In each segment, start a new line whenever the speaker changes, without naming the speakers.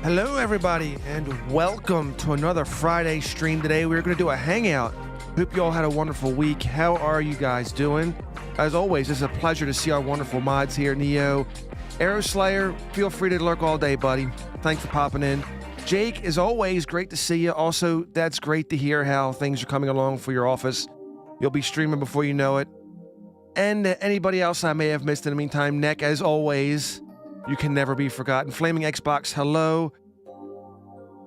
Hello everybody and welcome to another Friday stream. Today we're going to do a hangout. Hope you all had a wonderful week. How are you guys doing? As always, it's a pleasure to see our wonderful mods here. Neo, Aeroslayer, feel free to lurk all day, buddy. Thanks for popping in. Jake, as always, great to see you. Also, that's great to hear how things are coming along for your office. You'll be streaming before you know it. And anybody else I may have missed in the meantime, Neck, as always, you can never be forgotten. Flaming Xbox, hello.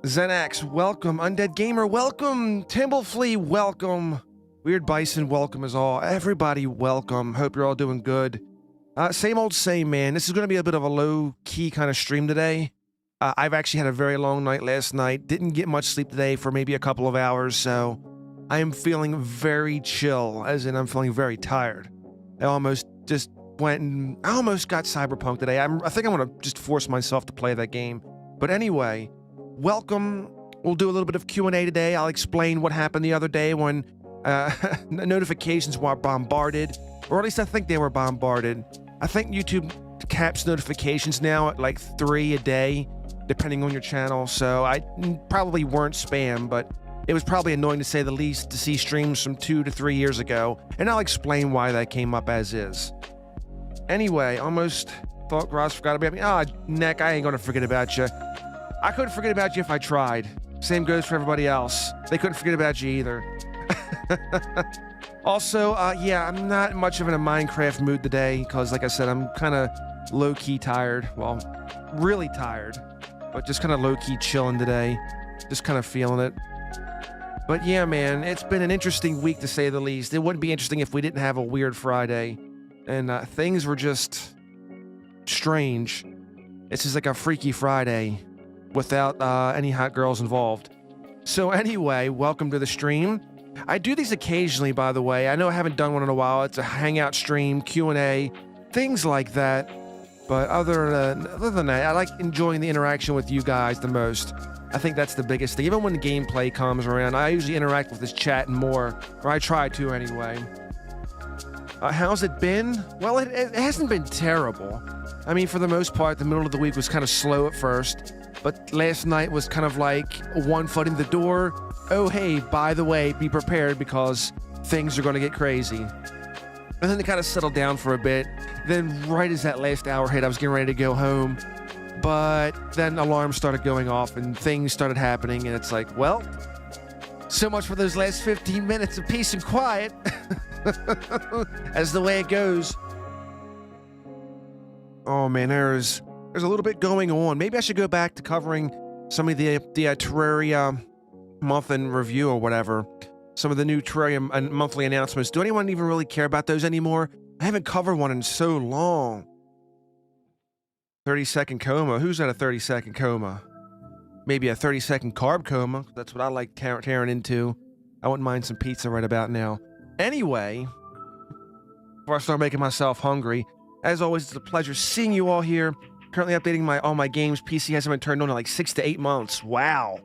Zenax, welcome. Undead Gamer, welcome. Timbleflea, welcome. Weird Bison, welcome as all. Everybody, welcome. Hope you're all doing good. Same, man. This is going to be a bit of a low-key kind of stream today. I've actually had a very long night last night. Didn't get much sleep today for maybe a couple of hours, so I am feeling very chill, as in I'm feeling very tired. I almost just went and I almost got Cyberpunk today. I think I'm going to just force myself to play that game. But anyway, welcome. We'll do a little bit of Q&A today. I'll explain what happened the other day when notifications were bombarded, or at least I think they were bombarded. I think YouTube caps notifications now at like 3 a day, depending on your channel, so I probably weren't spam, but it was probably annoying to say the least to see streams from 2 to 3 years ago, and I'll explain why that came up as is. Anyway, almost thought Ross forgot about me. Neck, I ain't gonna forget about you. I couldn't forget about you if I tried. Same goes for everybody else. They couldn't forget about you either. Also, yeah, I'm not much of in a Minecraft mood today, because like I said, I'm kind of low-key tired. Well, really tired, but just kind of low-key chilling today. Just kind of feeling it. But yeah, man, it's been an interesting week to say the least. It wouldn't be interesting if we didn't have a weird Friday. And things were just strange. It's just like a Freaky Friday without any hot girls involved. So anyway, welcome to the stream. I do these occasionally, by the way. I know I haven't done one in a while. It's a Hangout stream, Q&A, things like that. But other than that, I like enjoying the interaction with you guys the most. I think that's the biggest thing. Even when the gameplay comes around, I usually interact with this chat and more, or I try to anyway. How's it been? Well, it hasn't been terrible. I mean, for the most part, the middle of the week was kind of slow at first, but last night was kind of like one foot in the door. Oh, hey, by the way, be prepared because things are going to get crazy. And then it kind of settled down for a bit. Then right as that last hour hit, I was getting ready to go home. But then alarms started going off and things started happening, and it's like, well, so much for those last 15 minutes of peace and quiet. As the way it goes. Oh man, there's a little bit going on. Maybe I should go back to covering some of the Terraria month in review or whatever. Some of the new Terraria monthly announcements. Do anyone even really care about those anymore? I haven't covered one in so long. 30-second coma. Who's at a 30-second coma? Maybe a 30-second carb coma. That's what I like tearing into. I wouldn't mind some pizza right about now. Anyway, before I start making myself hungry, as always, it's a pleasure seeing you all here. Currently updating all my games. PC hasn't been turned on in like 6 to 8 months. Wow.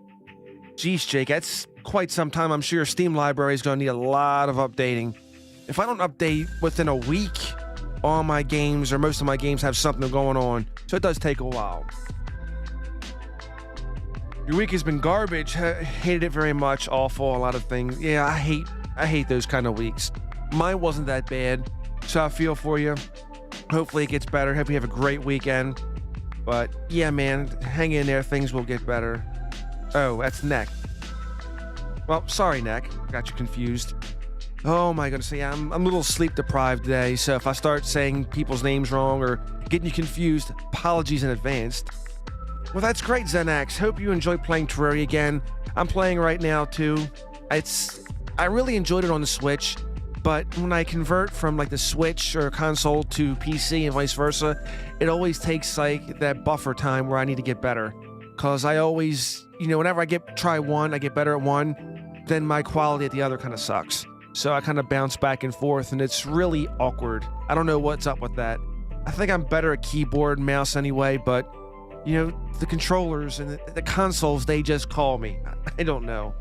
Jeez, Jake, that's quite some time. I'm sure your Steam library is going to need a lot of updating. If I don't update within a week, all my games, or most of my games, have something going on. So it does take a while. Your week has been garbage. Hated it very much. Awful. A lot of things. Yeah, I hate those kind of weeks. Mine wasn't that bad, so I feel for you. Hopefully it gets better. Hope you have a great weekend. But yeah, man, hang in there. Things will get better. Oh, that's Neck. Well, sorry, Neck. Got you confused. Oh my goodness. Yeah, I'm a little sleep deprived today, so if I start saying people's names wrong or getting you confused, apologies in advance. Well, that's great, Zenax. Hope you enjoy playing Terraria again. I'm playing right now too. I really enjoyed it on the Switch, but when I convert from like the Switch or console to PC and vice versa, it always takes like that buffer time where I need to get better. Cause I always, whenever I try one, I get better at one, then my quality at the other kind of sucks. So I kind of bounce back and forth, and it's really awkward. I don't know what's up with that. I think I'm better at keyboard and mouse anyway, but the controllers and the consoles, they just call me. I don't know.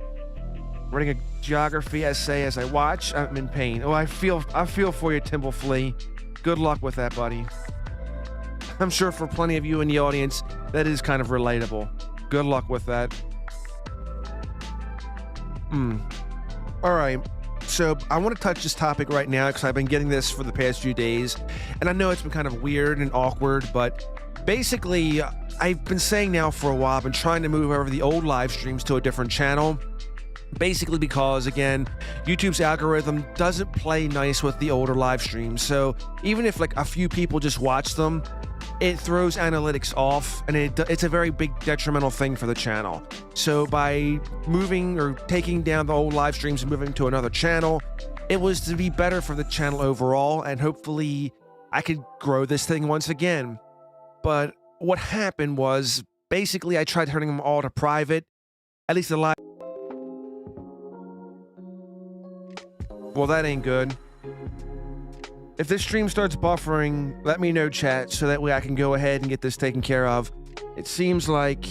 Writing a geography essay as I watch, I'm in pain. Oh, I feel for you, Timbleflea. Good luck with that, buddy. I'm sure for plenty of you in the audience, that is kind of relatable. Good luck with that. All right. So I want to touch this topic right now because I've been getting this for the past few days, and I know it's been kind of weird and awkward, but basically, I've been saying now for a while, I've been trying to move over the old live streams to a different channel. Basically because, again, YouTube's algorithm doesn't play nice with the older live streams. So even if like a few people just watch them, it throws analytics off, and it's a very big detrimental thing for the channel. So by moving or taking down the old live streams and moving to another channel, it was to be better for the channel overall, and hopefully I could grow this thing once again. But what happened was, basically, I tried turning them all to private, at least the live. Well, that ain't good. If this stream starts buffering, let me know, chat, so that way I can go ahead and get this taken care of. It seems like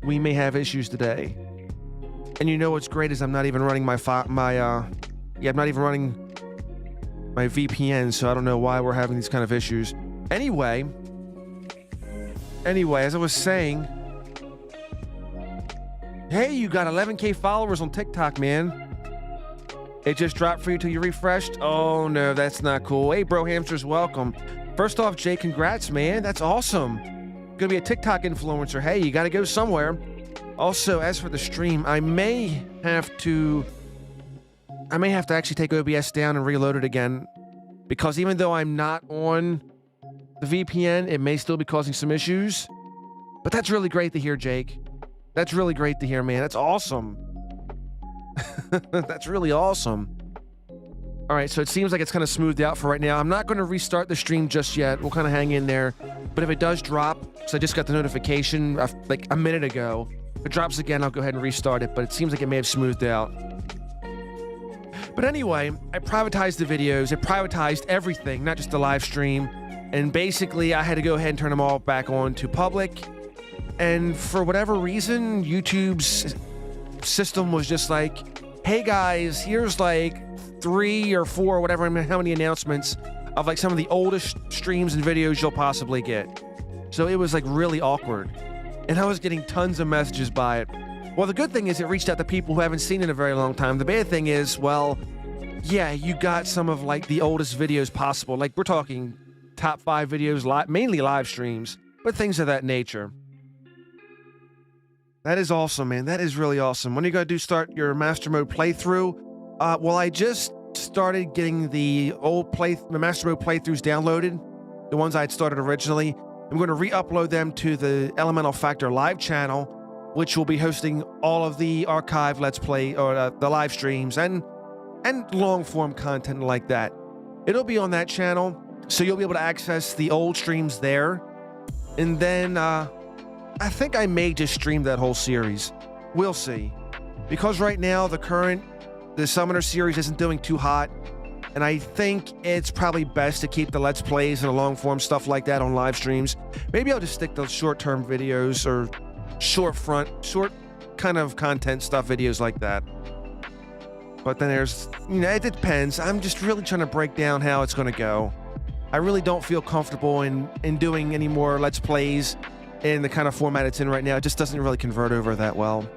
we may have issues today. And you know what's great is I'm not even running I'm not even running my VPN, so I don't know why we're having these kind of issues. Anyway, as I was saying, hey, you got 11K followers on TikTok, man. It just dropped for you till you refreshed? Oh no, that's not cool. Hey, bro hamsters, welcome. First off, Jay, congrats, man. That's awesome. Gonna be a TikTok influencer. Hey, you gotta go somewhere. Also, as for the stream, I may have to actually take OBS down and reload it again, because even though I'm not on the VPN, it may still be causing some issues. But that's really great to hear, Jake. That's really great to hear, man. That's awesome. That's really awesome. All right, so it seems like it's kind of smoothed out for right now. I'm not going to restart the stream just yet. We'll kind of hang in there. But if it does drop, so I just got the notification like a minute ago, if it drops again, I'll go ahead and restart it. But it seems like it may have smoothed out. But anyway, I privatized the videos. I privatized everything, not just the live stream. And basically, I had to go ahead and turn them all back on to public. And for whatever reason, YouTube's system was just like, hey guys, here's like 3 or 4 or whatever, how many announcements of like some of the oldest streams and videos you'll possibly get. So it was like really awkward, and I was getting tons of messages by it. Well, the good thing is it reached out to people who haven't seen it in a very long time. The bad thing is, well, yeah, you got some of like the oldest videos possible. Like we're talking top 5 videos, mainly live streams, but things of that nature. That is awesome, man. That is really awesome. When are you going to start your Master Mode playthrough? Well, I just started getting the Master Mode playthroughs downloaded, the ones I had started originally. I'm going to re-upload them to the Elemental Factor live channel, which will be hosting all of the archive Let's Play, or the live streams and long-form content like that. It'll be on that channel, so you'll be able to access the old streams there. And then, I think I may just stream that whole series. We'll see. Because right now, the Summoner series isn't doing too hot, and I think it's probably best to keep the Let's Plays and the long-form stuff like that on live streams. Maybe I'll just stick to short-term videos or short kind of content stuff videos like that. But then there's, it depends. I'm just really trying to break down how it's going to go. I really don't feel comfortable in doing any more Let's Plays in the kind of format it's in right now. It just doesn't really convert over that well.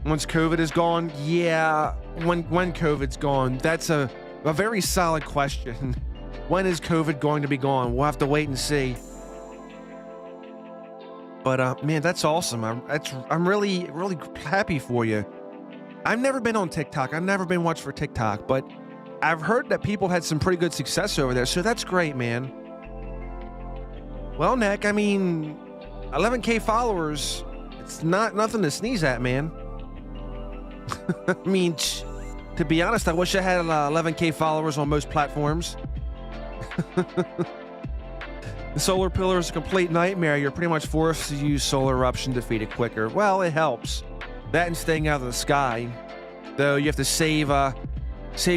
Once COVID is gone, yeah, when COVID's gone, that's a very solid question. When is COVID going to be gone? We'll have to wait and see. But man, that's awesome. I'm really, really happy for you. I've never been on TikTok. I've never been watched for TikTok, but I've heard that people had some pretty good success over there, so that's great, man. Well, Nick, I mean, 11K followers, it's nothing to sneeze at, man. I mean, to be honest, I wish I had 11K followers on most platforms. The solar pillar is a complete nightmare. You're pretty much forced to use solar eruption to defeat it quicker. Well, it helps. That and staying out of the sky. Though you have to save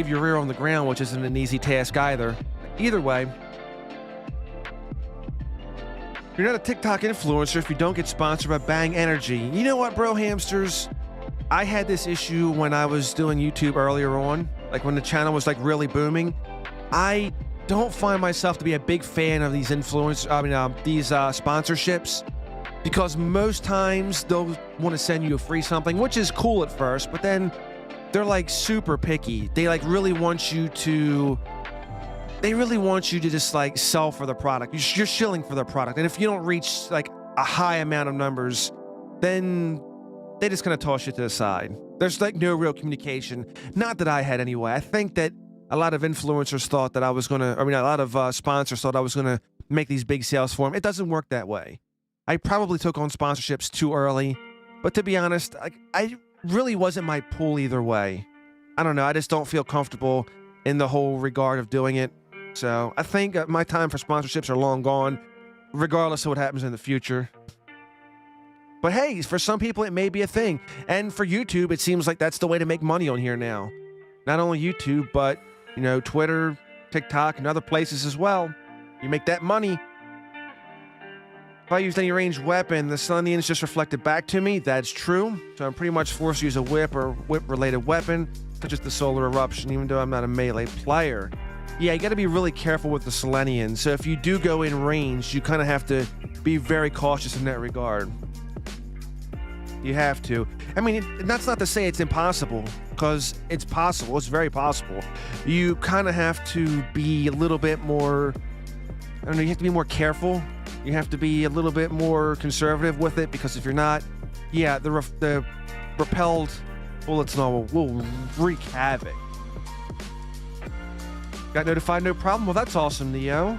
your rear on the ground, which isn't an easy task either. Either way, you're not a TikTok influencer if you don't get sponsored by Bang Energy. You know what, bro hamsters? I had this issue when I was doing YouTube earlier on, like when the channel was like really booming. I don't find myself to be a big fan of these these sponsorships, because most times they'll want to send you a free something, which is cool at first, but then they're like super picky. They like really want you to just like sell for the product. You're shilling for the product. And if you don't reach like a high amount of numbers, then they just kind of toss you to the side. There's like no real communication. Not that I had anyway. I think that a lot of influencers thought that a lot of sponsors thought I was going to make these big sales for them. It doesn't work that way. I probably took on sponsorships too early, but to be honest, I really wasn't my pool either way. I don't know. I just don't feel comfortable in the whole regard of doing it. So I think my time for sponsorships are long gone, regardless of what happens in the future. But hey, for some people, it may be a thing. And for YouTube, it seems like that's the way to make money on here now. Not only YouTube, but, you know, Twitter, TikTok, and other places as well. You make that money. If I used any ranged weapon, the Selenians just reflected back to me. That's true. So I'm pretty much forced to use a whip or whip-related weapon, such as the Solar Eruption, even though I'm not a melee player. Yeah, you got to be really careful with the Selenians. So if you do go in range, you kind of have to be very cautious in that regard. You have to. I mean, that's not to say it's impossible, because it's possible. It's very possible. You kind of have to be a little bit more, I don't know, you have to be more careful. You have to be a little bit more conservative with it, because if you're not, yeah, the repelled bullets and all will wreak havoc. Got notified, no problem. Well, that's awesome, Neo.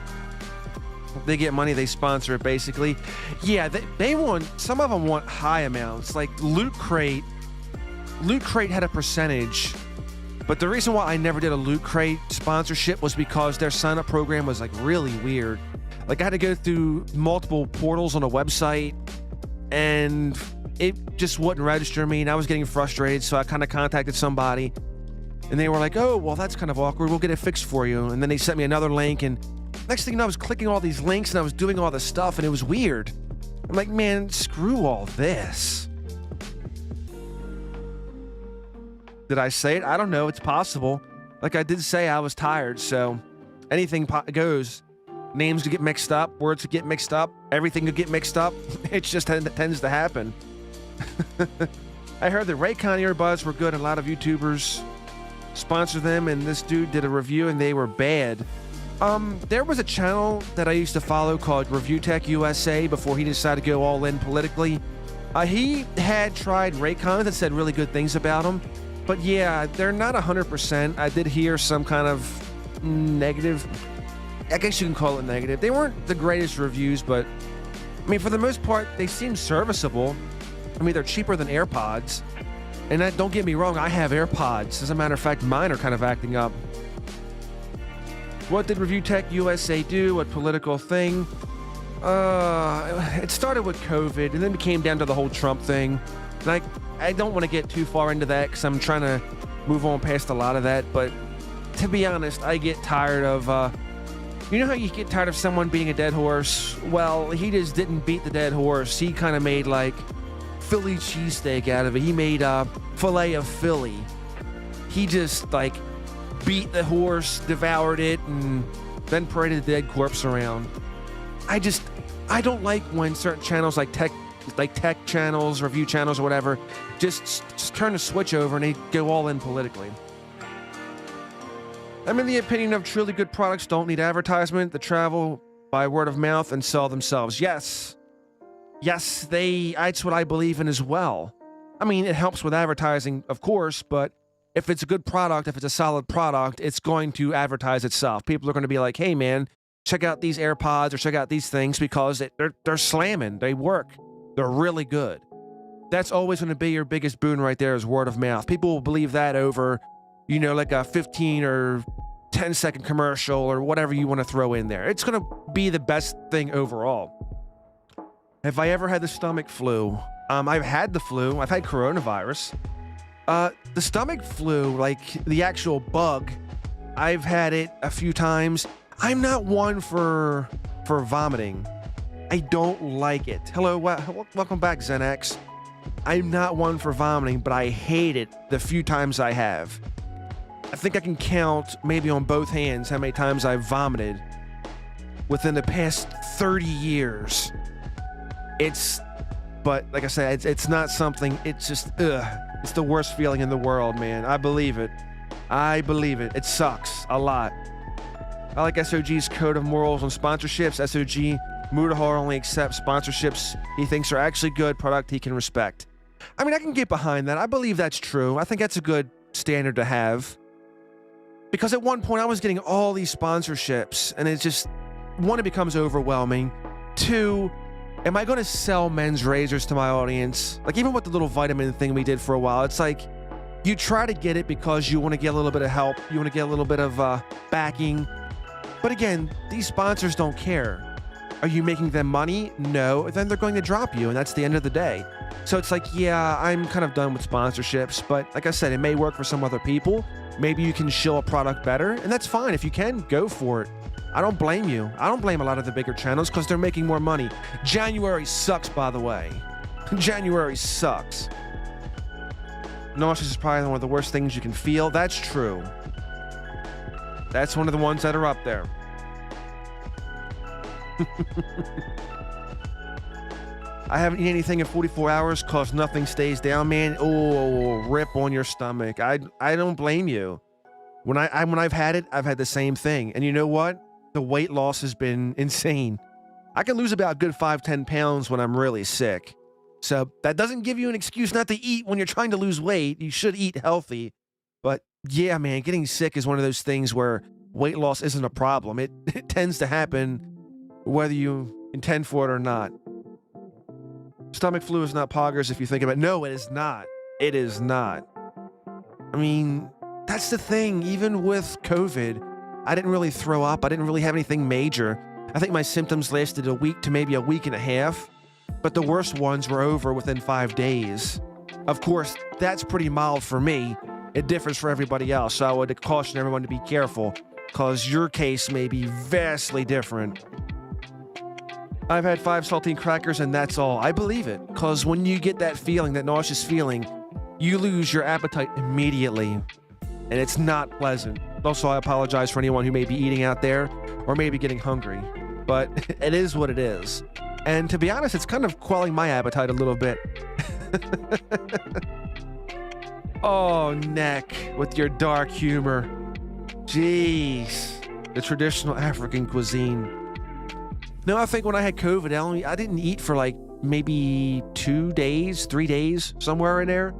They get money, they sponsor it, basically. Yeah, they want, some of them want high amounts. Like Loot Crate had a percentage, but the reason why I never did a Loot Crate sponsorship was because their sign-up program was like really weird. Like I had to go through multiple portals on a website, and it just wouldn't register me, and I was getting frustrated, so I kind of contacted somebody, and they were like, oh, well, that's kind of awkward. We'll get it fixed for you. And then they sent me another link, and next thing you know, I was clicking all these links and I was doing all this stuff, and it was weird. I'm like, man, screw all this. Did I say it? I don't know. It's possible. Like I did say, I was tired, so anything goes. Names could get mixed up, words could get mixed up, everything could get mixed up. It just tends to happen. I heard the Raycon earbuds were good, and a lot of YouTubers sponsor them, and this dude did a review and they were bad. There was a channel that I used to follow called Review Tech USA before he decided to go all in politically. He had tried Raycons and said really good things about them, but yeah, they're not 100%. I did hear some kind of negative, I guess you can call it negative. They weren't the greatest reviews, but I mean, for the most part, they seem serviceable. I mean, they're cheaper than AirPods. And don't get me wrong, I have AirPods. As a matter of fact, mine are kind of acting up. What did Review Tech USA do? What political thing? It started with COVID, and then it came down to the whole Trump thing. And I don't want to get too far into that, because I'm trying to move on past a lot of that. But to be honest, I get tired of, you know how you get tired of someone beating a dead horse? Well, he just didn't beat the dead horse. He kind of made, like, Philly cheesesteak out of it. He made filet of Philly. He just, like, beat the horse, devoured it, and then paraded the dead corpse around. I don't like when certain channels like tech channels, review channels, or whatever, just turn the switch over and they go all in politically. I'm in the opinion of truly good products don't need advertisement. They travel by word of mouth and sell themselves. Yes, that's what I believe in as well. I mean, it helps with advertising, of course, but if it's a good product, if it's a solid product, it's going to advertise itself. People are going to be like, hey, man, check out these AirPods or check out these things, because they're slamming. They work. They're really good. That's always going to be your biggest boon right there, is word of mouth. People will believe that over, you know, like a 15 or 10-second commercial or whatever you want to throw in there. It's going to be the best thing overall. Have I ever had the stomach flu? I've had the flu. I've had coronavirus. The stomach flu, like the actual bug, I've had it a few times. I'm not one for vomiting. I don't like it. Hello, welcome back, Zenex. I'm not one for vomiting, but I hate it the few times I have. I think I can count maybe on both hands how many times I've vomited within the past 30 years. But like I said, it's not something, it's just, it's the worst feeling in the world, man. I believe it. It sucks a lot. I like SOG's code of morals on sponsorships. SOG Mudahar only accepts sponsorships he thinks are actually good, product he can respect. I mean, I can get behind that. I believe that's true. I think that's a good standard to have. Because at one point I was getting all these sponsorships, and it's just, one, it becomes overwhelming. Two, am I going to sell men's razors to my audience? Like, even with the little vitamin thing we did for a while, it's like, You try to get it because you want to get a little bit of help. You want to get a little bit of backing. But again, these sponsors don't care. Are you making them money? No. Then they're going to drop you, and that's the end of the day. So it's like, yeah, I'm kind of done with sponsorships. But like I said, it may work for some other people. Maybe you can shill a product better, and that's fine. If you can, go for it. I don't blame you. I don't blame a lot of the bigger channels because they're making more money. January sucks, by the way. January sucks. Nauseous is probably one of the worst things you can feel. That's true. That's one of the ones that are up there. I haven't eaten anything in 44 hours because nothing stays down, man. Oh, rip on your stomach. I don't blame you. When I've had it, I've had the same thing. And you know what? The weight loss has been insane. I can lose about a good 5-10 pounds when I'm really sick. So that doesn't give you an excuse not to eat when you're trying to lose weight. You should eat healthy. But yeah, man, getting sick is one of those things where weight loss isn't a problem. It tends to happen whether you intend for it or not. Stomach flu is not poggers if you think about it. No, it is not. It is not. I mean, that's the thing. Even with COVID, I didn't really throw up. I didn't really have anything major. I think my symptoms lasted a week to maybe a week and a half. But the worst ones were over within 5 days. Of course, that's pretty mild for me. It differs for everybody else, so I would caution everyone to be careful, because your case may be vastly different. I've had 5 saltine crackers, and that's all. I believe it, because when you get that feeling, that nauseous feeling, you lose your appetite immediately, and it's not pleasant. Also, I apologize for anyone who may be eating out there, or maybe getting hungry, but it is what it is. And to be honest, it's kind of quelling my appetite a little bit. Oh, Neck, with your dark humor. Jeez. The traditional African cuisine. No, I think when I had COVID, I didn't eat for like maybe 2 days, 3 days, somewhere in there.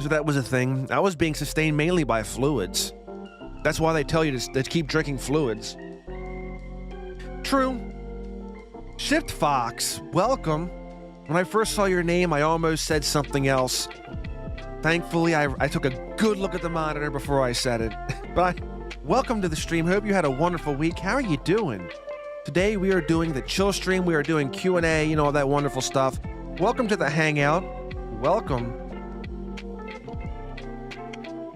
So that was a thing. I was being sustained mainly by fluids. That's why they tell you to keep drinking fluids. True. Shift Fox, welcome. When I first saw your name, I almost said something else. Thankfully, I took a good look at the monitor before I said it. But welcome to the stream. Hope you had a wonderful week. How are you doing? Today we are doing the Chillstream. We are doing Q&A, you know, all that wonderful stuff. Welcome to the Hangout. Welcome.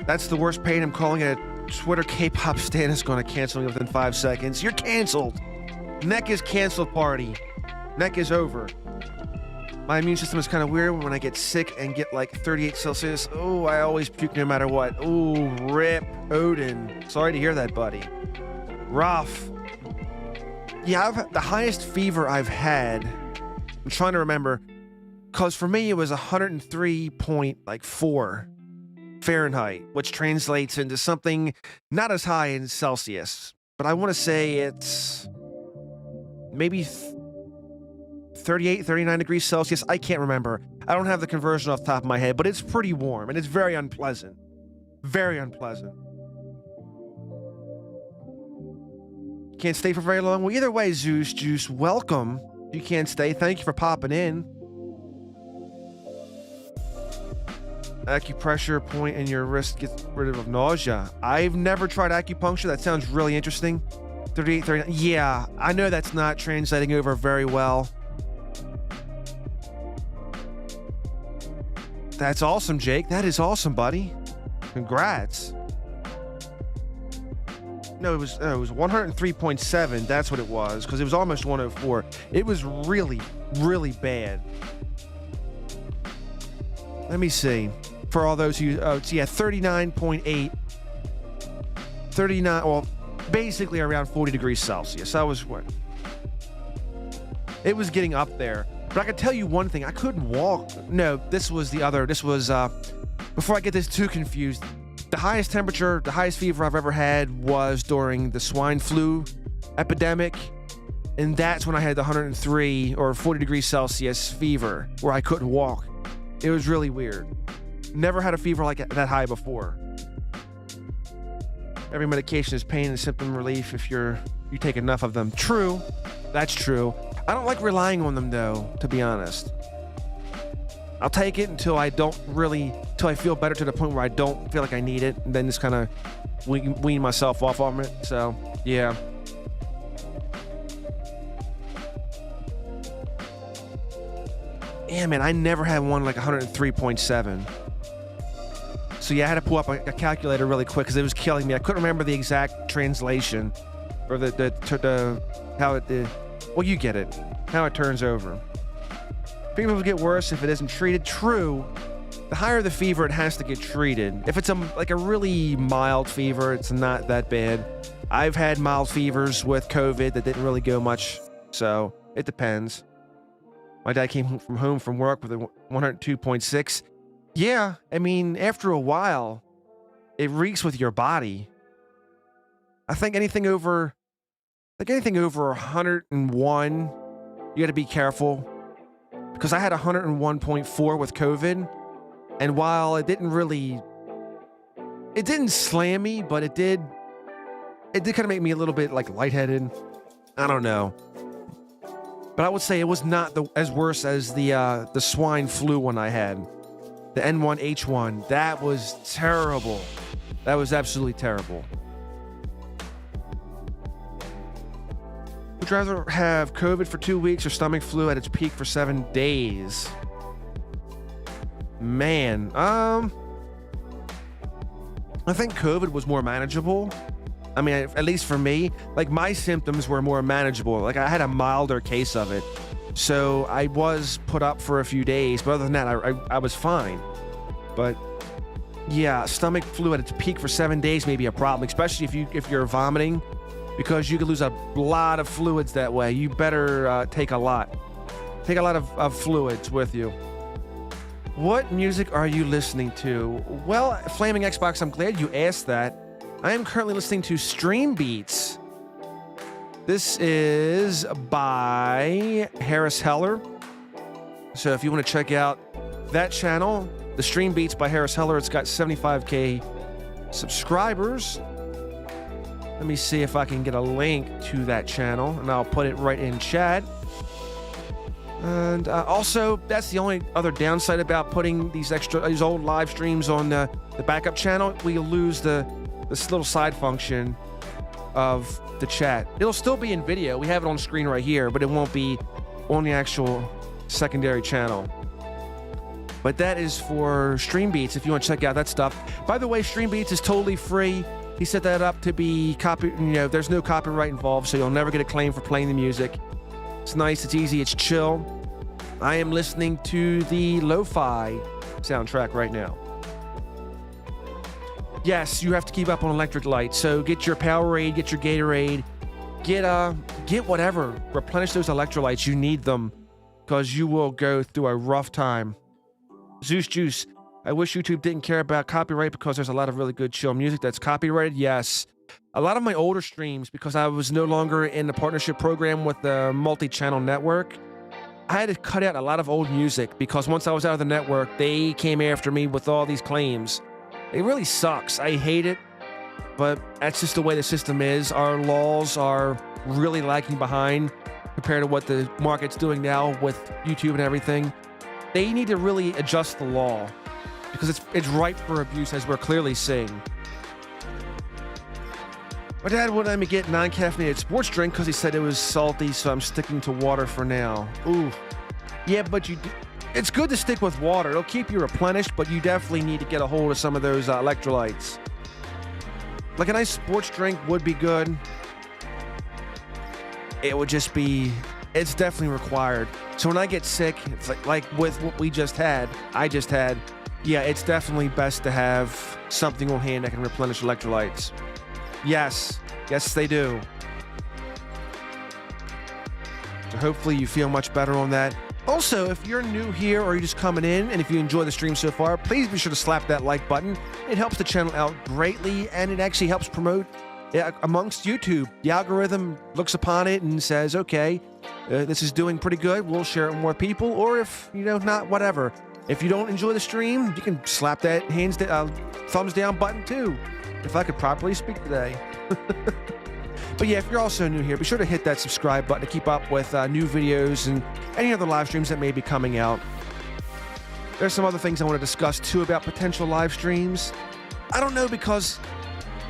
That's the worst pain. I'm calling it a Twitter K-pop stan is going to cancel me within 5 seconds. You're canceled. Neck is canceled party. Neck is over. My immune system is kind of weird when I get sick and get like 38 Celsius. Oh, I always puke no matter what. Oh, rip Odin. Sorry to hear that, buddy. Rough. Yeah, the highest fever I've had, I'm trying to remember, because for me it was 103.4 Fahrenheit, which translates into something not as high in Celsius. But I want to say it's maybe 38, 39 degrees Celsius. I can't remember. I don't have the conversion off the top of my head, but it's pretty warm, and it's very unpleasant. Very unpleasant. Can't stay for very long. Well, either way, Zeus Juice, welcome. You can't stay. Thank you for popping in. Acupressure point in your wrist gets rid of nausea. I've never tried acupuncture. That sounds really interesting. 38, 39. Yeah, I know that's not translating over very well. That's awesome, Jake. That is awesome, buddy. Congrats. No, it was 103.7. That's what it was, because it was almost 104. It was really, really bad. Let me see. For all those who, so yeah, 39.8. 39, well, basically around 40 degrees Celsius. That was what? It was getting up there. But I can tell you one thing. I couldn't walk. No, this was the other. This was, before I get this too confused, the highest temperature, the highest fever I've ever had was during the swine flu epidemic. And that's when I had the 103 or 40 degrees Celsius fever where I couldn't walk. It was really weird. Never had a fever like that high before. Every medication is pain and symptom relief if you take enough of them. True. That's true. I don't like relying on them, though, to be honest. I'll take it until I feel better to the point where I don't feel like I need it, and then just kind of wean myself off of it. So yeah. Yeah, man, I never had one like 103.7. So yeah, I had to pull up a calculator really quick because it was killing me. I couldn't remember the exact translation or well, you get it, how it turns over. Fever will get worse if it isn't treated. True. The higher the fever, it has to get treated. If it's like a really mild fever, it's not that bad. I've had mild fevers with COVID that didn't really go much, so it depends. My dad came home from work with a 102.6. Yeah, I mean, after a while, it reeks with your body. I think anything over 101, you got to be careful. Because I had 101.4 with COVID, and while it didn't slam me, but it did kind of make me a little bit like lightheaded. I don't know. But I would say it was not as worse as the swine flu one I had. The N1H1. That was terrible. That was absolutely terrible. Would you rather have COVID for 2 weeks or stomach flu at its peak for 7 days? Man, I think COVID was more manageable. I mean, at least for me, like my symptoms were more manageable. Like I had a milder case of it. So I was put up for a few days, but other than that, I was fine. But yeah, stomach flu at its peak for 7 days may be a problem, especially if you're vomiting, because you could lose a lot of fluids that way. You better take a lot of fluids with you. What music are you listening to? Well, Flaming Xbox, I'm glad you asked that. I am currently listening to Stream Beats. This is by Harris Heller. So if you want to check out that channel, the Stream Beats by Harris Heller, it's got 75K subscribers. Let me see if I can get a link to that channel, and I'll put it right in chat. And also, that's the only other downside about putting these old live streams on the backup channel. We lose this little side function of the chat. It'll still be in video. We have it on screen right here, but it won't be on the actual secondary channel. But that is for Stream Beats if you want to check out that stuff. By the way, Stream Beats is totally free. He set that up to be there's no copyright involved, so you'll never get a claim for playing the music. It's nice, it's easy, it's chill. I am listening to the lo-fi soundtrack right now. Yes, you have to keep up on electrolytes, so get your Powerade, get your Gatorade, get whatever. Replenish those electrolytes, you need them, because you will go through a rough time. Zeus Juice, I wish YouTube didn't care about copyright because there's a lot of really good chill music that's copyrighted. Yes. A lot of my older streams, because I was no longer in the partnership program with the multi-channel network, I had to cut out a lot of old music because once I was out of the network, they came after me with all these claims. It really sucks. I hate it, but that's just the way the system is. Our laws are really lagging behind compared to what the market's doing now with YouTube and everything. They need to really adjust the law because it's ripe for abuse, as we're clearly seeing. My dad wouldn't let me get non-caffeinated sports drink because he said it was salty, so I'm sticking to water for now. Ooh. Yeah, but it's good to stick with water. It'll keep you replenished, but you definitely need to get a hold of some of those electrolytes. Like a nice sports drink would be good. It would just be... It's definitely required. So when I get sick, it's like with what I just had, yeah, it's definitely best to have something on hand that can replenish electrolytes. Yes, they do. So hopefully you feel much better on that. Also, if you're new here or you're just coming in, and if you enjoy the stream so far, please be sure to slap that like button. It helps the channel out greatly, and it actually helps promote amongst YouTube. The algorithm looks upon it and says, okay, this is doing pretty good. We'll share it with more people, or if, not, whatever. If you don't enjoy the stream, you can slap that thumbs down button too. If I could properly speak today. But yeah, if you're also new here, be sure to hit that subscribe button to keep up with new videos and any other live streams that may be coming out. There's some other things I want to discuss too about potential live streams. I don't know, because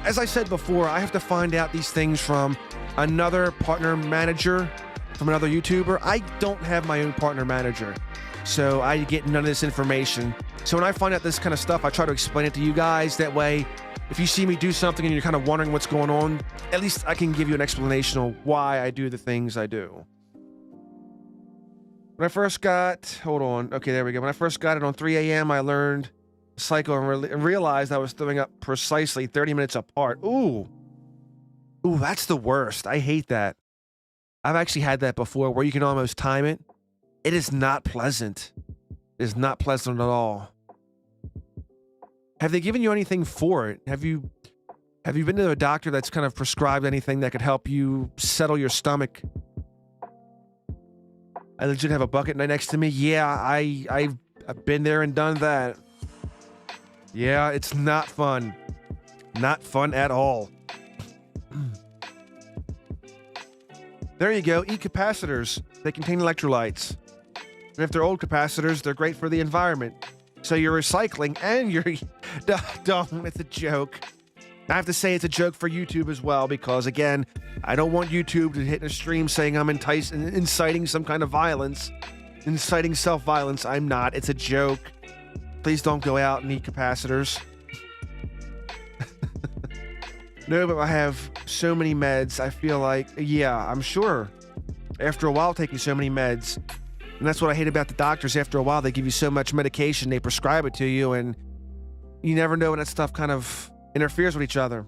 as I said before, I have to find out these things from another partner manager, from another YouTuber. I don't have my own partner manager, so I get none of this information. So when I find out this kind of stuff, I try to explain it to you guys. That way, if you see me do something and you're kind of wondering what's going on, at least I can give you an explanation of why I do the things I do. When I first got, hold on, okay, there we go. When I first got it on 3 a.m., I learned cycle and realized I was throwing up precisely 30 minutes apart. Ooh, that's the worst. I hate that. I've actually had that before, where you can almost time it. It is not pleasant. It is not pleasant at all. Have they given you anything for it? Have you been to a doctor that's kind of prescribed anything that could help you settle your stomach? I legit have a bucket right next to me. Yeah, I've been there and done that. Yeah, it's not fun. Not fun at all. There you go. E-capacitors. They contain electrolytes. And if they're old capacitors, they're great for the environment. So you're recycling and you're... Don't. It's a joke. I have to say it's a joke for YouTube as well, because, again, I don't want YouTube to hit a stream saying I'm inciting some kind of violence. Inciting self-violence. I'm not. It's a joke. Please don't go out and eat capacitors. No, but I have so many meds. I feel like, yeah, I'm sure. After a while taking so many meds. And that's what I hate about the doctors. After a while, they give you so much medication, they prescribe it to you, and you never know when that stuff kind of interferes with each other.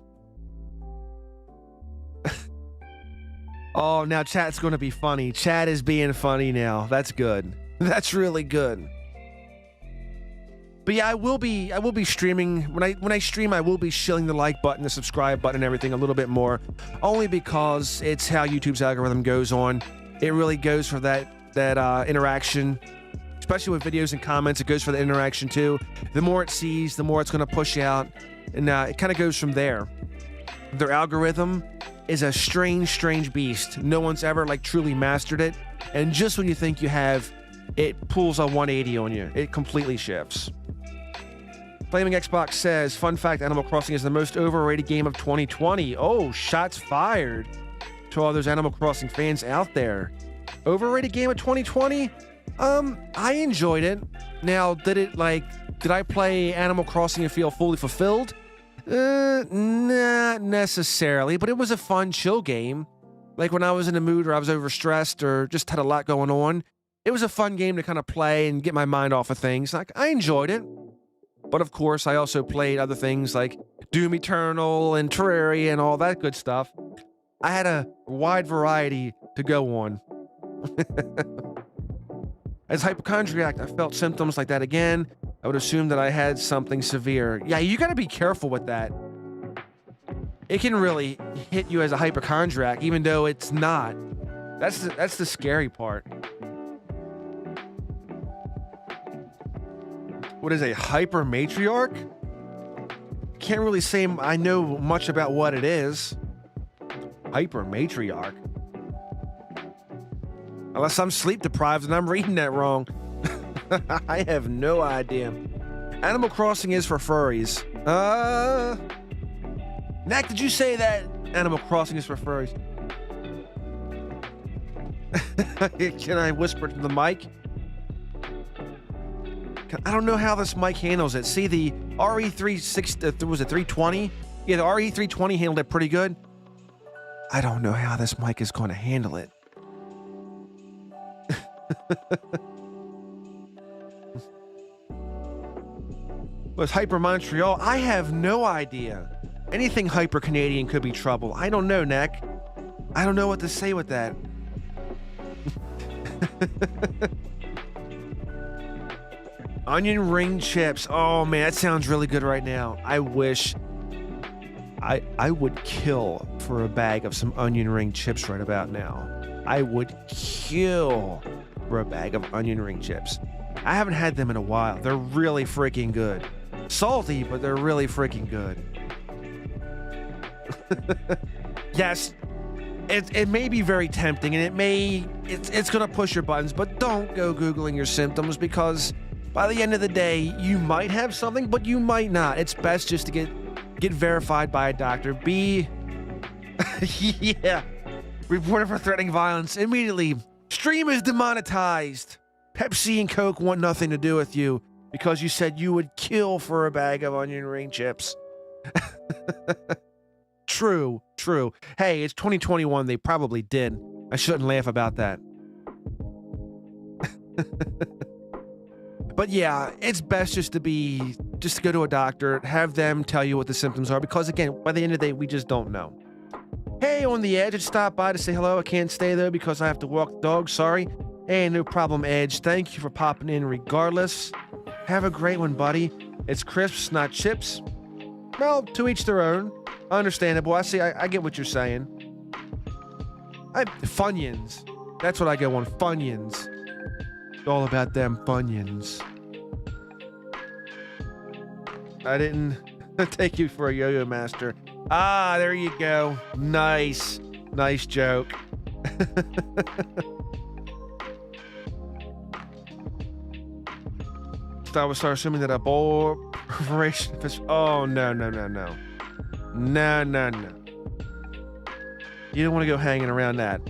Oh, now chat's going to be funny. Chat is being funny now. That's good. That's really good. But yeah, I will be streaming. When I stream, I will be shilling the like button, the subscribe button, and everything a little bit more, only because it's how YouTube's algorithm goes on. It really goes for that interaction, especially with videos and comments. It goes for the interaction too. The more it sees, the more it's going to push out, and it kind of goes from there. Their algorithm is a strange beast. No one's ever truly mastered it, and just when you think you have, it pulls a 180 on you. It completely shifts. Flaming Xbox says, fun fact, Animal Crossing is the most overrated game of 2020. Oh, shots fired to all those Animal Crossing fans out there. Overrated game of 2020? I enjoyed it. Now, did I play Animal Crossing and feel fully fulfilled? Not necessarily, but it was a fun, chill game. Like when I was in a mood or I was overstressed or just had a lot going on, it was a fun game to kind of play and get my mind off of things. I enjoyed it. But of course, I also played other things like Doom Eternal and Terraria and all that good stuff. I had a wide variety to go on. As hypochondriac, I felt symptoms like that again. I would assume that I had something severe. Yeah, you gotta be careful with that. It can really hit you as a hypochondriac, even though it's not. That's the scary part. What is a hypermatriarch? Can't really say I know much about what it is. Hypermatriarch. Unless I'm sleep deprived and I'm reading that wrong. I have no idea. Animal Crossing is for furries. Mac, did you say that Animal Crossing is for furries? Can I whisper to the mic? I don't know how this mic handles it. See, the RE360, was it 320? Yeah, the RE320 handled it pretty good. I don't know how this mic is going to handle it. Was Hyper Montreal? I have no idea. Anything Hyper Canadian could be trouble. I don't know, Neck. I don't know what to say with that. Onion ring chips. Oh man, that sounds really good right now. I wish I would kill for a bag of some onion ring chips right about now. I would kill for a bag of onion ring chips. I haven't had them in a while. They're really freaking good. Salty, but they're really freaking good. Yes, it may be very tempting, and it's gonna push your buttons, but don't go Googling your symptoms, because by the end of the day, you might have something, but you might not. It's best just to get verified by a doctor. Yeah. Reported for threatening violence. Immediately, stream is demonetized. Pepsi and Coke want nothing to do with you because you said you would kill for a bag of onion ring chips. True. Hey, it's 2021. They probably did. I shouldn't laugh about that. But yeah, it's best just to go to a doctor, have them tell you what the symptoms are, because again, by the end of the day, we just don't know. Hey, on the Edge, I just stopped by to say hello. I can't stay though because I have to walk the dog. Sorry. Hey, no problem, Edge. Thank you for popping in regardless. Have a great one, buddy. It's crisps, not chips. Well, to each their own. Understandable. I get what you're saying. Funyuns. That's what I go on. Funyuns. All about them Funyuns. I didn't take you for a yo-yo master. Ah, there you go. Nice joke. I would start assuming that a bowl perforation fish. Oh, no. You don't want to go hanging around that.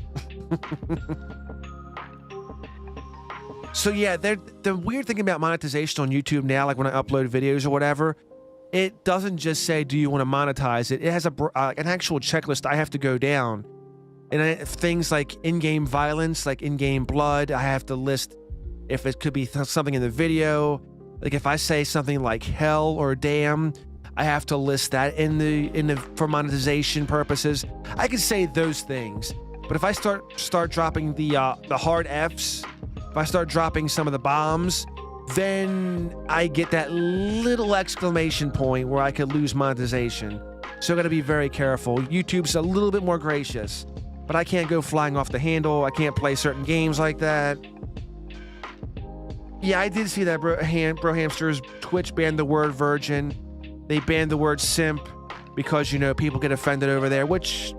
So yeah, the weird thing about monetization on YouTube now, like when I upload videos or whatever, it doesn't just say, do you want to monetize it? It has an actual checklist I have to go down. And things like in-game violence, like in-game blood, I have to list if it could be something in the video. Like if I say something like hell or damn, I have to list that for monetization purposes. I can say those things, but if I start dropping the hard Fs, if I start dropping some of the bombs, then I get that little exclamation point where I could lose monetization. So I got to be very careful. YouTube's a little bit more gracious, but I can't go flying off the handle. I can't play certain games like that. Yeah, I did see that Bro Hamsters. Twitch banned the word virgin. They banned the word simp because, people get offended over there, which,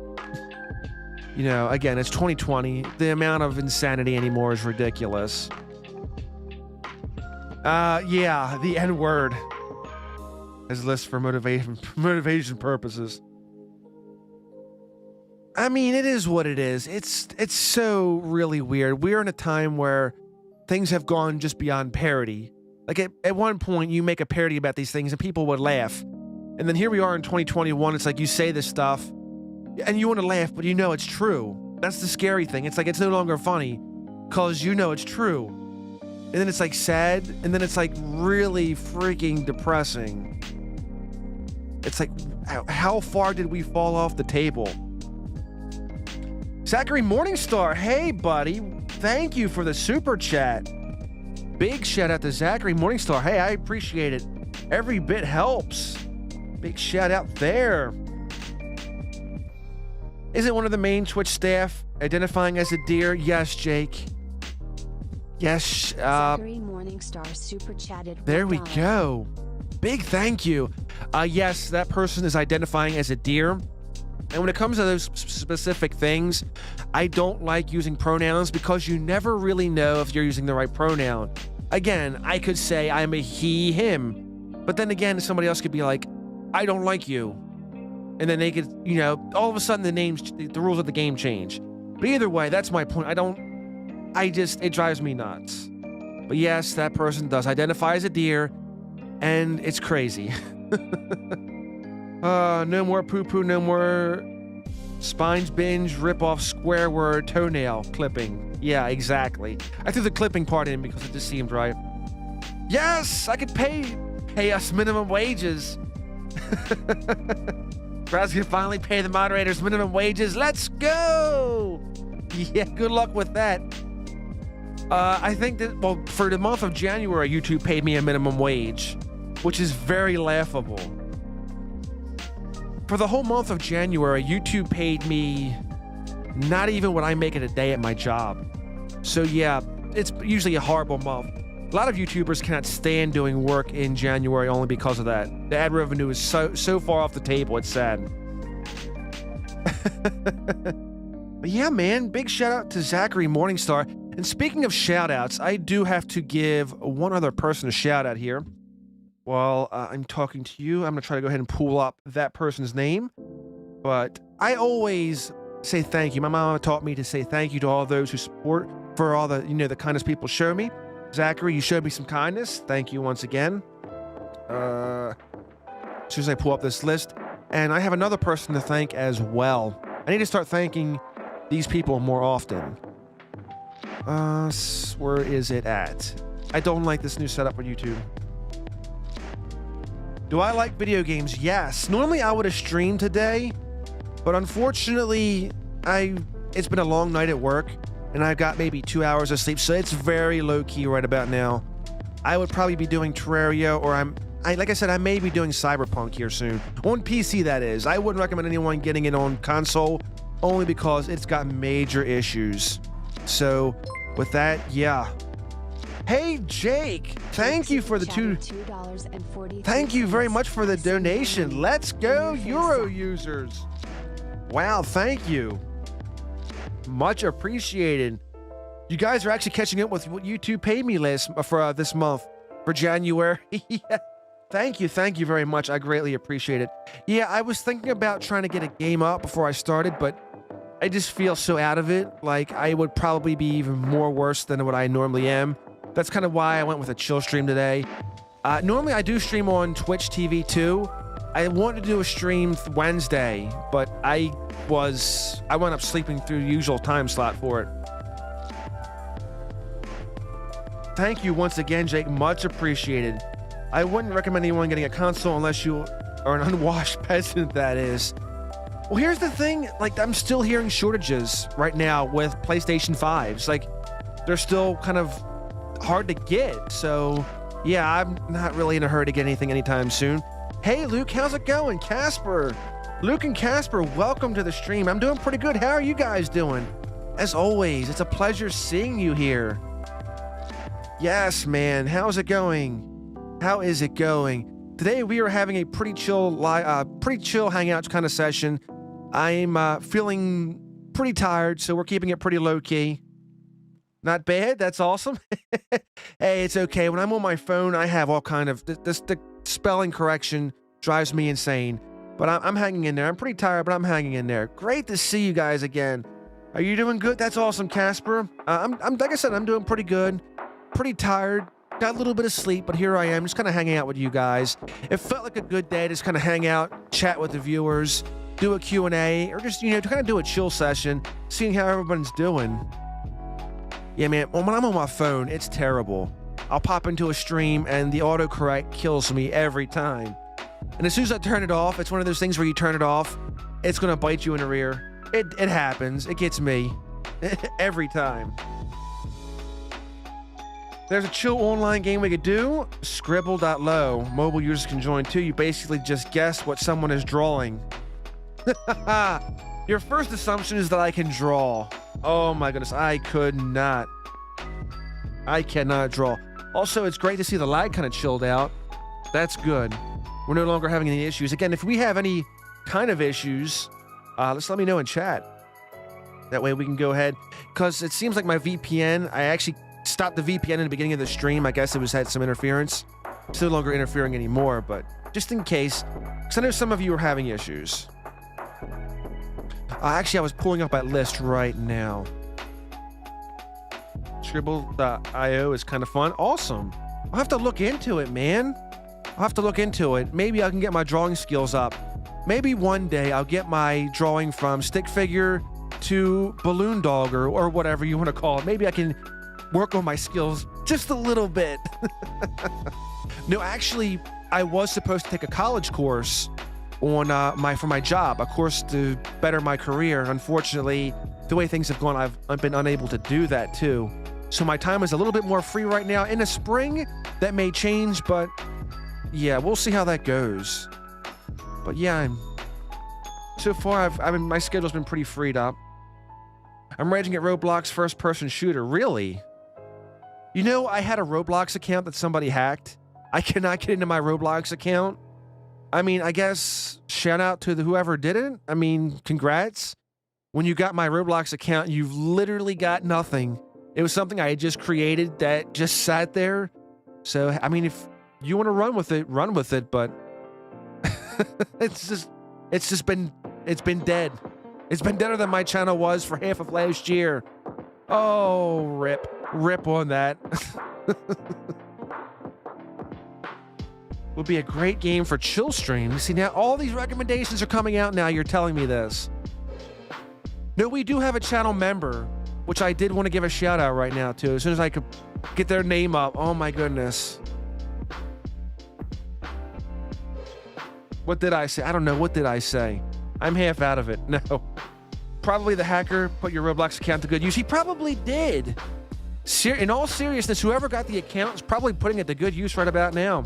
again, it's 2020. The amount of insanity anymore is ridiculous. Yeah, the N-word is listed for motivation purposes. I mean, it is what it is. It's so really weird. We're in a time where things have gone just beyond parody. Like at one point, you make a parody about these things and people would laugh. And then here we are in 2021. It's like you say this stuff and you want to laugh, but it's true. That's the scary thing. It's like it's no longer funny because it's true. And then it's like sad. And then it's like really freaking depressing. It's like, how far did we fall off the table? Zachary Morningstar. Hey, buddy. Thank you for the super chat. Big shout out to Zachary Morningstar. Hey, I appreciate it. Every bit helps. Big shout out there. Isn't one of the main Twitch staff identifying as a deer? Yes, Jake. Yes.
Zachary Morningstar super chatted.
There we go. Big thank you. Yes, that person is identifying as a deer. And when it comes to those specific things, I don't like using pronouns because you never really know if you're using the right pronoun. Again, I could say I'm a he, him. But then again, somebody else could be like, I don't like you. And then they could, all of a sudden the rules of the game change. But either way, that's my point. It drives me nuts. But yes, that person does identify as a deer, and it's crazy. No more poo-poo, no more spines binge, rip off square word, toenail clipping. Yeah, exactly. I threw the clipping part in because it just seemed right. Yes, I could pay us minimum wages. Browse can finally pay the moderators minimum wages. Let's go. Yeah, good luck with that. I think that, for the month of January, YouTube paid me a minimum wage, which is very laughable. For the whole month of January, YouTube paid me not even what I make in a day at my job. So yeah, it's usually a horrible month. A lot of YouTubers cannot stand doing work in January only because of that. The ad revenue is so far off the table, it's sad. But yeah, man, big shout out to Zachary Morningstar. And speaking of shout outs, I do have to give one other person a shout out here. While I'm talking to you, I'm going to try to go ahead and pull up that person's name. But I always say thank you. My mama taught me to say thank you to all those who support, for all the, the kindness people show me. Zachary, you showed me some kindness. Thank you once again. As soon as I pull up this list. And I have another person to thank as well. I need to start thanking these people more often. Where is it at? I don't like this new setup on YouTube. Do I like video games? Yes. Normally I would have streamed today, but unfortunately, it's been a long night at work, and I've got maybe 2 hours of sleep, so it's very low-key right about now. I would probably be doing Terraria, or like I said, I may be doing Cyberpunk here soon. On PC, that is. I wouldn't recommend anyone getting it on console, only because it's got major issues. So, with that, yeah. Hey, Jake! Thank you for the Thank you very much for the donation. Let's go, Euro users! Wow, thank you. Much appreciated. You guys are actually catching up with what YouTube paid me for this month, for January. Yeah. Thank you very much. I greatly appreciate it. Yeah, I was thinking about trying to get a game up before I started, but I just feel so out of it. Like, I would probably be even more worse than what I normally am. That's kind of why I went with a chill stream today. Normally I do stream on Twitch TV too. I wanted to do a stream Wednesday, but I wound up sleeping through the usual time slot for it. Thank you once again, Jake. Much appreciated. I wouldn't recommend anyone getting a console unless you are an unwashed peasant, that is. Well, here's the thing. Like, I'm still hearing shortages right now with PlayStation 5s. Like, they're still kind of hard to get. So, yeah, I'm not really in a hurry to get anything anytime soon. Hey, Luke, how's it going? Casper. Luke and Casper, welcome to the stream. I'm doing pretty good. How are you guys doing? As always, it's a pleasure seeing you here. Yes, man. How's it going? How is it going? Today we are having a pretty chill hangout kind of session. I'm feeling pretty tired, so we're keeping it pretty low key. Not bad. That's awesome. Hey, it's okay. When I'm on my phone, I have all kind of the spelling correction drives me insane. But I'm hanging in there. I'm pretty tired, but I'm hanging in there. Great to see you guys again. Are you doing good? That's awesome, Casper. I'm like I said, I'm doing pretty good. Pretty tired. Got a little bit of sleep, but here I am, just kind of hanging out with you guys. It felt like a good day to just kind of hang out, chat with the viewers, do a Q&A, or just, to kind of do a chill session, seeing how everyone's doing. Yeah, man, when I'm on my phone, it's terrible. I'll pop into a stream, and the autocorrect kills me every time. And as soon as I turn it off, it's one of those things where you turn it off, it's going to bite you in the rear. It happens. It gets me. Every time. There's a chill online game we could do. Scribble.lo. Mobile users can join too. You basically just guess what someone is drawing. Your first assumption is that I can draw. Oh my goodness, I could not. I cannot draw. Also, it's great to see the lag kind of chilled out. That's good. We're no longer having any issues. Again, if we have any kind of issues, let's let me know in chat. That way we can go ahead. Because it seems like my VPN, I actually stopped the VPN in the beginning of the stream. I guess it had some interference. It's no longer interfering anymore, but just in case. Because I know some of you are having issues. Actually, I was pulling up that list right now. Scribble.io is kind of fun. Awesome. I'll have to look into it, man. I'll have to look into it. Maybe I can get my drawing skills up. Maybe one day I'll get my drawing from stick figure to balloon dog or whatever you want to call it. Maybe I can work on my skills just a little bit. No, actually, I was supposed to take a college course on for my job, a course to better my career. Unfortunately, the way things have gone, I've been unable to do that too. So my time is a little bit more free right now. In the spring, that may change, but yeah, we'll see how that goes. But yeah, so far my schedule's been pretty freed up. I'm raging at Roblox first-person shooter. Really? You know, I had a Roblox account that somebody hacked. I cannot get into my Roblox account. I mean, I guess shout out to whoever did it. I mean, congrats. When you got my Roblox account, you've literally got nothing. It was something I had just created that just sat there. So, I mean, if you want to run with it, but it's been dead. It's been deader than my channel was for half of last year. Oh, rip on that. Would be a great game for Chillstream. You see, now all these recommendations are coming out now. You're telling me this. No, we do have a channel member, which I did want to give a shout out right now too. As soon as I could get their name up. Oh my goodness. What did I say? I don't know. What did I say? I'm half out of it. No. Probably the hacker put your Roblox account to good use. He probably did. In all seriousness, whoever got the account is probably putting it to good use right about now.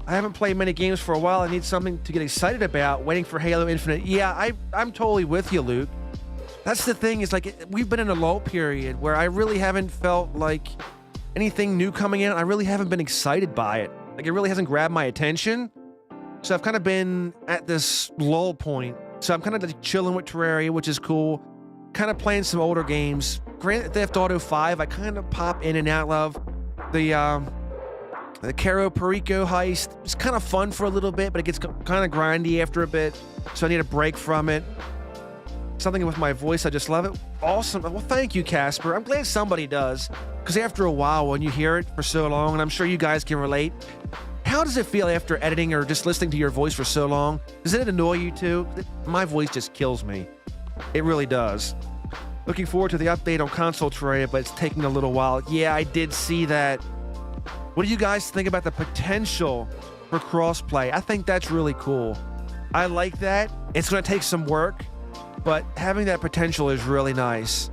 I haven't played many games for a while. I need something to get excited about. Waiting for Halo Infinite. Yeah, I'm totally with you, Luke. That's the thing, is like, we've been in a lull period where I really haven't felt like anything new coming in. I really haven't been excited by it. Like, it really hasn't grabbed my attention. So I've kind of been at this lull point. So I'm kind of like chilling with Terraria, which is cool. Kind of playing some older games. Grand Theft Auto 5, I kind of pop in and out of. The Caro Perico heist. It's kind of fun for a little bit, but it gets kind of grindy after a bit. So I need a break from it. Something with my voice, I just love it. Awesome. Well, thank you, Casper. I'm glad somebody does. Because after a while, when you hear it for so long, and I'm sure you guys can relate, how does it feel after editing or just listening to your voice for so long? Does it annoy you too? My voice just kills me. It really does. Looking forward to the update on console Terraria, but it's taking a little while. Yeah, I did see that. What do you guys think about the potential for crossplay? I think that's really cool. I like that. It's going to take some work, but having that potential is really nice.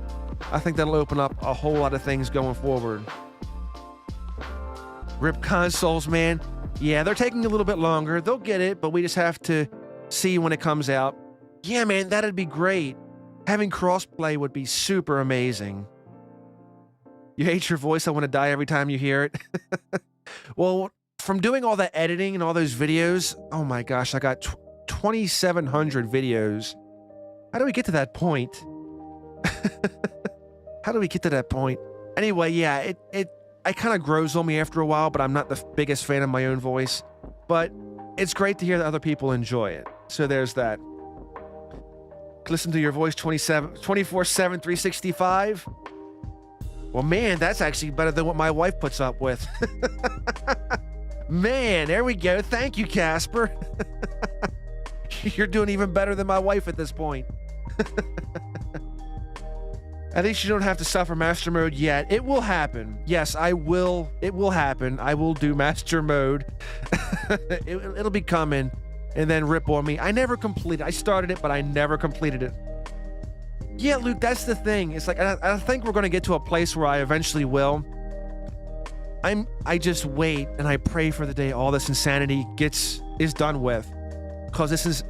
I think that'll open up a whole lot of things going forward. RIP consoles, man. Yeah, they're taking a little bit longer. They'll get it, but we just have to see when it comes out. Yeah, man, that'd be great. Having crossplay would be super amazing. You hate your voice. I want to die every time you hear it. Well, from doing all that editing and all those videos, oh my gosh, I got 2,700 videos. How do we get to that point? How do we get to that point? Anyway, yeah, it kind of grows on me after a while, but I'm not the biggest fan of my own voice. But it's great to hear that other people enjoy it. So there's that. Listen to your voice 24/7, 365. Well, man, that's actually better than what my wife puts up with. Man, there we go. Thank you, Casper. You're doing even better than my wife at this point. At least you don't have to suffer master mode yet. It will happen. Yes, I will. It will happen. I will do master mode. It'll be coming. And then rip on me. I never completed. I started it, but I never completed it. Yeah, Luke, that's the thing. It's like, I think we're going to get to a place where I eventually will. I just wait and I pray for the day all this insanity is done with. Because this is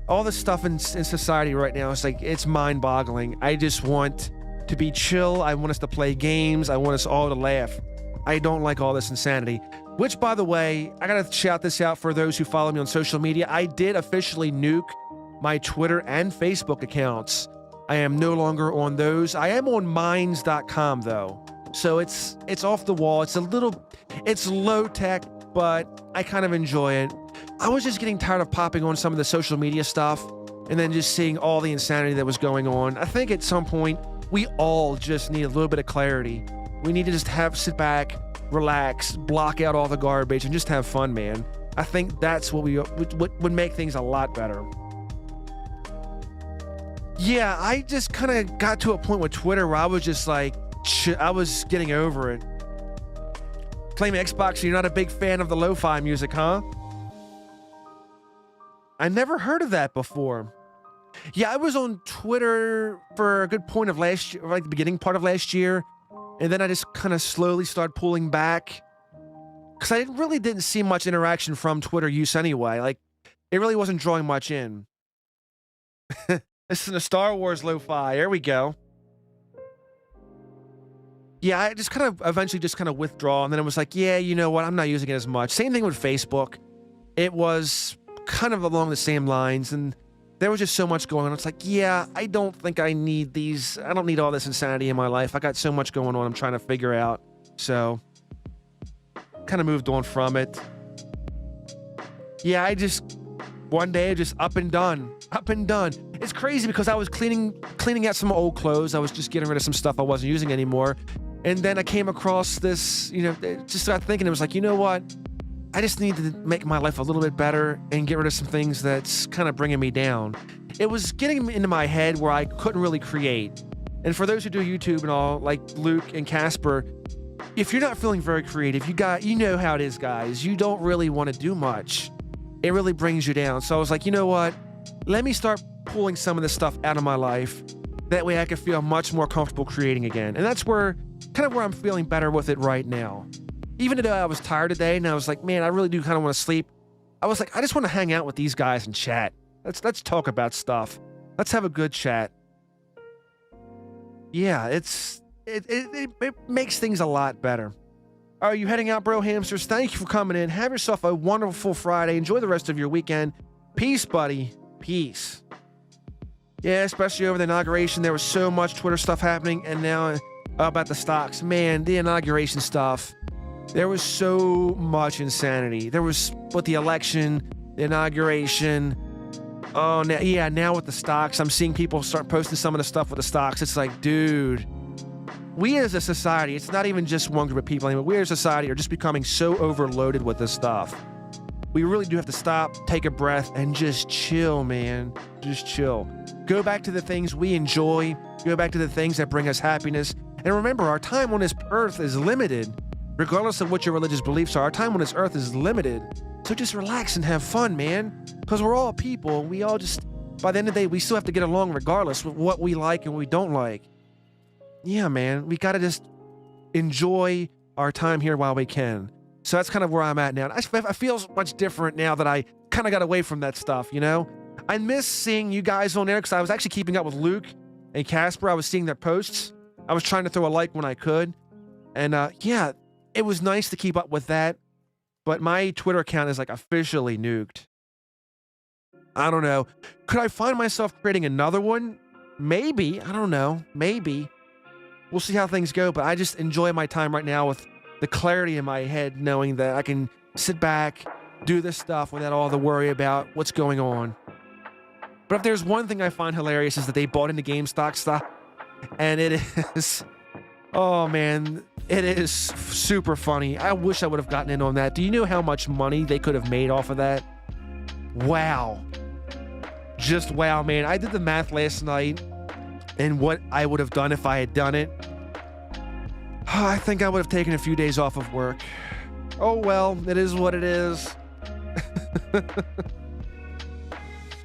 all this stuff in society right now. It's like, it's mind-boggling. I just want to be chill. I want us to play games. I want us all to laugh. I don't like all this insanity. Which, by the way, I gotta shout this out for those who follow me on social media. I did officially nuke my Twitter and Facebook accounts. I am no longer on those. I am on minds.com though. So it's off the wall. It's low tech, but I kind of enjoy it. I was just getting tired of popping on some of the social media stuff and then just seeing all the insanity that was going on. I think at some point, we all just need a little bit of clarity. We need to just sit back, relax, block out all the garbage, and just have fun, man. I think that's what would make things a lot better. Yeah, I just kind of got to a point with Twitter where I was just like, I was getting over it. Claiming Xbox, you're not a big fan of the lo-fi music, huh? I never heard of that before. Yeah, I was on Twitter for a good point of last year, like the beginning part of last year. And then I just kind of slowly started pulling back. Because I really didn't see much interaction from Twitter use anyway. Like, it really wasn't drawing much in. This is a Star Wars lo-fi. There we go. Yeah, I just kind of eventually just kind of withdraw. And then it was like, yeah, you know what? I'm not using it as much. Same thing with Facebook. It was kind of along the same lines. And there was just so much going on. It's like, yeah, I don't think I need these. I don't need all this insanity in my life. I got so much going on I'm trying to figure out. So kind of moved on from it. Yeah, one day just up and done. It's crazy because I was cleaning out some old clothes. I was just getting rid of some stuff I wasn't using anymore. And then I came across this, just started thinking, it was like, you know what? I just need to make my life a little bit better and get rid of some things that's kind of bringing me down. It was getting into my head where I couldn't really create. And for those who do YouTube and all, like Luke and Casper, if you're not feeling very creative, you know how it is, guys. You don't really want to do much. It really brings you down. So I was like, you know what? Let me start pulling some of this stuff out of my life. That way I can feel much more comfortable creating again. And that's kind of where I'm feeling better with it right now. Even though I was tired today and I was like, man, I really do kind of want to sleep. I was like, I just want to hang out with these guys and chat. Let's talk about stuff. Let's have a good chat. Yeah, it makes things a lot better. Are you heading out, bro hamsters? Thank you for coming in. Have yourself a wonderful Friday. Enjoy the rest of your weekend. Peace, buddy. Peace. Yeah, especially over the inauguration. There was so much Twitter stuff happening. And now about the stocks. Man, the inauguration stuff. There was so much insanity. There was with the election, the inauguration. Oh, now with the stocks. I'm seeing people start posting some of the stuff with the stocks. It's like, dude, we as a society, it's not even just one group of people anymore. We as a society are just becoming so overloaded with this stuff. We really do have to stop, take a breath, and just chill, man. Just chill. Go back to the things we enjoy. Go back to the things that bring us happiness. And remember, our time on this earth is limited. Regardless of what your religious beliefs are, our time on this earth is limited. So just relax and have fun, man. Because we're all people. We all just, by the end of the day, we still have to get along regardless with what we like and what we don't like. Yeah, man. We got to just enjoy our time here while we can. So that's kind of where I'm at now. I feel much different now that I kind of got away from that stuff, I miss seeing you guys on there because I was actually keeping up with Luke and Casper. I was seeing their posts. I was trying to throw a like when I could. And yeah, it was nice to keep up with that. But my Twitter account is like officially nuked. I don't know. Could I find myself creating another one? Maybe. I don't know. Maybe. We'll see how things go. But I just enjoy my time right now with the clarity in my head, knowing that I can sit back, do this stuff without all the worry about what's going on. But if there's one thing I find hilarious is that they bought into GameStop stock. And it is... Oh, man. It is super funny. I wish I would have gotten in on that. Do you know how much money they could have made off of that? Wow. Just wow, man. I did the math last night and what I would have done if I had done it. I think I would have taken a few days off of work. Oh, well, it is what it is.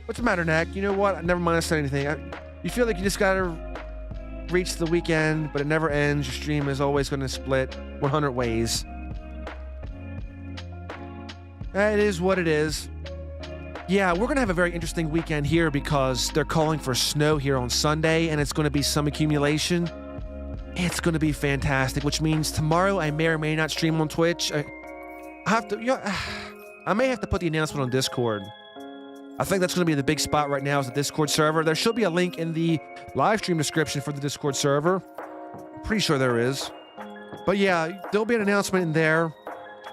What's the matter, Nak? You know what? Never mind, I said anything. You feel like you just gotta reach the weekend, but it never ends. Your stream is always going to split 100 ways. It is what it is. Yeah, we're going to have a very interesting weekend here because they're calling for snow here on Sunday, and it's going to be some accumulation. It's going to be fantastic, which means tomorrow I may or may not stream on Twitch. I may have to put the announcement on Discord. I think that's going to be the big spot right now is the Discord server. There should be a link in the live stream description for the Discord server. I'm pretty sure there is. But yeah, there'll be an announcement in there.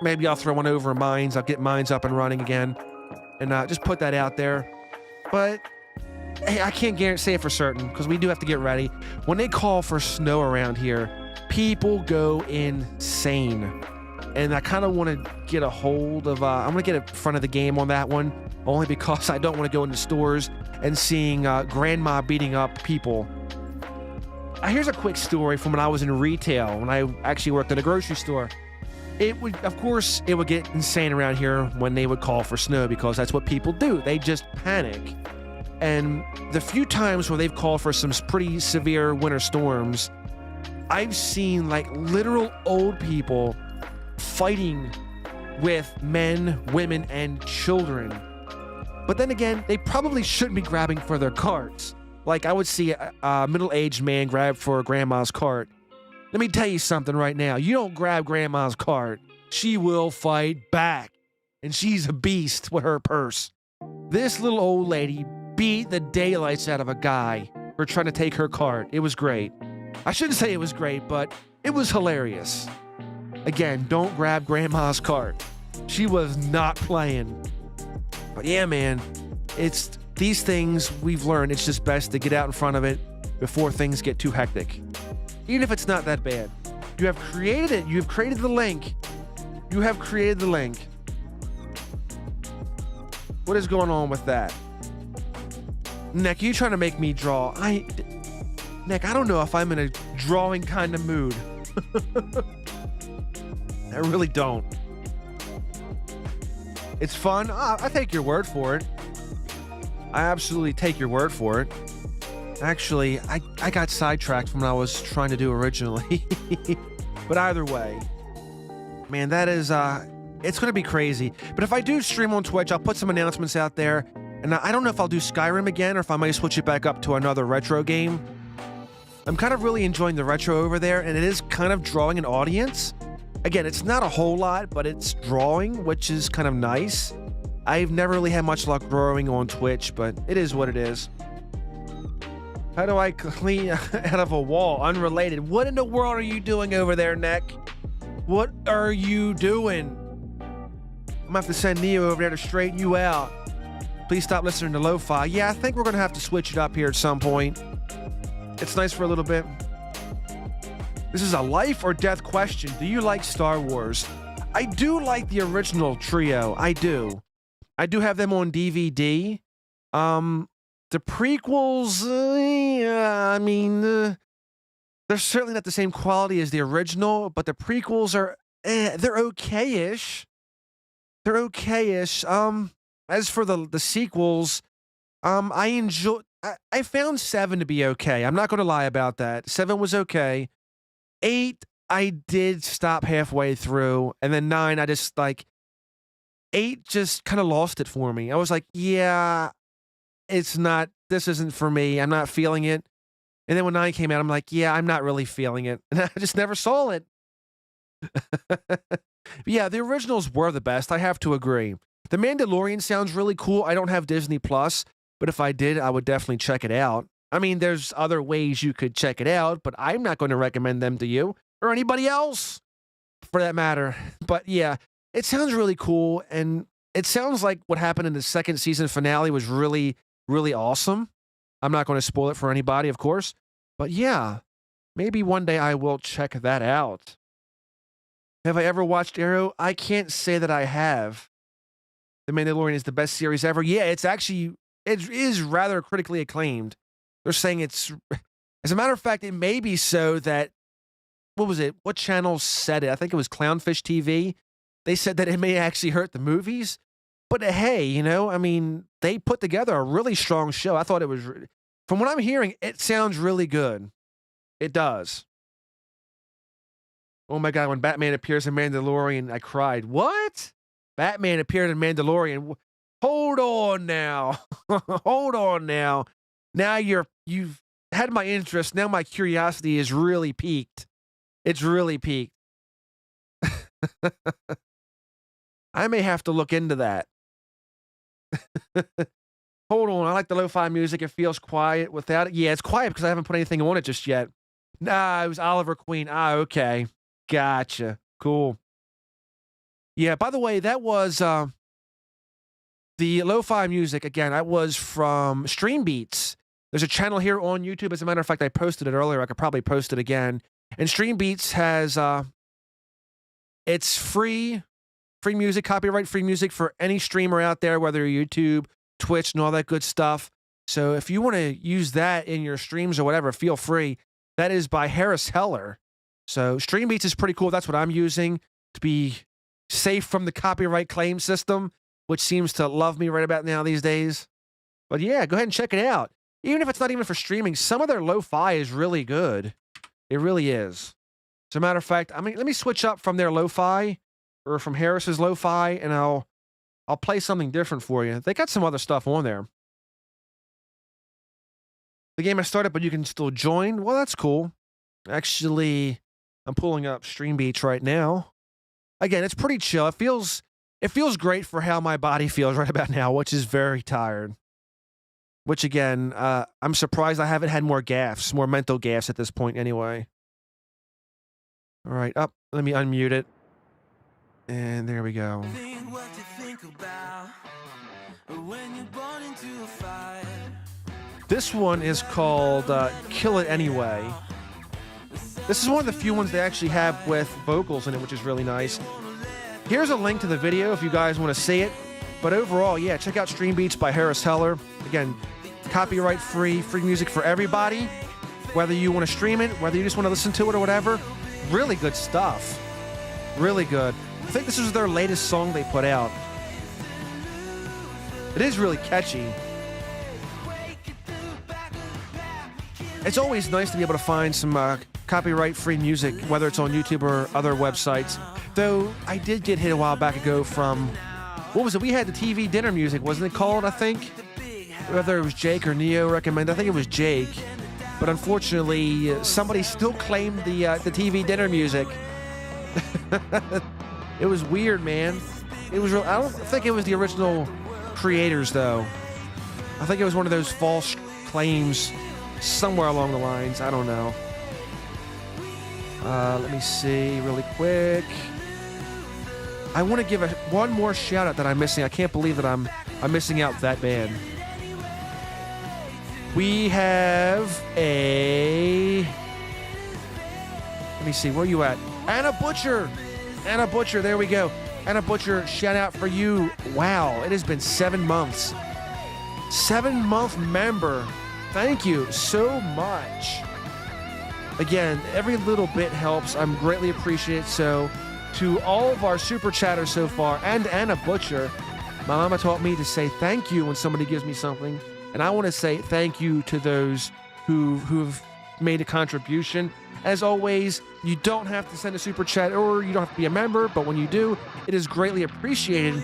Maybe I'll throw one over Mines. I'll get Mines up and running again. And just put that out there. But hey, I can't say it for certain because we do have to get ready. When they call for snow around here, people go insane. And I kind of want to get a hold of... I'm going to get in front of the game on that one. Only because I don't want to go into stores and seeing grandma beating up people. Here's a quick story from when I was in retail, when I actually worked at a grocery store. Of course, it would get insane around here when they would call for snow because that's what people do. They just panic. And the few times where they've called for some pretty severe winter storms, I've seen like literal old people fighting with men, women, and children. But then again, they probably shouldn't be grabbing for their carts. Like I would see a middle-aged man grab for grandma's cart. Let me tell you something right now. You don't grab grandma's cart. She will fight back. And she's a beast with her purse. This little old lady beat the daylights out of a guy for trying to take her cart. It was great. I shouldn't say it was great, but it was hilarious. Again, don't grab grandma's cart. She was not playing. But yeah, man, it's these things we've learned. It's just best to get out in front of it before things get too hectic. Even if it's not that bad. You have created it. You have created the link. You have created the link. What is going on with that? Nick, you trying to make me draw? Nick, I don't know if I'm in a drawing kind of mood. I really don't. It's fun. I take your word for it. I absolutely take your word for it. Actually, I got sidetracked from what I was trying to do originally. But either way, man, that is, it's going to be crazy. But if I do stream on Twitch, I'll put some announcements out there. And I don't know if I'll do Skyrim again or if I might switch it back up to another retro game. I'm kind of really enjoying the retro over there, and it is kind of drawing an audience. Again, it's not a whole lot, but it's drawing, which is kind of nice. I've never really had much luck growing on Twitch, but it is what it is. How do I clean out of a wall? Unrelated. What in the world are you doing over there, Nick? What are you doing? I'm gonna have to send Neo over there to straighten you out. Please stop listening to lo-fi. Yeah, I think we're gonna have to switch it up here at some point. It's nice for a little bit. This is a life or death question. Do you like Star Wars? I do like the original trio. I do. I do have them on DVD. The prequels, yeah, I mean, they're certainly not the same quality as the original, but the prequels are, they're okay-ish. They're okay-ish. As for the sequels, I found 7 to be okay. I'm not going to lie about that. 7 was okay. 8, I did stop halfway through, and then 9, I just, 8 just kind of lost it for me. I was like, yeah, this isn't for me. I'm not feeling it. And then when 9 came out, I'm like, yeah, I'm not really feeling it. And I just never saw it. Yeah, the originals were the best. I have to agree. The Mandalorian sounds really cool. I don't have Disney Plus, but if I did, I would definitely check it out. I mean, there's other ways you could check it out, but I'm not going to recommend them to you or anybody else for that matter. But yeah, it sounds really cool. And it sounds like what happened in the second season finale was really, really awesome. I'm not going to spoil it for anybody, of course. But yeah, maybe one day I will check that out. Have I ever watched Arrow? I can't say that I have. The Mandalorian is the best series ever. Yeah, it is rather critically acclaimed. They're saying it's, as a matter of fact, it may be so that, what was it? What channel said it? I think it was Clownfish TV. They said that it may actually hurt the movies. But hey, I mean, they put together a really strong show. I thought it was, from what I'm hearing, it sounds really good. It does. Oh my God, when Batman appears in Mandalorian, I cried. What? Batman appeared in Mandalorian. Hold on now. Hold on now. Now you've had my interest. Now my curiosity is really piqued. It's really piqued. I may have to look into that. Hold on. I like the lo-fi music. It feels quiet without it. Yeah, it's quiet because I haven't put anything on it just yet. Nah, it was Oliver Queen. Ah, okay. Gotcha. Cool. Yeah, by the way, that was the lo-fi music. Again, that was from Stream Beats. There's a channel here on YouTube. As a matter of fact, I posted it earlier. I could probably post it again. And Stream Beats has, it's free music, copyright-free music for any streamer out there, whether you're YouTube, Twitch, and all that good stuff. So if you want to use that in your streams or whatever, feel free. That is by Harris Heller. So Stream Beats is pretty cool. That's what I'm using to be safe from the copyright claim system, which seems to love me right about now these days. But yeah, go ahead and check it out. Even if it's not even for streaming, some of their lo-fi is really good. It really is. As a matter of fact, I mean, let me switch up from their lo-fi or from Harris's lo-fi, and I'll play something different for you. They got some other stuff on there. The game has started, but you can still join. Well, that's cool. Actually, I'm pulling up Stream Beats right now. Again, it's pretty chill. It feels great for how my body feels right about now, which is very tired. which again, I'm surprised I haven't had more gaffes, more mental gaffes at this point anyway. All right, up. Let me unmute it. And there we go. This one is called Kill It Anyway. This is one of the few ones they actually have with vocals in it, which is really nice. Here's a link to the video if you guys want to see it. But overall, yeah, check out Stream Beats by Harris Heller. Again, copyright free, free music for everybody. Whether you want to stream it, whether you just want to listen to it or whatever. Really good stuff. Really good. I think this was their latest song they put out. It is really catchy. It's always nice to be able to find some copyright-free music, whether it's on YouTube or other websites. Though I did get hit a while back ago from, what was it? We had the TV dinner music, wasn't it called, I think? Whether it was Jake or Neo recommended. I think it was Jake. But unfortunately, somebody still claimed the TV dinner music. It was weird, man. It was real. I don't think it was the original creators, though. I think it was one of those false claims somewhere along the lines. I don't know. Let me see really quick. I want to give one more shout out that I'm missing. I can't believe that I'm missing out that bad. We have a... Let me see, where are you at? Anna Butcher! Anna Butcher, there we go. Anna Butcher, shout out for you. Wow, it has been 7 months. 7-month member. Thank you so much. Again, every little bit helps. I'm greatly appreciated. So, to all of our super chatters so far, and Anna Butcher, my mama taught me to say thank you when somebody gives me something. And I want to say thank you to those who've made a contribution. As always, you don't have to send a super chat or you don't have to be a member, but when you do, it is greatly appreciated.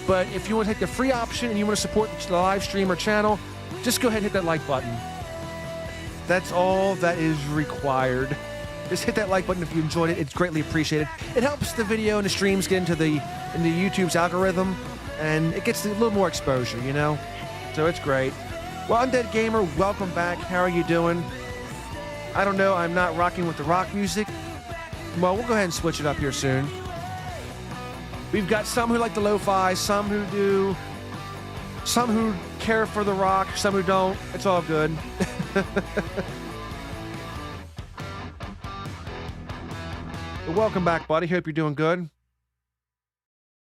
But if you want to take the free option and you want to support the live stream or channel, just go ahead and hit that like button. That's all that is required. Just hit that like button if you enjoyed it. It's greatly appreciated. It helps the video and the streams get into YouTube's algorithm, and it gets a little more exposure, you know? So it's great. Well, Undead Gamer, welcome back. How are you doing? I don't know. I'm not rocking with the rock music. Well, we'll go ahead and switch it up here soon. We've got some who like the lo-fi, some who do, some who care for the rock, some who don't. It's all good. But welcome back, buddy. Hope you're doing good.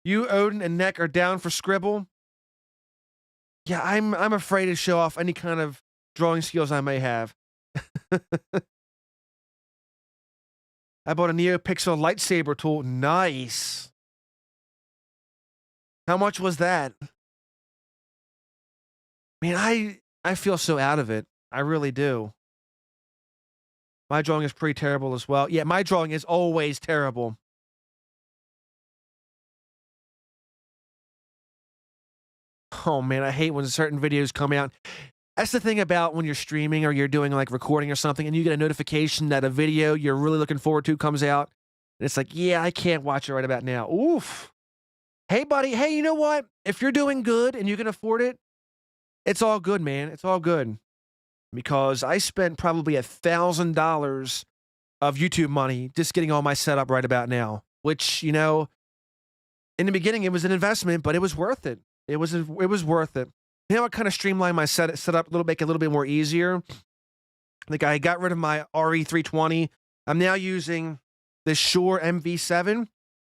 You, Odin, and Neck are down for Scribble. Yeah, I'm afraid to show off any kind of drawing skills I may have. I bought a NeoPixel lightsaber tool. Nice. How much was that? Man, I feel so out of it. I really do. My drawing is pretty terrible as well. Yeah, my drawing is always terrible. Oh man, I hate when certain videos come out. That's the thing about when you're streaming or you're doing like recording or something and you get a notification that a video you're really looking forward to comes out. And it's like, yeah, I can't watch it right about now. Oof. Hey, buddy. Hey, you know what? If you're doing good and you can afford it, it's all good, man. It's all good. Because I spent probably $1,000 of YouTube money just getting all my setup right about now. Which, you know, in the beginning it was an investment, but it was worth it. It was worth it. You know, I kind of streamlined my setup a little, make it a little bit more easier. Like I got rid of my RE320. I'm now using the Shure MV7.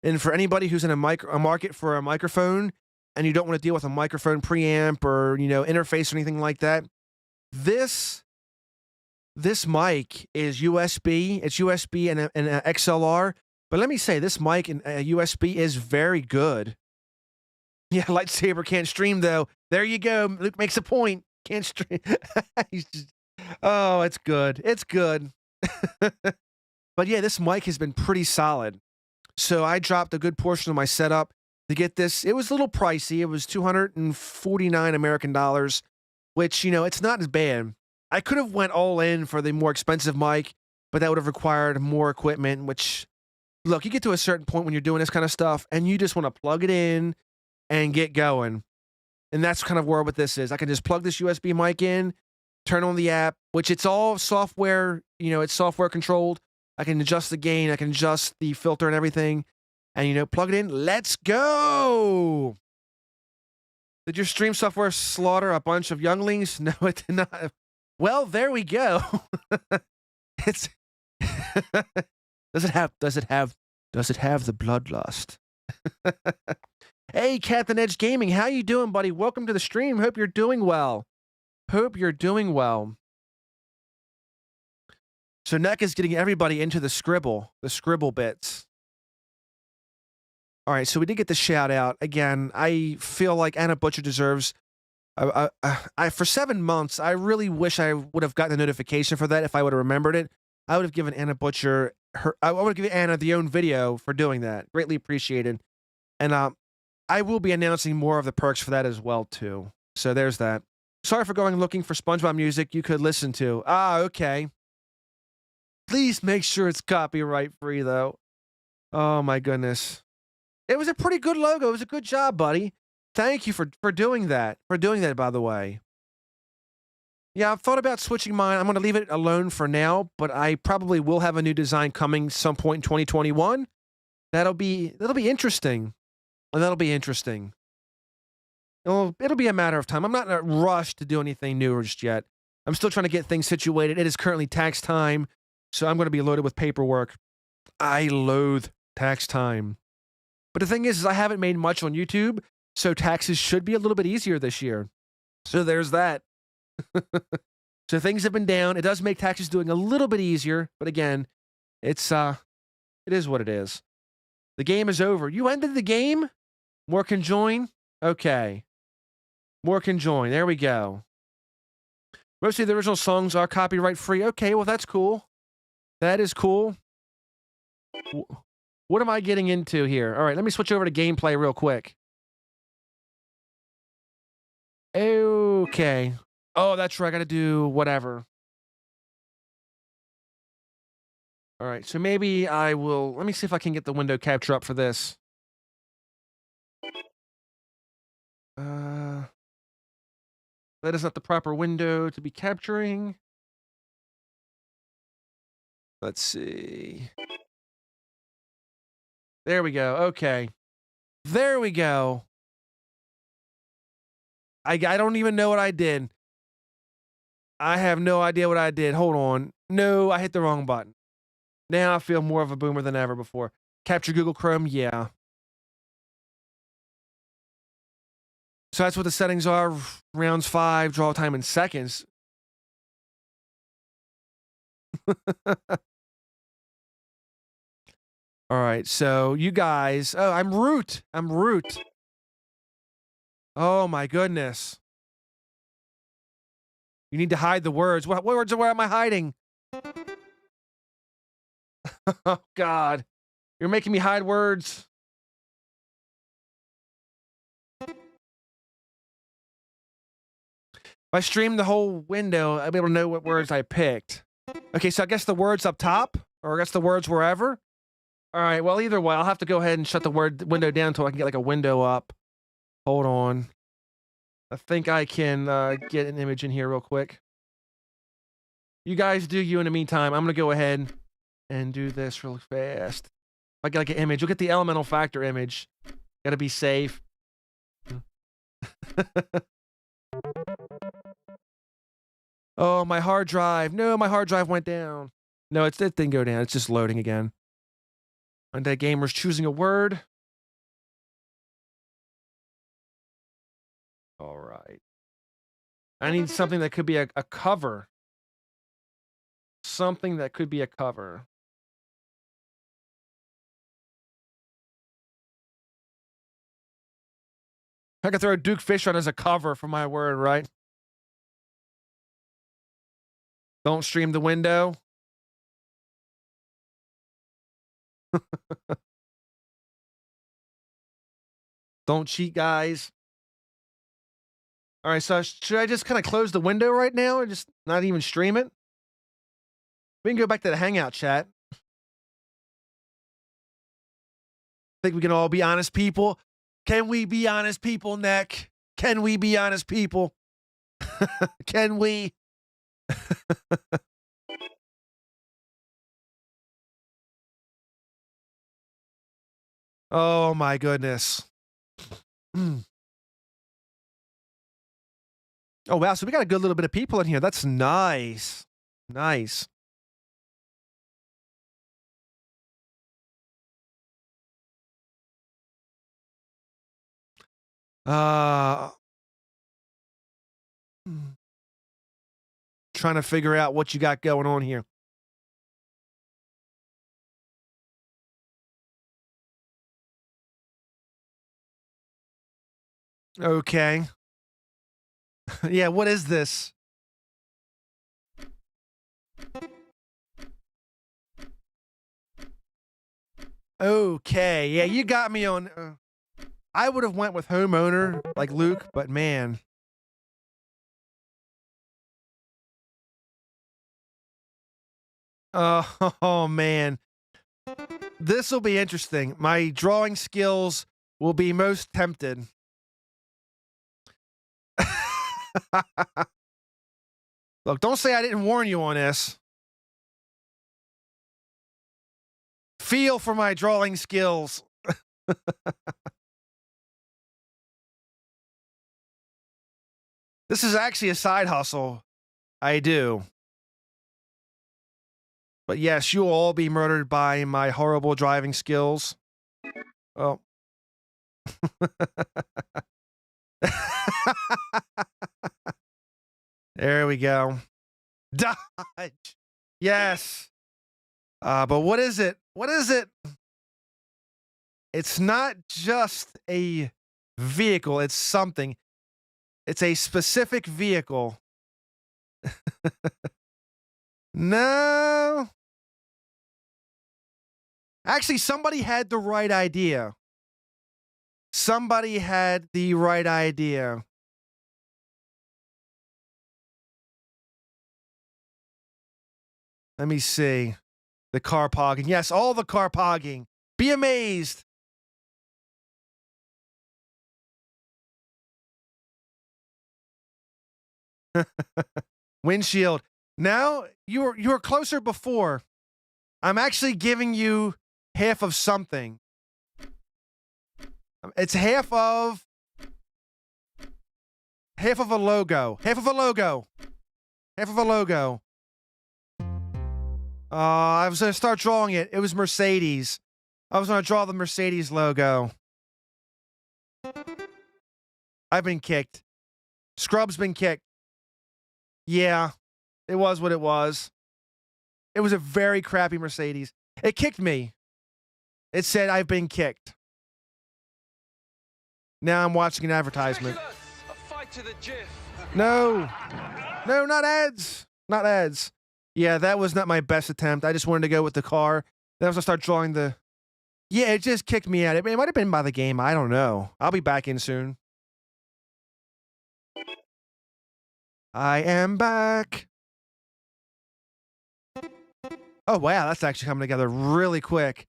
And for anybody who's in a market for a microphone and you don't want to deal with a microphone preamp or, you know, interface or anything like that, this mic is USB. It's USB and an XLR. But let me say, this mic and USB is very good. Yeah, lightsaber can't stream though. There you go. Luke makes a point. Can't stream. Oh, it's good. It's good. But yeah, this mic has been pretty solid. So I dropped a good portion of my setup to get this. It was a little pricey. It was $249 American dollars, which, you know, it's not as bad. I could have went all in for the more expensive mic, but that would have required more equipment, which, look, you get to a certain point when you're doing this kind of stuff and you just want to plug it in and get going. And that's kind of where what this is. I can just plug this USB mic in, turn on the app, which it's all software, it's software controlled. I can adjust the gain, I can adjust the filter and everything, and plug it in. Let's go. Did your stream software slaughter a bunch of younglings? No, it did not. Well, there we go. It's does it have the bloodlust? Hey, Captain Edge Gaming, how you doing, buddy? Welcome to the stream. Hope you're doing well. So Neck is getting everybody into the scribble bits. All right, so we did get the shout out again. I feel like Anna Butcher deserves. For 7 months, I really wish I would have gotten a notification for that. If I would have remembered it, I would have given Anna Butcher I would have given Anna the own video for doing that. Greatly appreciated. And I will be announcing more of the perks for that as well too. So there's that. Sorry for going looking for SpongeBob music you could listen to. Okay. Please make sure it's copyright free though. Oh my goodness. It was a pretty good logo. It was a good job, buddy. Thank you for doing that. For doing that, by the way. Yeah, I've thought about switching mine. I'm going to leave it alone for now, but I probably will have a new design coming some point in 2021. That'll be interesting. And that'll be interesting. It'll be a matter of time. I'm not in a rush to do anything new just yet. I'm still trying to get things situated. It is currently tax time, so I'm going to be loaded with paperwork. I loathe tax time. But the thing is I haven't made much on YouTube, so taxes should be a little bit easier this year. So there's that. So things have been down. It does make taxes doing a little bit easier, but again, it is what it is. The game is over. You ended the game? More can join? Okay. More can join. There we go. Most of the original songs are copyright free. Okay, well, that's cool. That is cool. What am I getting into here? All right, let me switch over to gameplay real quick. Okay. Oh, that's right. I got to do whatever. All right, so maybe I will... Let me see if I can get the window capture up for this. That is not the proper window to be capturing. Let's see. There we go. Okay. There we go. I don't even know what I did. I have no idea what I did. Hold on. No, I hit the wrong button. Now I feel more of a boomer than ever before. Capture Google Chrome? Yeah. So that's what the settings are. Rounds 5, draw time in seconds. All right, so you guys... Oh, I'm root. Oh, my goodness. You need to hide the words. What words? Where am I hiding? Oh, God. You're making me hide words. If I stream the whole window, I'll be able to know what words I picked. Okay, so I guess the words up top, or I guess the words wherever. All right, well, either way, I'll have to go ahead and shut the window down until I can get like a window up. Hold on. I think I can get an image in here real quick. You guys do you in the meantime. I'm going to go ahead and do this real fast. If I get like an image, you'll get the elemental factor image. Got to be safe. Oh, my hard drive. No, my hard drive went down. No, it didn't go down. It's just loading again. Monday Gamer's choosing a word. All right. I need something that could be a cover. Something that could be a cover. I could throw Duke Fish on as a cover for my word, right? Don't stream the window. Don't cheat, guys. All right, so should I just kind of close the window right now and just not even stream it? We can go back to the Hangout chat. I think we can all be honest people. Can we be honest people, Neck? Can we be honest, people? Can we? Oh my goodness. Oh wow, so we got a good little bit of people in here. That's nice. Nice. Uh Trying to figure out what you got going on here. Okay. Yeah, what is this? Okay. Yeah, you got me on I would have went with homeowner like Luke, but man. Oh man. This will be interesting. My drawing skills will be most tempted. Look, don't say I didn't warn you on this. Feel for my drawing skills. This is actually a side hustle. I do. But yes, you will all be murdered by my horrible driving skills. Oh. There we go. Dodge. Yes. But what is it? What is it? It's not just a vehicle, it's something. It's a specific vehicle. No. Actually, somebody had the right idea. Somebody had the right idea. Let me see. The car pogging. Yes, all the car pogging. Be amazed. Windshield. Now you were closer before. I'm actually giving you half of something. It's half of a logo. Half of a logo. Half of a logo. I was gonna start drawing it. It was Mercedes. I was gonna draw the Mercedes logo. I've been kicked. Scrub's been kicked. Yeah, it was what it was. It was a very crappy Mercedes. It kicked me. It said I've been kicked. Now I'm watching an advertisement. No. No, not ads. Not ads. Yeah, that was not my best attempt. I just wanted to go with the car. Then I was going to start drawing the... Yeah, it just kicked me out. It might have been by the game. I don't know. I'll be back in soon. I am back. Oh, wow. That's actually coming together really quick.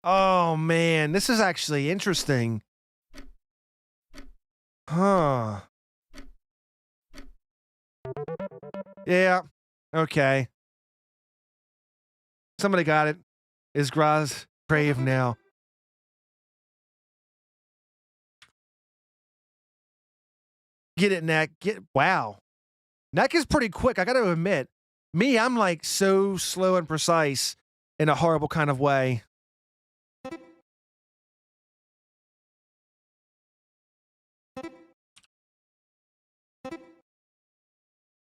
Oh, man. This is actually interesting. Huh. Yeah. Okay. Somebody got it. Is Graz brave now? Get it, Neck. Wow. Neck is pretty quick, I gotta admit. Me, I'm like so slow and precise in a horrible kind of way.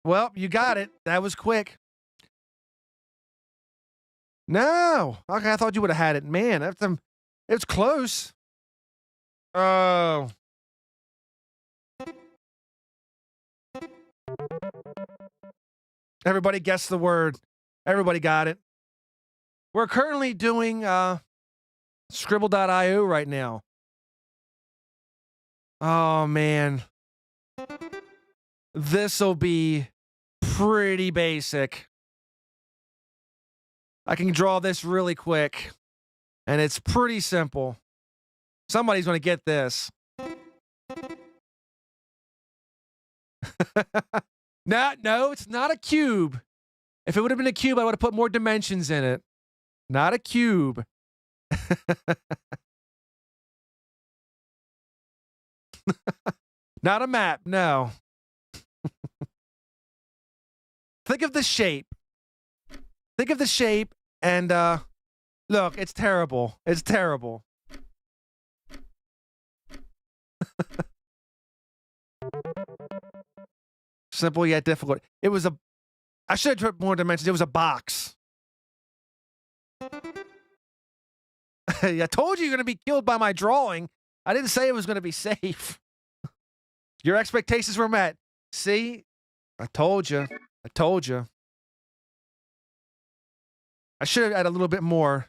Well, you got it. That was quick. No. Okay, I thought you would have had it. Man, it's close. Oh. Everybody guessed the word. Everybody got it. We're currently doing Scribble.io right now. Oh man. This'll be pretty basic. I can draw this really quick, and it's pretty simple. Somebody's going to get this. No, it's not a cube. If it would have been a cube, I would have put more dimensions in it. Not a cube. Not a map, no. Think of the shape. Think of the shape, and look, it's terrible. It's terrible. Simple yet difficult. It was a... I should have put more dimensions. It was a box. I told you you're going to be killed by my drawing. I didn't say it was going to be safe. Your expectations were met. See? I told you. I told you. I should have added a little bit more.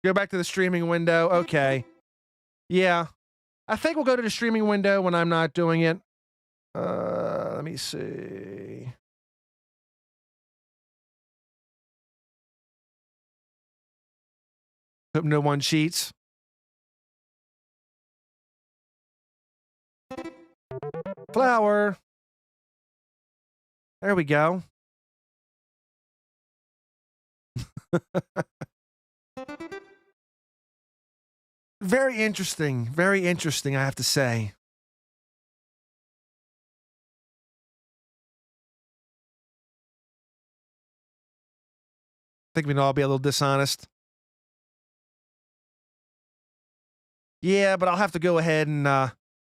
Go back to the streaming window. Okay. Yeah. I think we'll go to the streaming window when I'm not doing it. Let me see. Hope no one cheats. Flower. There we go. Very interesting, I have to say. I think we can all be a little dishonest. Yeah, but I'll have to go ahead and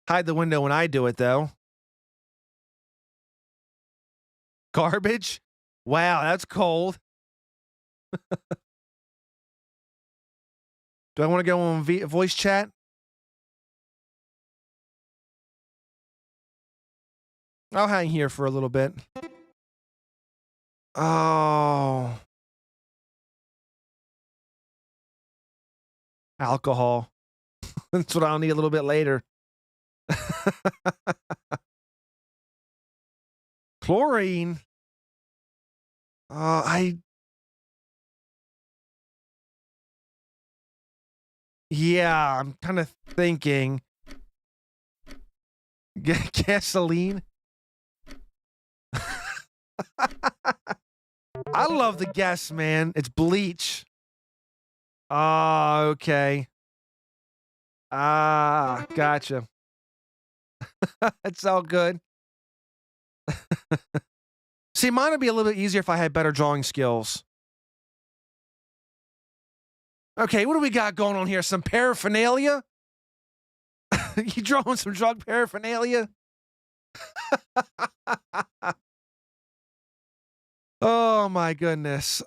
hide the window when I do it, though. Garbage? Wow, that's cold. Do I want to go on voice chat? I'll hang here for a little bit. Oh. Alcohol. That's what I'll need a little bit later. Chlorine. Yeah, I'm kind of thinking. Gasoline. I love the guess, man. It's bleach. Oh, okay. Ah, gotcha. It's all good. See, mine would be a little bit easier if I had better drawing skills. Okay, what do we got going on here? Some paraphernalia? You drawing some drug paraphernalia? Oh my goodness.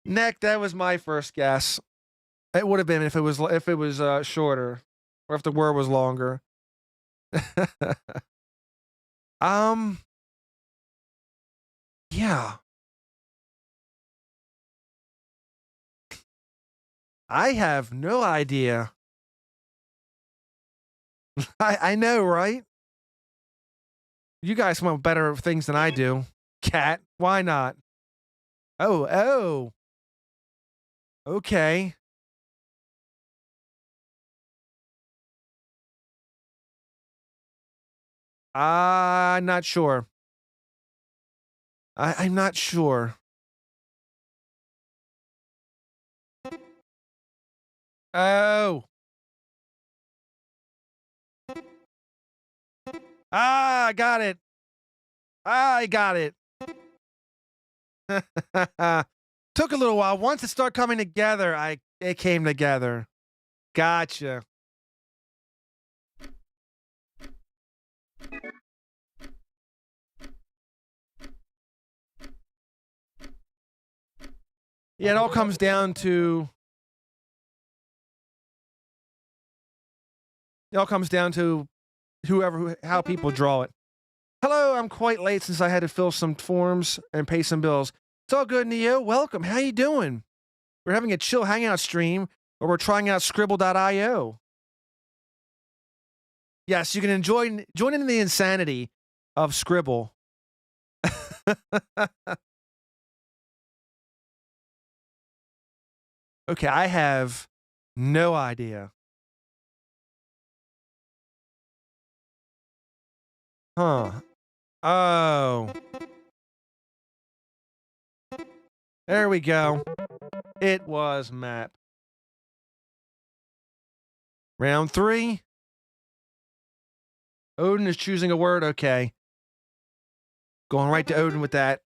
Neck, that was my first guess. It would have been if it was shorter, or if the word was longer. Yeah. I have no idea. I know, right? You guys want better things than I do. Cat, why not? Oh. Okay. I'm not sure. I'm not sure. Oh. I got it. I got it. Took a little while. Once it started coming together, it came together. Gotcha. Yeah, it all comes down to... It all comes down to how people draw it. Hello, I'm quite late since I had to fill some forms and pay some bills. It's all good, Neo. Welcome. How you doing? We're having a chill hangout stream where we're trying out Scribble.io. Yes, you can join in the insanity of Scribble. Okay, I have no idea. Huh. Oh. There we go. It was map. Round 3. Odin is choosing a word. Okay. Going right to Odin with that.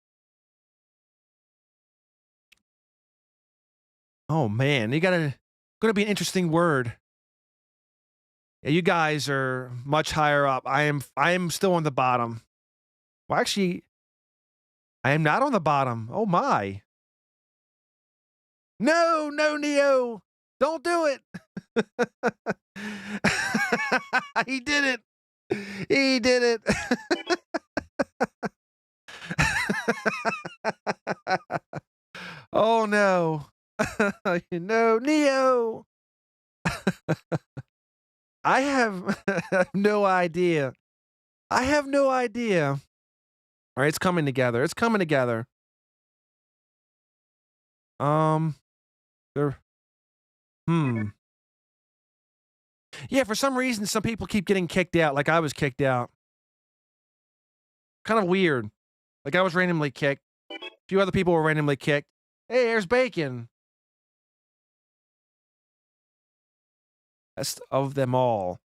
Oh man, gonna be an interesting word. Yeah, you guys are much higher up. I am still on the bottom. Well, actually, I am not on the bottom. Oh my. No, Neo. Don't do it. He did it. He did it. Oh no. No, Neo. I have no idea. I have no idea. All right, it's coming together. It's coming together. There. Yeah, for some reason, some people keep getting kicked out. Like I was kicked out. Kind of weird. Like I was randomly kicked. A few other people were randomly kicked. Hey, there's Bacon. Best of them all.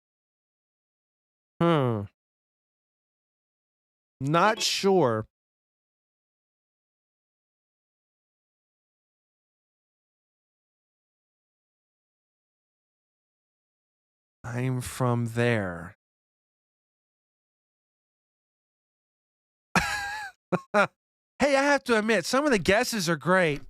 Not sure. I'm from there. Hey, I have to admit, some of the guesses are great.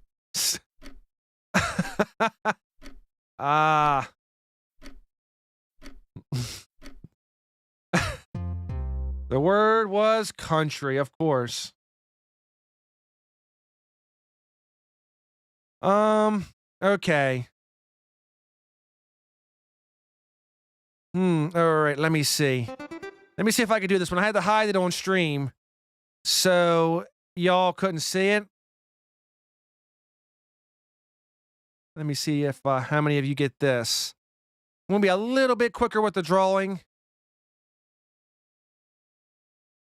The word was country, of course. Okay. All right, let me see. Let me see if I can do this one. I had to hide it on stream, so y'all couldn't see it. Let me see if how many of you get this. I'm gonna be a little bit quicker with the drawing.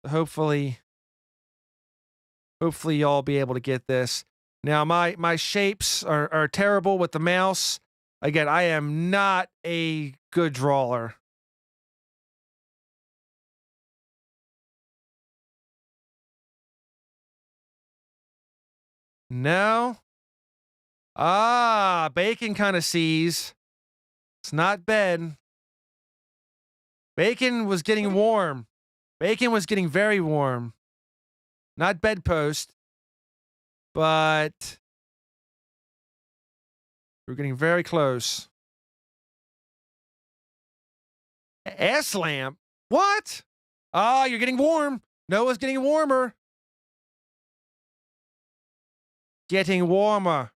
Hopefully y'all be able to get this. Now my shapes are terrible with the mouse. Again, I am not a good drawer. No. Bacon kind of sees. It's not bed. Bacon was getting warm. Bacon was getting very warm. Not bedpost, but we're getting very close. Ass lamp? What? You're getting warm. Noah's getting warmer. Getting warmer.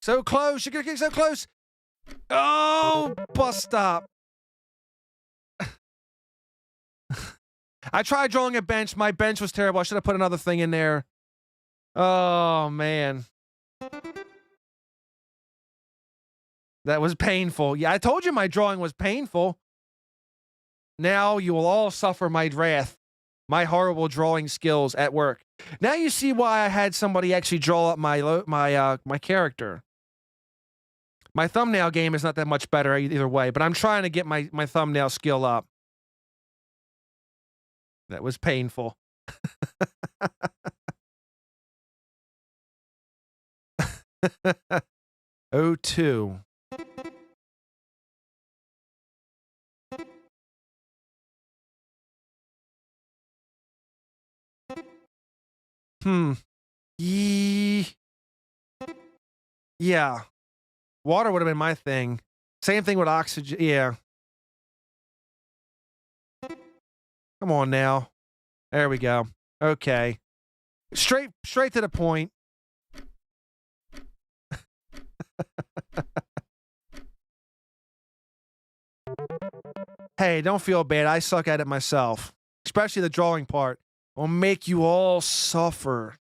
So close. You're getting so close. Oh, bus stop. I tried drawing a bench. My bench was terrible. I should have put another thing in there. Oh, man. That was painful. Yeah, I told you my drawing was painful. Now you will all suffer my wrath. My horrible drawing skills at work. Now you see why I had somebody actually draw up my character. My thumbnail game is not that much better either way, but I'm trying to get my thumbnail skill up. That was painful. O2. Yeah. Water would have been my thing. Same thing with oxygen. Yeah. Come on now. There we go. Okay. Straight to the point. Hey, don't feel bad. I suck at it myself. Especially the drawing part. I'll make you all suffer.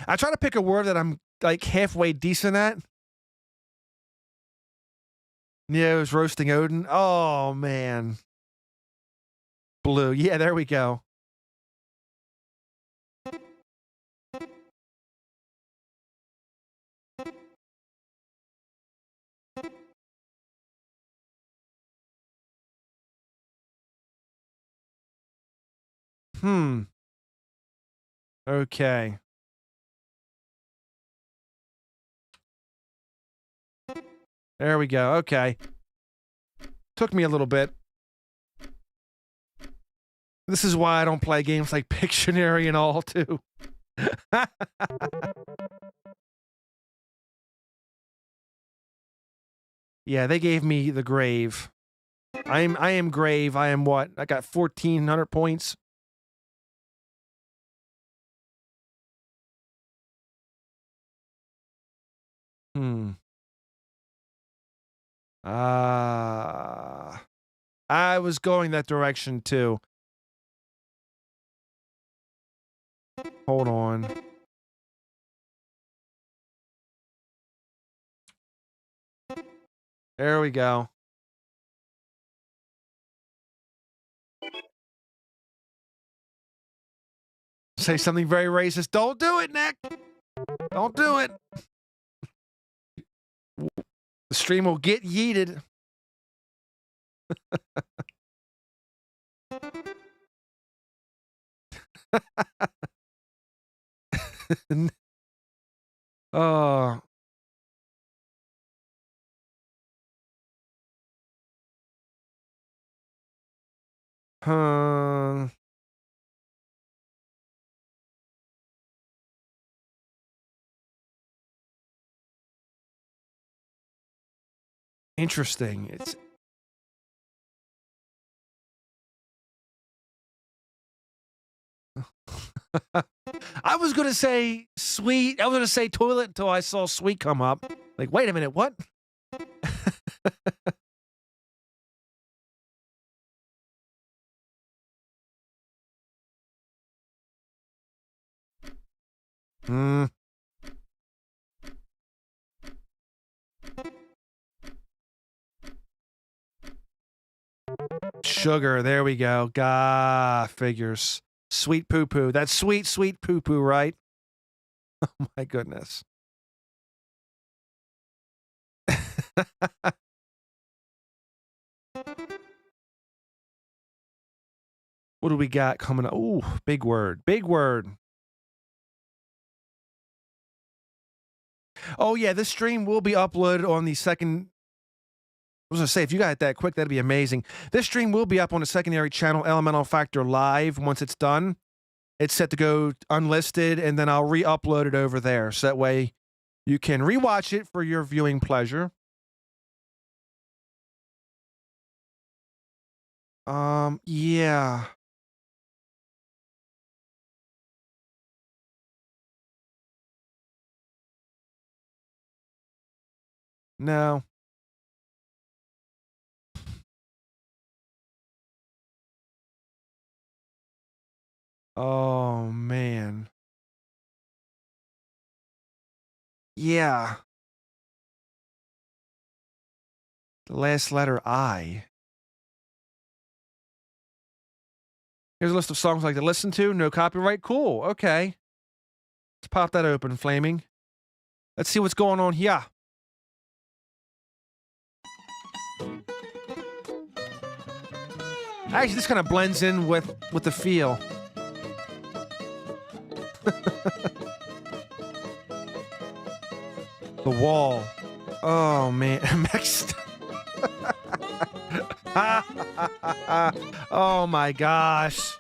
I try to pick a word that I'm like halfway decent at. Yeah, it was roasting Odin. Oh, man. Blue. Yeah, there we go. Okay. There we go. Okay. Took me a little bit. This is why I don't play games like Pictionary and all, too. Yeah, they gave me the grave. I am grave. I am what? I got 1,400 points. I was going that direction too. Hold on. There we go. Say something very racist. Don't do it, Nick. Don't do it. The stream will get yeeted. Oh. Interesting. It's I was gonna say sweet. I was gonna say toilet until I saw sweet come up. Like, wait a minute, what? Sugar, there we go. Gah, figures. Sweet poo poo. That's sweet, sweet poo poo, right? Oh my goodness. What do we got coming up? Ooh, big word. Big word. Oh yeah, this stream will be uploaded on the second. I was gonna say, if you got it that quick, that'd be amazing. This stream will be up on the secondary channel, Elemental Factor Live, once it's done. It's set to go unlisted, and then I'll re-upload it over there. So that way you can rewatch it for your viewing pleasure. Yeah. No. Oh, man. Yeah. The last letter I. Here's a list of songs I like to listen to. No copyright. Cool. Okay. Let's pop that open, Flaming. Let's see what's going on here. Actually, this kind of blends in with the feel. The wall. Oh, man. Next. Oh, my gosh.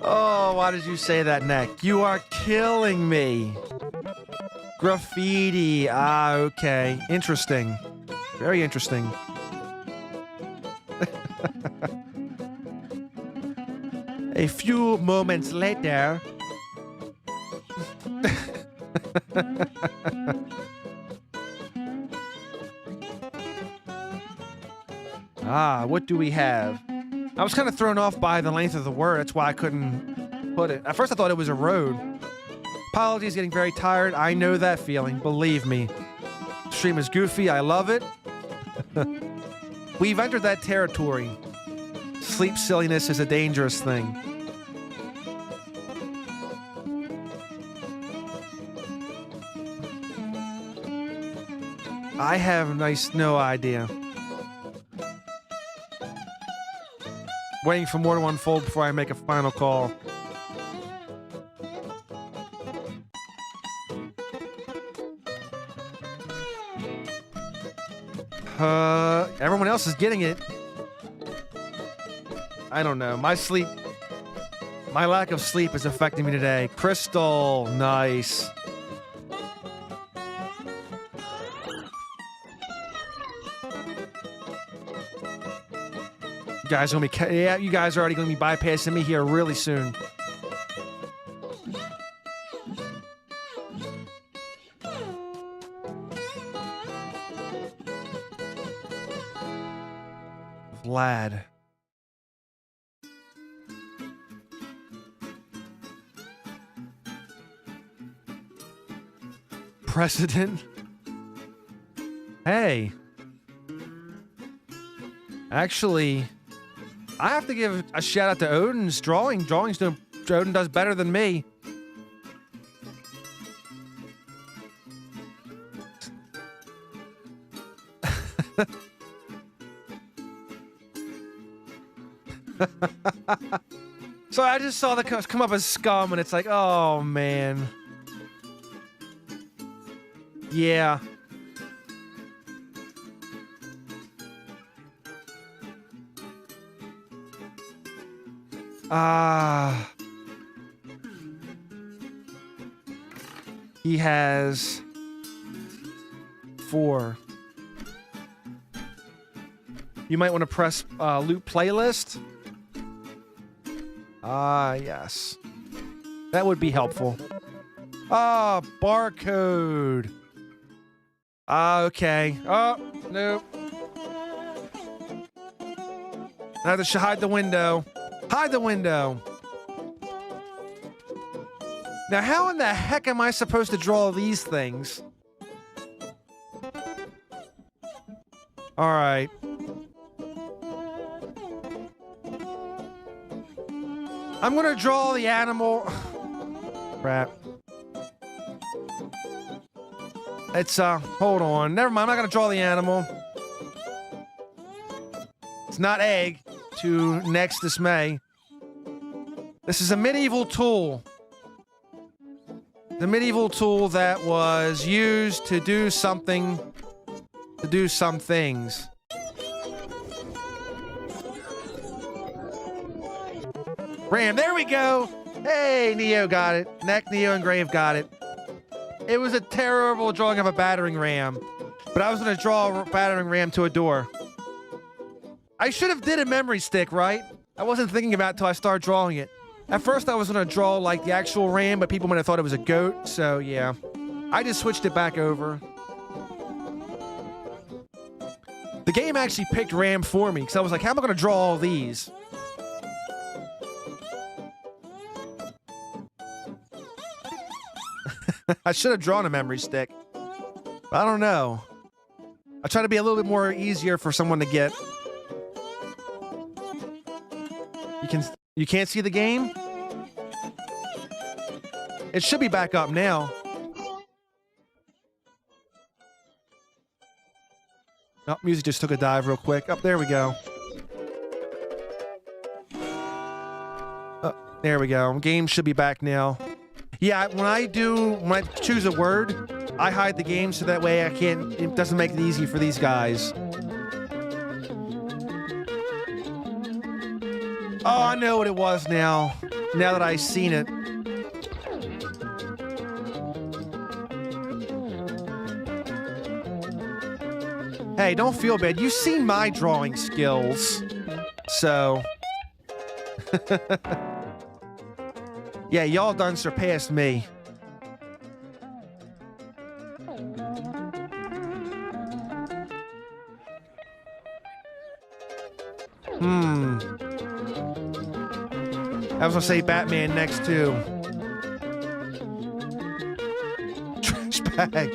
Oh, why did you say that, Nick? You are killing me. Graffiti. Ah, okay. Interesting. Very interesting. A few moments later. What do we have? I was kind of thrown off by the length of the word. That's why I couldn't put it. At first I thought it was a road. Apologies, getting very tired. I know that feeling. Believe me. Stream is goofy. I love it. We've entered that territory. Sleep silliness is a dangerous thing. I have no idea. Waiting for more to unfold before I make a final call. Everyone else is getting it. I don't know. My lack of sleep is affecting me today. Crystal, nice. You guys are already gonna be bypassing me here really soon. Vlad. President. Hey. Actually, I have to give a shout out to Odin's drawing. Odin does better than me. So I just saw the come up as scum, and it's like, oh man. Yeah. He has 4. You might want to press loop playlist. Yes. That would be helpful. Barcode. Okay. Oh, nope. I have to hide the window. Hide the window. Now, how in the heck am I supposed to draw these things? All right. I'm gonna draw the animal. Crap. It's, hold on. Never mind, I'm not gonna draw the animal. It's not egg, to Next dismay. This is a medieval tool. The medieval tool that was used to do something, to do some things. Ram, there we go! Hey, Neo got it. Neo and Grave got it. It was a terrible drawing of a battering ram, but I was gonna draw a battering ram to a door. I should have did a memory stick, right? I wasn't thinking about it till I started drawing it. At first I was gonna draw like the actual ram, but people might have thought it was a goat, so yeah. I just switched it back over. The game actually picked ram for me, because I was like, how am I gonna draw all these? I should have drawn a memory stick. I don't know. I try to be a little bit more easier for someone to get. You can't see the game? It should be back up now. Oh, music just took a dive real quick. Oh, there we go. Oh, there we go. Game should be back now. Yeah, when I choose a word, I hide the game so that way it doesn't make it easy for these guys. Oh, I know what it was now. Now that I've seen it. Hey, don't feel bad. You've seen my drawing skills. So, yeah, y'all done surpassed me. I was gonna say Batman next too. Trash bag.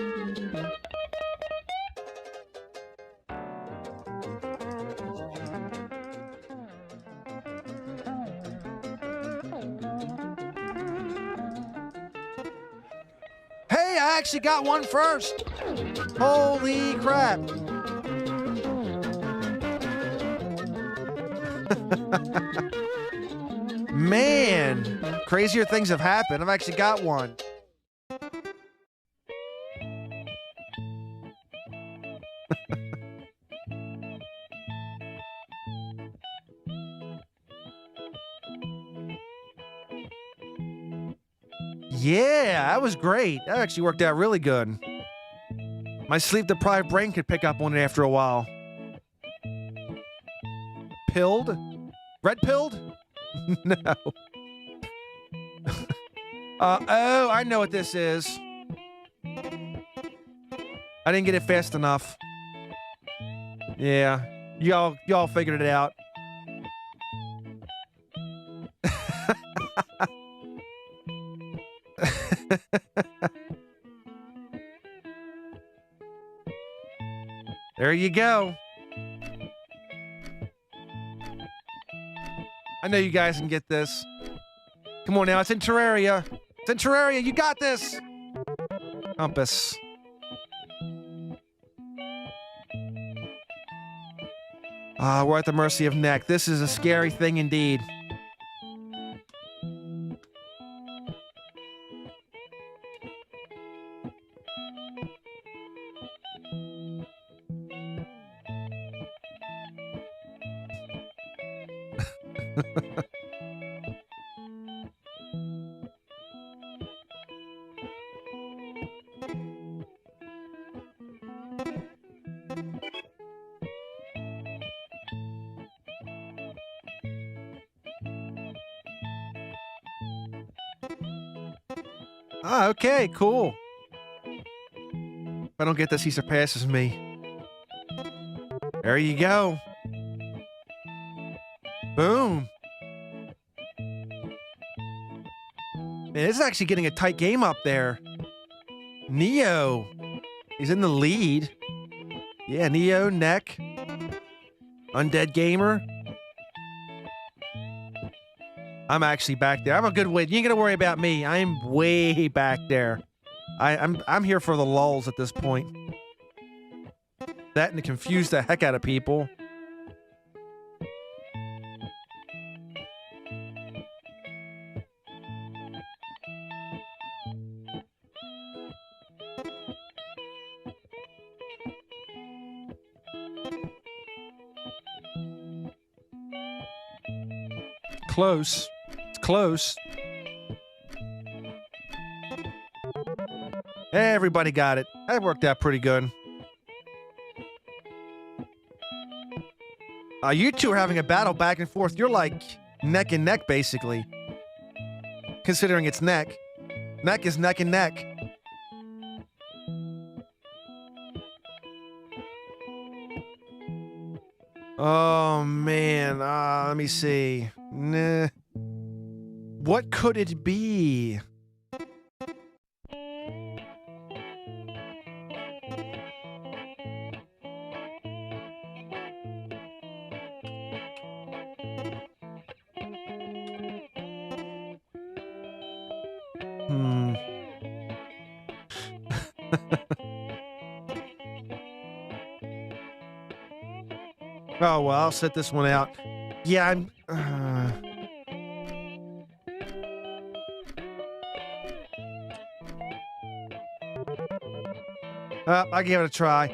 Hey, I actually got one first. Holy crap. Man, crazier things have happened. I've actually got one. Yeah, that was great. That actually worked out really good. My sleep-deprived brain could pick up on it after a while. Pilled? Red pilled? No. Oh, I know what this is. I didn't get it fast enough. Yeah, y'all figured it out. There you go. I know you guys can get this. Come on now, it's in Terraria. It's in Terraria, you got this! Compass. We're at the mercy of Neck. This is a scary thing indeed. Okay, cool. If I don't get this, he surpasses me. There you go. Boom. Man, this is actually getting a tight game up there. Neo. He's in the lead. Yeah, Neo, Neck. Undead Gamer. I'm actually back there. I'm a good way. You ain't gonna worry about me. I'm way back there. I'm here for the lulls at this point. That and to confuse the heck out of people. Close. It's close. Everybody got it. That worked out pretty good. You two are having a battle back and forth. You're like neck and neck, basically. Considering it's neck. Neck is neck and neck. Oh, man. Let me see. Nah. What could it be? Oh, well, I'll set this one out. Yeah, I'm... I gave it a try.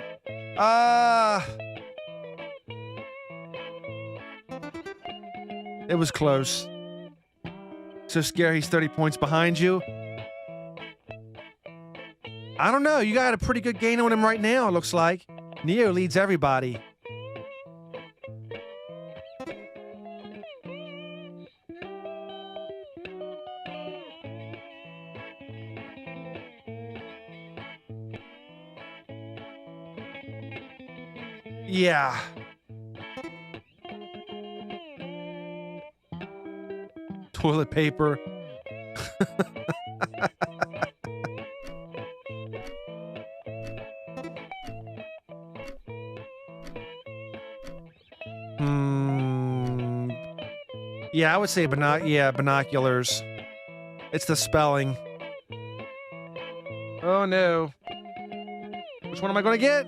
It was close. So scary, he's 30 points behind you. I don't know. You got a pretty good gain on him right now, it looks like. Neo leads everybody. Yeah. Toilet paper. Yeah, I would say binoculars. It's the spelling. Oh no. Which one am I gonna get?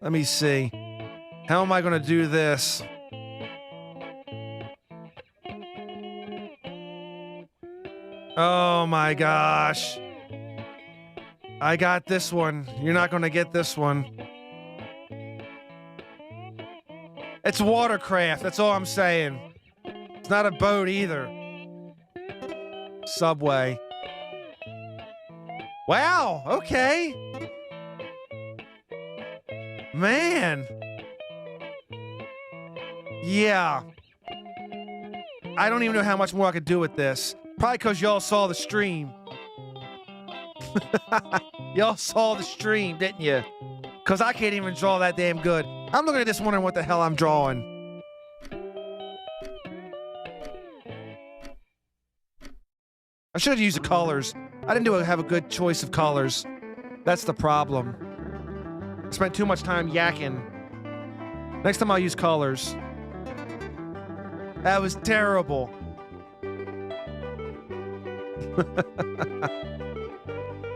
Let me see. How am I gonna do this? Oh my gosh. I got this one. You're not gonna get this one. It's watercraft, that's all I'm saying. It's not a boat either. Subway. Wow, okay. Man. Yeah. I don't even know how much more I could do with this. Probably because y'all saw the stream. Y'all saw the stream, didn't you? Because I can't even draw that damn good. I'm looking at this wondering what the hell I'm drawing. I should have used the colors. I didn't have a good choice of colors. That's the problem. I spent too much time yakking. Next time I'll use colors. That was terrible.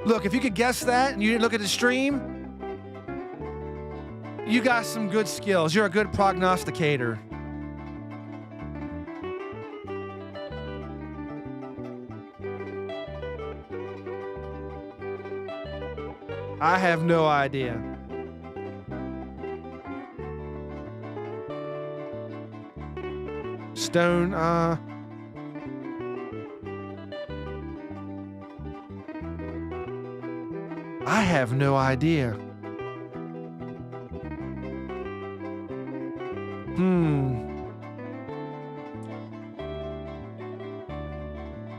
Look, if you could guess that and you didn't look at the stream, you got some good skills. You're a good prognosticator. I have no idea. Stone, I have no idea.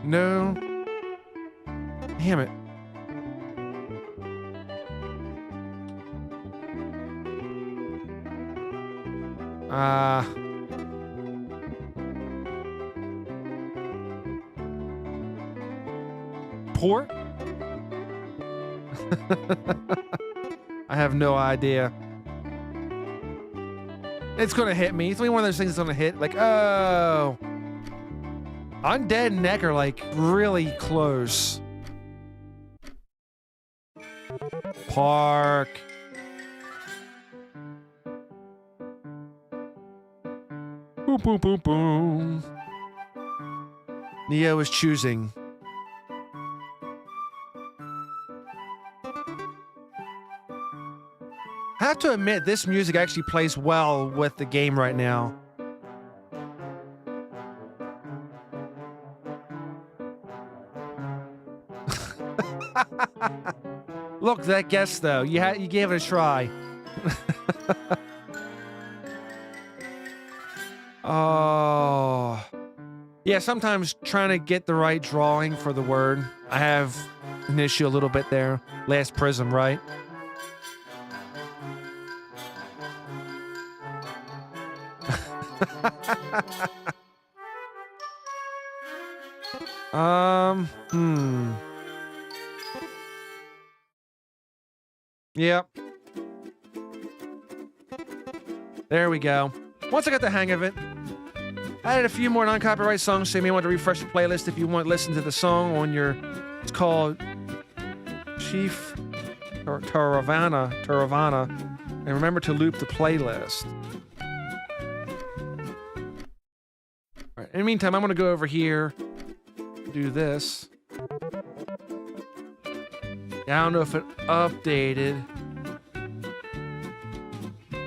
No. Damn it. Port? I have no idea. It's gonna hit me. It's only one of those things that's gonna hit. Like, oh. Undead and Neck are like really close. Park. Boom, boom, boom, boom. Neo is choosing. I have to admit, this music actually plays well with the game right now. Look, that guess though, you gave it a try. Oh. Yeah, sometimes trying to get the right drawing for the word. I have an issue a little bit there. Last Prism, right? Yep. There we go. Once I got the hang of it, I added a few more non-copyright songs, so you may want to refresh the playlist if you want to listen to the song on your... It's called Chief Taravana. And remember to loop the playlist. All right, in the meantime, I'm going to go over here, do this. Yeah, I don't know if it updated.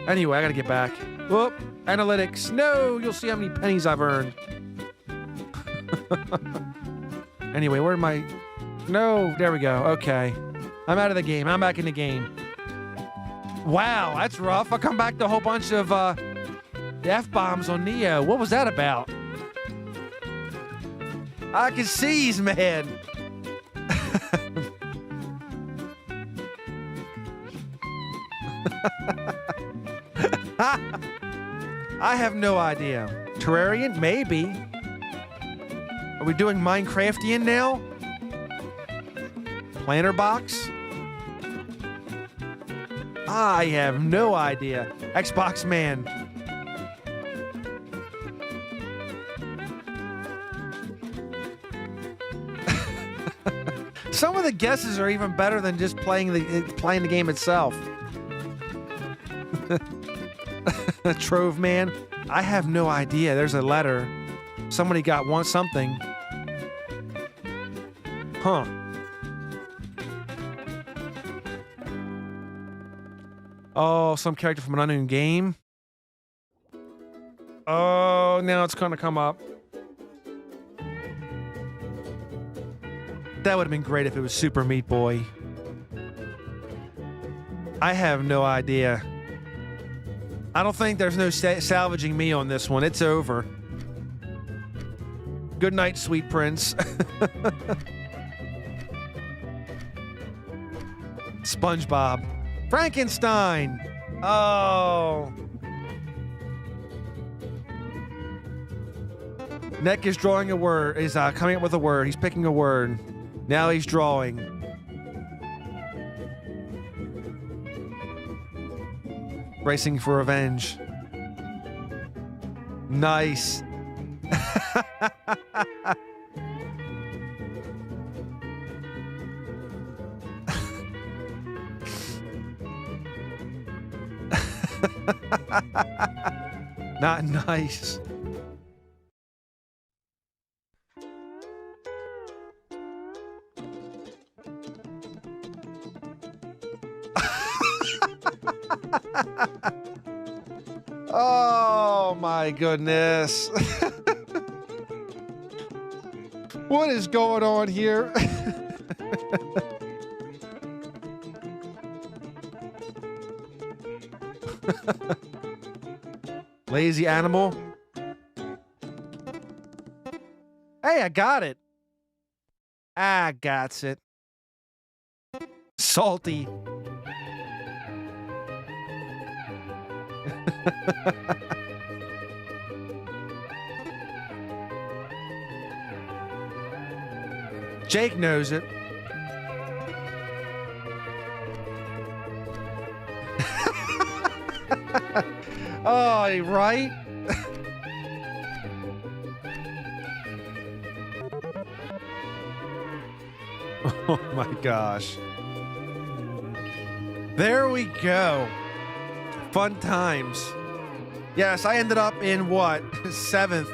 Anyway, I gotta get back. Whoop, analytics. No, you'll see how many pennies I've earned. Anyway, where am I? No, there we go. Okay. I'm out of the game. I'm back in the game. Wow, that's rough. I come back to a whole bunch of F-bombs on Neo. What was that about? I can see he's mad. I have no idea. Terrarian? Maybe. Are we doing Minecraftian now? Planter box? I have no idea. Xbox man. Some of the guesses are even better than just playing the game itself. Trove man. I have no idea. There's a letter. Somebody got something. Huh. Oh, some character from an unknown game. Oh, now it's gonna come up. That would have been great if it was Super Meat Boy. I have no idea. I don't think there's no salvaging me on this one. It's over. Good night, sweet prince. SpongeBob. Frankenstein. Oh. Neck is drawing a word. Is coming up with a word. He's picking a word. Now he's drawing. Racing for revenge. Nice. Not nice. Oh my goodness. What is going on here? Lazy animal. Hey, I got it. I got it. Salty. Jake knows it. Oh, right? Oh my gosh. There we go. Fun times. Yes, I ended up in what? 7th.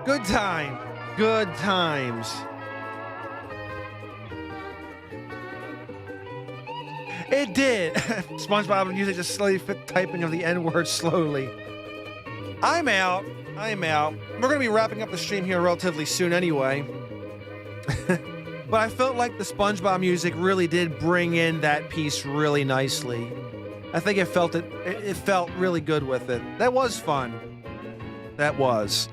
Good time. Good times. It did. SpongeBob and music just slowly typing of the N-word slowly. I'm out. I'm out. We're going to be wrapping up the stream here relatively soon anyway. But I felt like the SpongeBob music really did bring in that piece really nicely. I think it felt really good with it. That was fun. That was.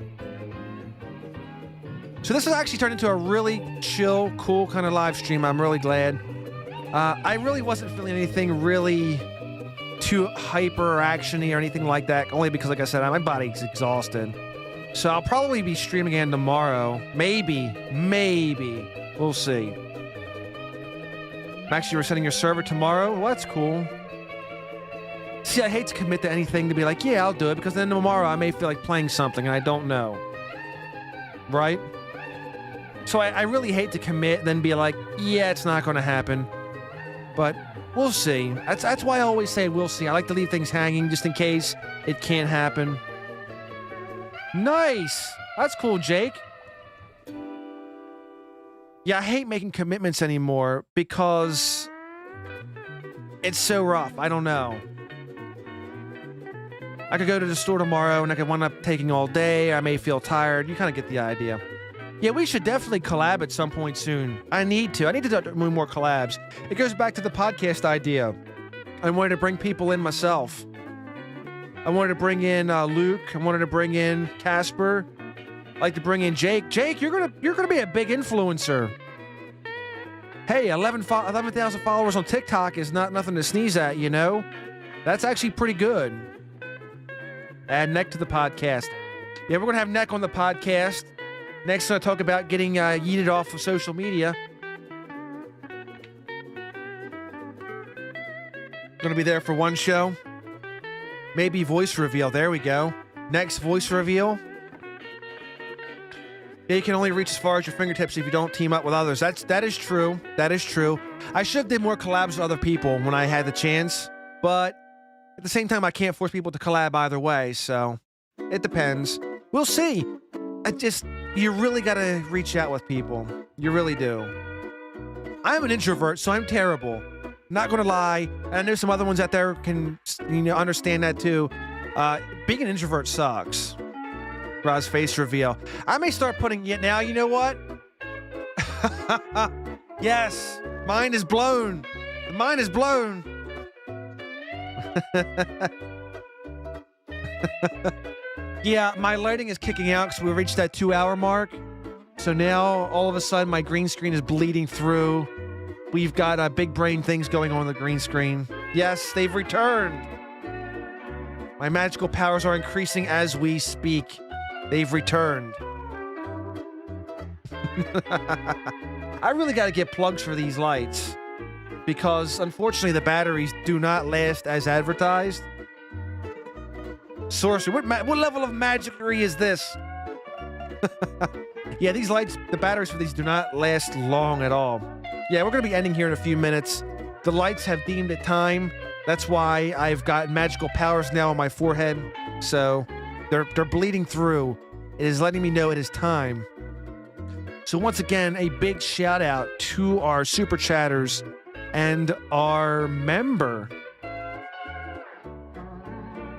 So this has actually turned into a really chill, cool kind of live stream. I'm really glad. I really wasn't feeling anything really too hyper or actiony or anything like that. Only because, like I said, my body's exhausted. So I'll probably be streaming again tomorrow. Maybe. We'll see. Actually, we're setting your server tomorrow. Well, that's cool. See, I hate to commit to anything to be like, yeah, I'll do it, because then tomorrow I may feel like playing something and I don't know. Right? So I really hate to commit, then be like, yeah, it's not going to happen. But we'll see. That's why I always say we'll see. I like to leave things hanging just in case it can't happen. Nice! That's cool, Jake. Yeah, I hate making commitments anymore because it's so rough. I don't know. I could go to the store tomorrow and I could wind up taking all day. I may feel tired. You kind of get the idea. Yeah, we should definitely collab at some point soon. I need to do more collabs. It goes back to the podcast idea. I wanted to bring people in myself. I wanted to bring in Luke. I wanted to bring in Casper. I'd like to bring in Jake. Jake, you're gonna be a big influencer. Hey, 11,000 followers on TikTok is not nothing to sneeze at, you know? That's actually pretty good. Add Neck to the podcast. Yeah, we're going to have Neck on the podcast. Next, I'm going to talk about getting yeeted off of social media. Going to be there for one show. Maybe voice reveal. There we go. Next voice reveal. Yeah, you can only reach as far as your fingertips if you don't team up with others. That is true. That is true. I should have did more collabs with other people when I had the chance, but at the same time, I can't force people to collab either way, so it depends. We'll see. You really gotta reach out with people. You really do. I'm an introvert, so I'm terrible. Not gonna lie. And I know some other ones out there can, understand that too. Being an introvert sucks. Ra's face reveal. I may start putting it now. You know what? Yes, mind is blown. The mind is blown. Yeah, my lighting is kicking out because we reached that 2-hour mark. So now, all of a sudden, my green screen is bleeding through. We've got big brain things going on the green screen. Yes, they've returned. My magical powers are increasing as we speak. They've returned. I really got to get plugs for these lights because, unfortunately, the batteries do not last as advertised. Sorcery. What level of magicry is this? Yeah, these lights, the batteries for these do not last long at all. Yeah, we're going to be ending here in a few minutes. The lights have deemed it time. That's why I've got magical powers now on my forehead. So they're bleeding through. It is letting me know it is time. So once again, a big shout out to our super chatters and our member.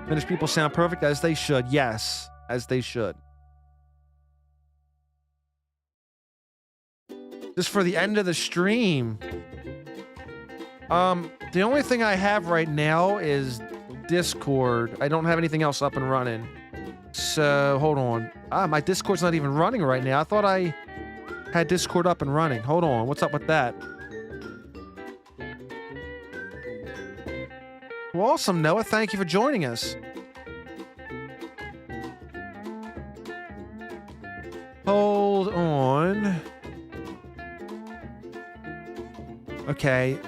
Finished people sound perfect as they should. Yes, as they should. Just for the end of the stream. The only thing I have right now is Discord. I don't have anything else up and running. So, hold on. My Discord's not even running right now. I thought I had Discord up and running. Hold on. What's up with that? Well, awesome, Noah. Thank you for joining us. Hold on. Okay.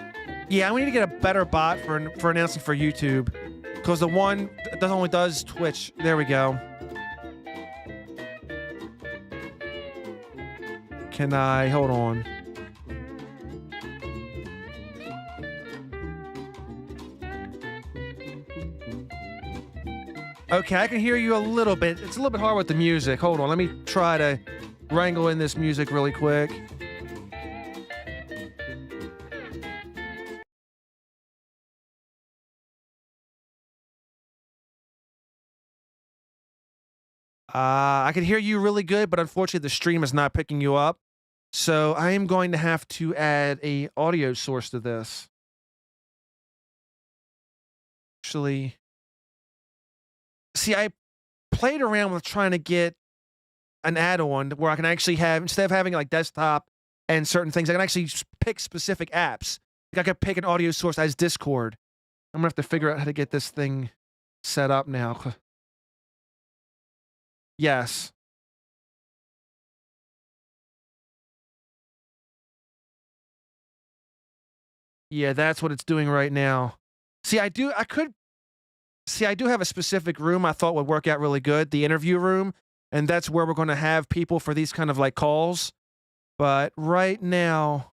Yeah, we need to get a better bot for announcing for YouTube. Because the one that only does Twitch. There we go. Can I... Hold on. Okay, I can hear you a little bit. It's a little bit hard with the music. Hold on, let me try to wrangle in this music really quick. I can hear you really good, but unfortunately the stream is not picking you up. So I am going to have to add a audio source to this. Actually, see, I played around with trying to get an add-on where I can actually have, instead of having like desktop and certain things, I can actually pick specific apps. Like I can pick an audio source as Discord. I'm gonna have to figure out how to get this thing set up now. Yes. Yeah, that's what it's doing right now. See, I do have a specific room I thought would work out really good, the interview room, and that's where we're going to have people for these kind of like calls. But right now,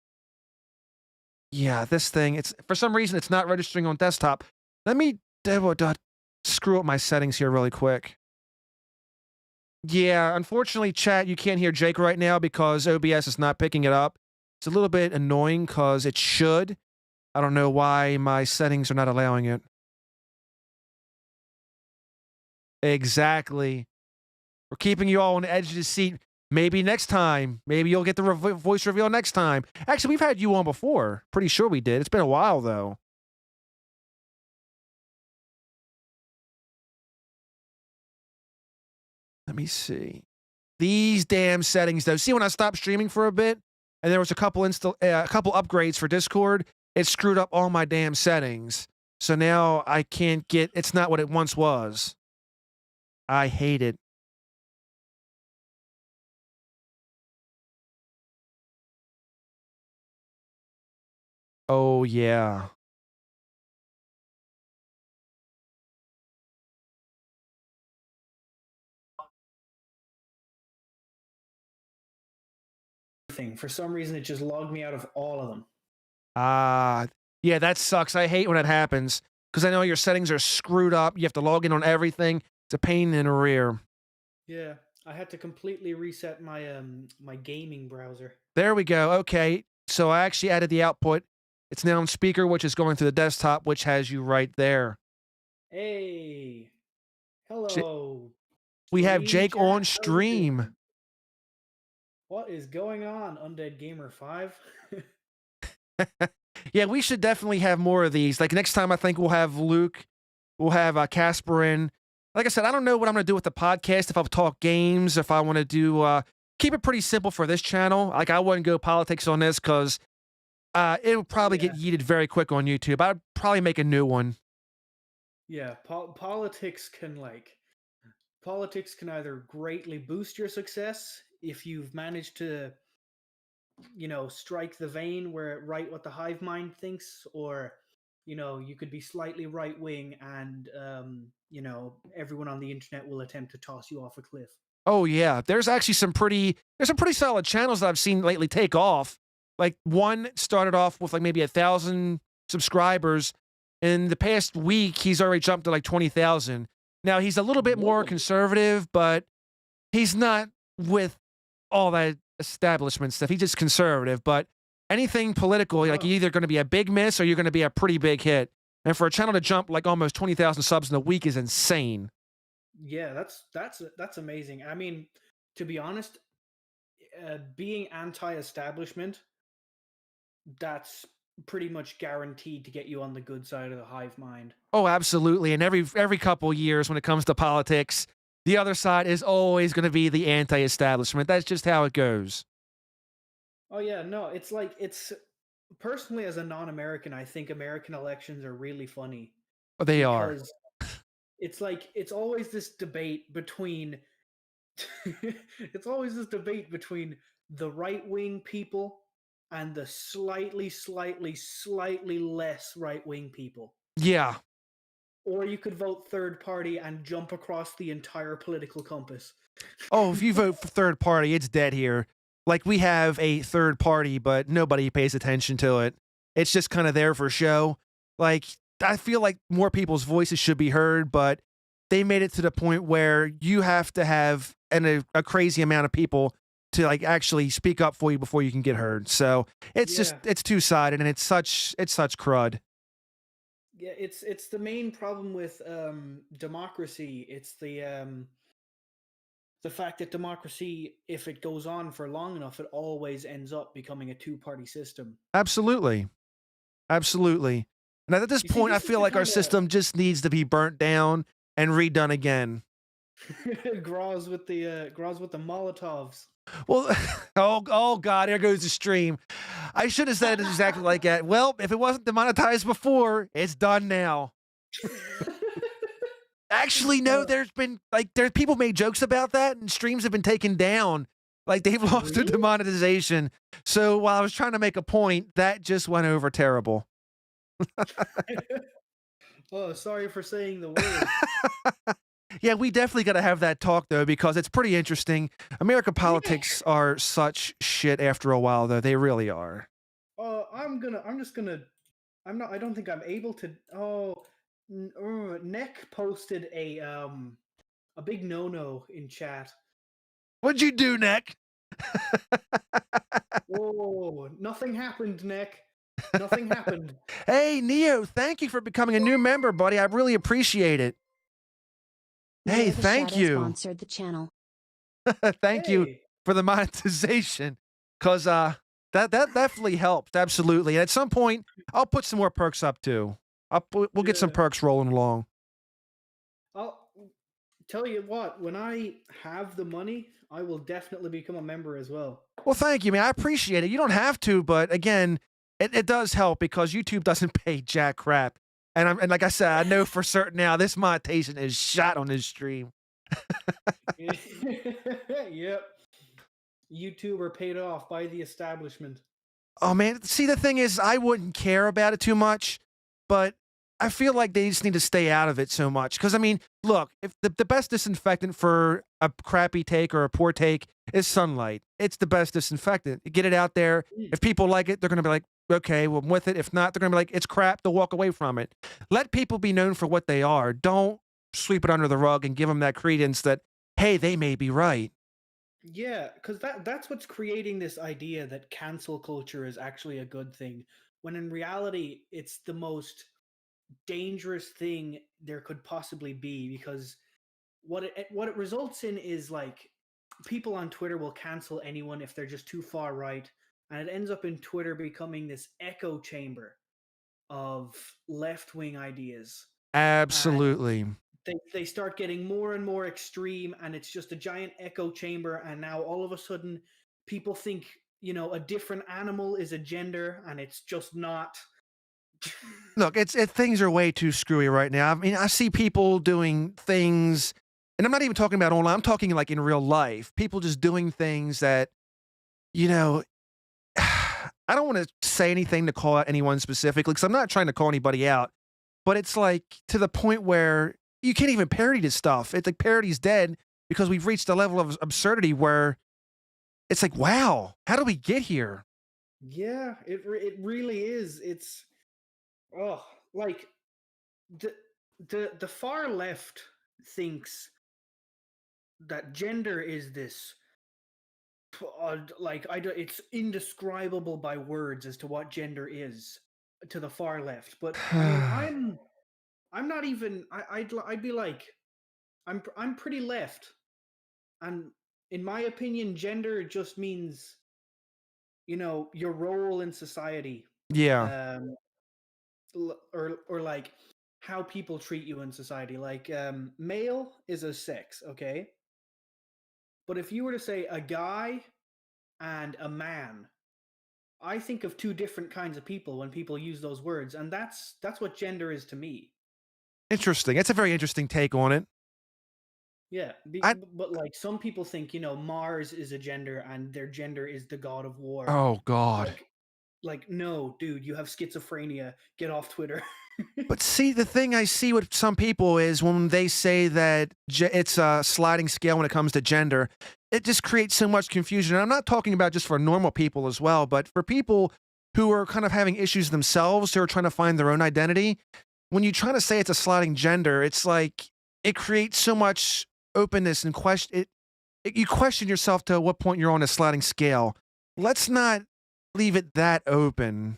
yeah, this thing, it's for some reason it's not registering on desktop. Let me screw up my settings here really quick. Yeah, unfortunately, chat, you can't hear Jake right now because OBS is not picking it up. It's a little bit annoying because it should. I don't know why my settings are not allowing it. Exactly. We're keeping you all on the edge of the seat. Maybe next time. Maybe you'll get the voice reveal next time. Actually, we've had you on before. Pretty sure we did. It's been a while, though. Let me see. These damn settings, though. See, when I stop streaming for a bit, and there was a couple upgrades for Discord. It screwed up all my damn settings. So now I can't get. It's not what it once was. I hate it. Oh yeah.
For some reason, it just logged me out of all of them.
Yeah, that sucks. I hate when it happens because I know your settings are screwed up. You have to log in on everything. It's a pain in the rear.
Yeah, I had to completely reset my my gaming browser.
There we go. Okay, so I actually added the output. It's now on speaker, which is going to the desktop, which has you right there.
Hey, hello.
We have
Stream
Jake
chat,
on
how you
stream.
doing? What is going on, Undead Gamer 5?
Yeah, we should definitely have more of these. Like next time, I think we'll have Luke, we'll have Casper in. Like I said, I don't know what I'm going to do with the podcast. If I'll talk games, if I want to do, keep it pretty simple for this channel. Like I wouldn't go politics on this because it would probably get yeeted very quick on YouTube. I'd probably make a new one.
Yeah, politics can either greatly boost your success if you've managed to, strike the vein where it right what the hive mind thinks, or you could be slightly right wing and everyone on the internet will attempt to toss you off a cliff.
Oh yeah, there's actually some pretty solid channels that I've seen lately take off. Like one started off with like maybe 1,000 subscribers. In the past week, he's already jumped to like 20,000. Now he's a little bit more conservative, but he's not with all that establishment stuff. He's just conservative. But anything political, like you're either going to be a big miss or you're going to be a pretty big hit. And for a channel to jump like almost 20,000 subs in a week is insane.
Yeah, that's amazing. I mean, to be honest, being anti-establishment, that's pretty much guaranteed to get you on the good side of the hive mind.
Oh, absolutely. And every couple years when it comes to politics, the other side is always going to be the anti-establishment. That's just how it goes.
Oh yeah, no, it's like personally as a non-American, I think American elections are really funny.
Oh, they are.
It's like it's always this debate between it's always this debate between the right-wing people and the slightly less right-wing people.
Yeah.
Or you could vote third party and jump across the entire political compass.
Oh, if you vote for third party, it's dead here. Like we have a third party, but nobody pays attention to it. It's just kind of there for show. Like I feel like more people's voices should be heard, but they made it to the point where you have to have a crazy amount of people to like actually speak up for you before you can get heard. So it's just it's two-sided and it's such crud.
Yeah, it's the main problem with democracy. It's the fact that democracy, if it goes on for long enough, it always ends up becoming a two-party system.
Absolutely. Absolutely. And at this point, I feel like our system just needs to be burnt down and redone again.
Groz with the Molotovs.
Well, oh God, here goes the stream. I should have said it exactly like that. Well, if it wasn't demonetized before, it's done now. Actually, no, there's people made jokes about that and streams have been taken down. Like they've lost their demonetization. So while I was trying to make a point, that just went over terrible.
Oh, sorry for saying the word.
Yeah, we definitely got to have that talk though, because it's pretty interesting. American politics are such shit after a while though. They really are.
I don't think I'm able to. Nick posted a big no-no in chat.
What'd you do, Nick?
Whoa, nothing happened, Nick. Nothing happened.
Hey, Neo, thank you for becoming a new member, buddy. I really appreciate it. Hey, thank you.
Sponsored the channel.
Thank you for the monetization, because that definitely helps. Absolutely. And at some point, I'll put some more perks up too. We'll get some perks rolling along.
tell you what, when I have the money, I will definitely become a member as well.
Well, thank you, man. I appreciate it. You don't have to, but again, it does help because YouTube doesn't pay jack crap. And like I said, I know for certain now this monetization is shot on this stream.
Yep. YouTuber paid off by the establishment.
Oh man, see the thing is I wouldn't care about it too much, but I feel like they just need to stay out of it so much. Because I mean, look, if the best disinfectant for a crappy take or a poor take is sunlight. It's the best disinfectant. Get it out there.
Mm.
If people like it, they're gonna be like, okay, well I'm with it. If not, they're gonna be like, it's crap. They'll walk away from it. Let people be known for what they are. Don't sweep it under the rug and give them that credence that, hey, they may be right.
Yeah, because that's what's creating this idea that cancel culture is actually a good thing, when in reality it's the most dangerous thing there could possibly be. Because what it results in is like people on Twitter will cancel anyone if they're just too far right, and it ends up in Twitter becoming this echo chamber of left wing ideas. And
Absolutely.
they start getting more and more extreme, and it's just a giant echo chamber. And now all of a sudden people think, a different animal is a gender, and it's just not.
Look, things are way too screwy right now. I mean, I see people doing things, and I'm not even talking about online. I'm talking like in real life. People just doing things that, you know, I don't want to say anything to call out anyone specifically because I'm not trying to call anybody out. But it's like to the point where you can't even parody this stuff. It's like parody's dead because we've reached a level of absurdity where it's like, wow, how do we get here?
Yeah, it really is. It's oh, like the the far left thinks that gender is this like it's indescribable by words as to what gender is to the far left. But I mean, I'm not even. I'd be like, I'm pretty left, and in my opinion, gender just means your role in society,
Yeah,
um, or like how people treat you in society. Like male is a sex, okay, but if you were to say a guy and a man, I think of two different kinds of people when people use those words, and that's what gender is to me.
interesting. It's a very interesting take on it.
Yeah,
I
but like some people think, Mars is a gender and their gender is the god of war.
Oh God.
Like, no, dude, you have schizophrenia. Get off Twitter.
But see, the thing I see with some people is when they say that it's a sliding scale when it comes to gender, it just creates so much confusion. And I'm not talking about just for normal people as well, but for people who are kind of having issues themselves, who are trying to find their own identity. When you try to say it's a sliding gender, it's like it creates so much openness and you question yourself to what point you're on a sliding scale. Let's not leave it that open.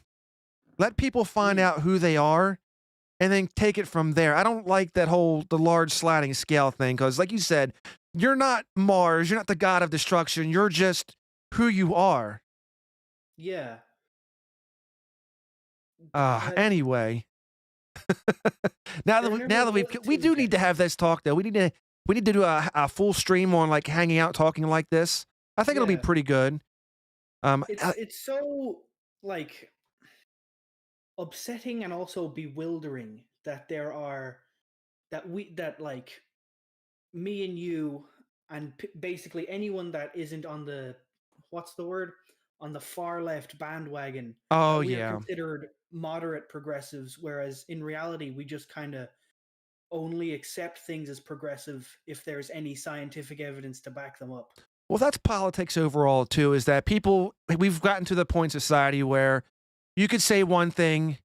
Let people find
Mm,
out who they are and then take it from there. I don't like the large sliding scale thing because, like you said, you're not Mars. You're not the god of destruction. You're just who you are.
yeah. But
Anyway,
there
now
never
that
was
we
true
do need to
gender.
have this talk though. We need to do a full stream on like hanging out, talking like this. I think it'll be
Yeah.
pretty good.
It's so like upsetting and also bewildering that there are that like me and you and basically anyone that isn't on the what's the word on the far left bandwagon,
Oh
that we are
yeah.
considered moderate progressives, whereas in reality we just kind of only accept things as progressive if there's any scientific evidence to back them up.
Well, that's politics overall too. Is that we've gotten to the point in society where you could say one thing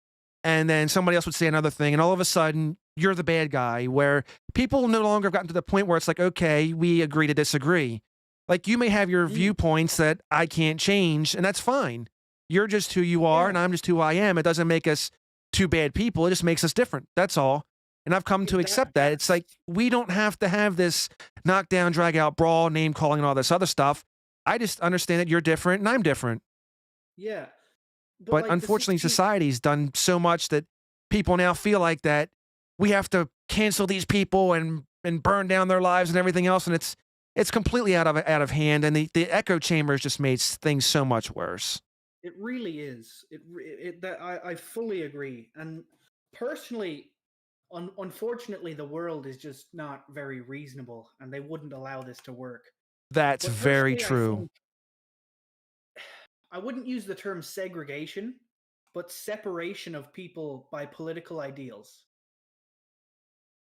and then somebody else would say another thing, and all of a sudden you're the bad guy. Where people no longer have gotten to the point where it's like, okay, we agree to disagree. Like you may have your
Mm,
viewpoints that I can't change, and that's fine. You're just who you are,
yeah,
and I'm just who I am. It doesn't make us two bad people. It just makes us different. That's all. And I've come to
that
accept that. It's like
that's
we don't have to have this knockdown, drag out, brawl, name calling, and all this other stuff. I just understand that you're different and I'm different.
yeah, but
But
like the
unfortunately,
16.
society's done so much that people now feel like that we have to cancel these people and and burn down their lives and everything else, and it's completely out of hand, and the echo chambers just made things so much worse.
It really is. I fully agree. And personally, unfortunately, the world is just not very reasonable, and they wouldn't allow this to work.
That's
But
very
personally, I
true.
think I wouldn't use the term segregation, but separation of people by political ideals,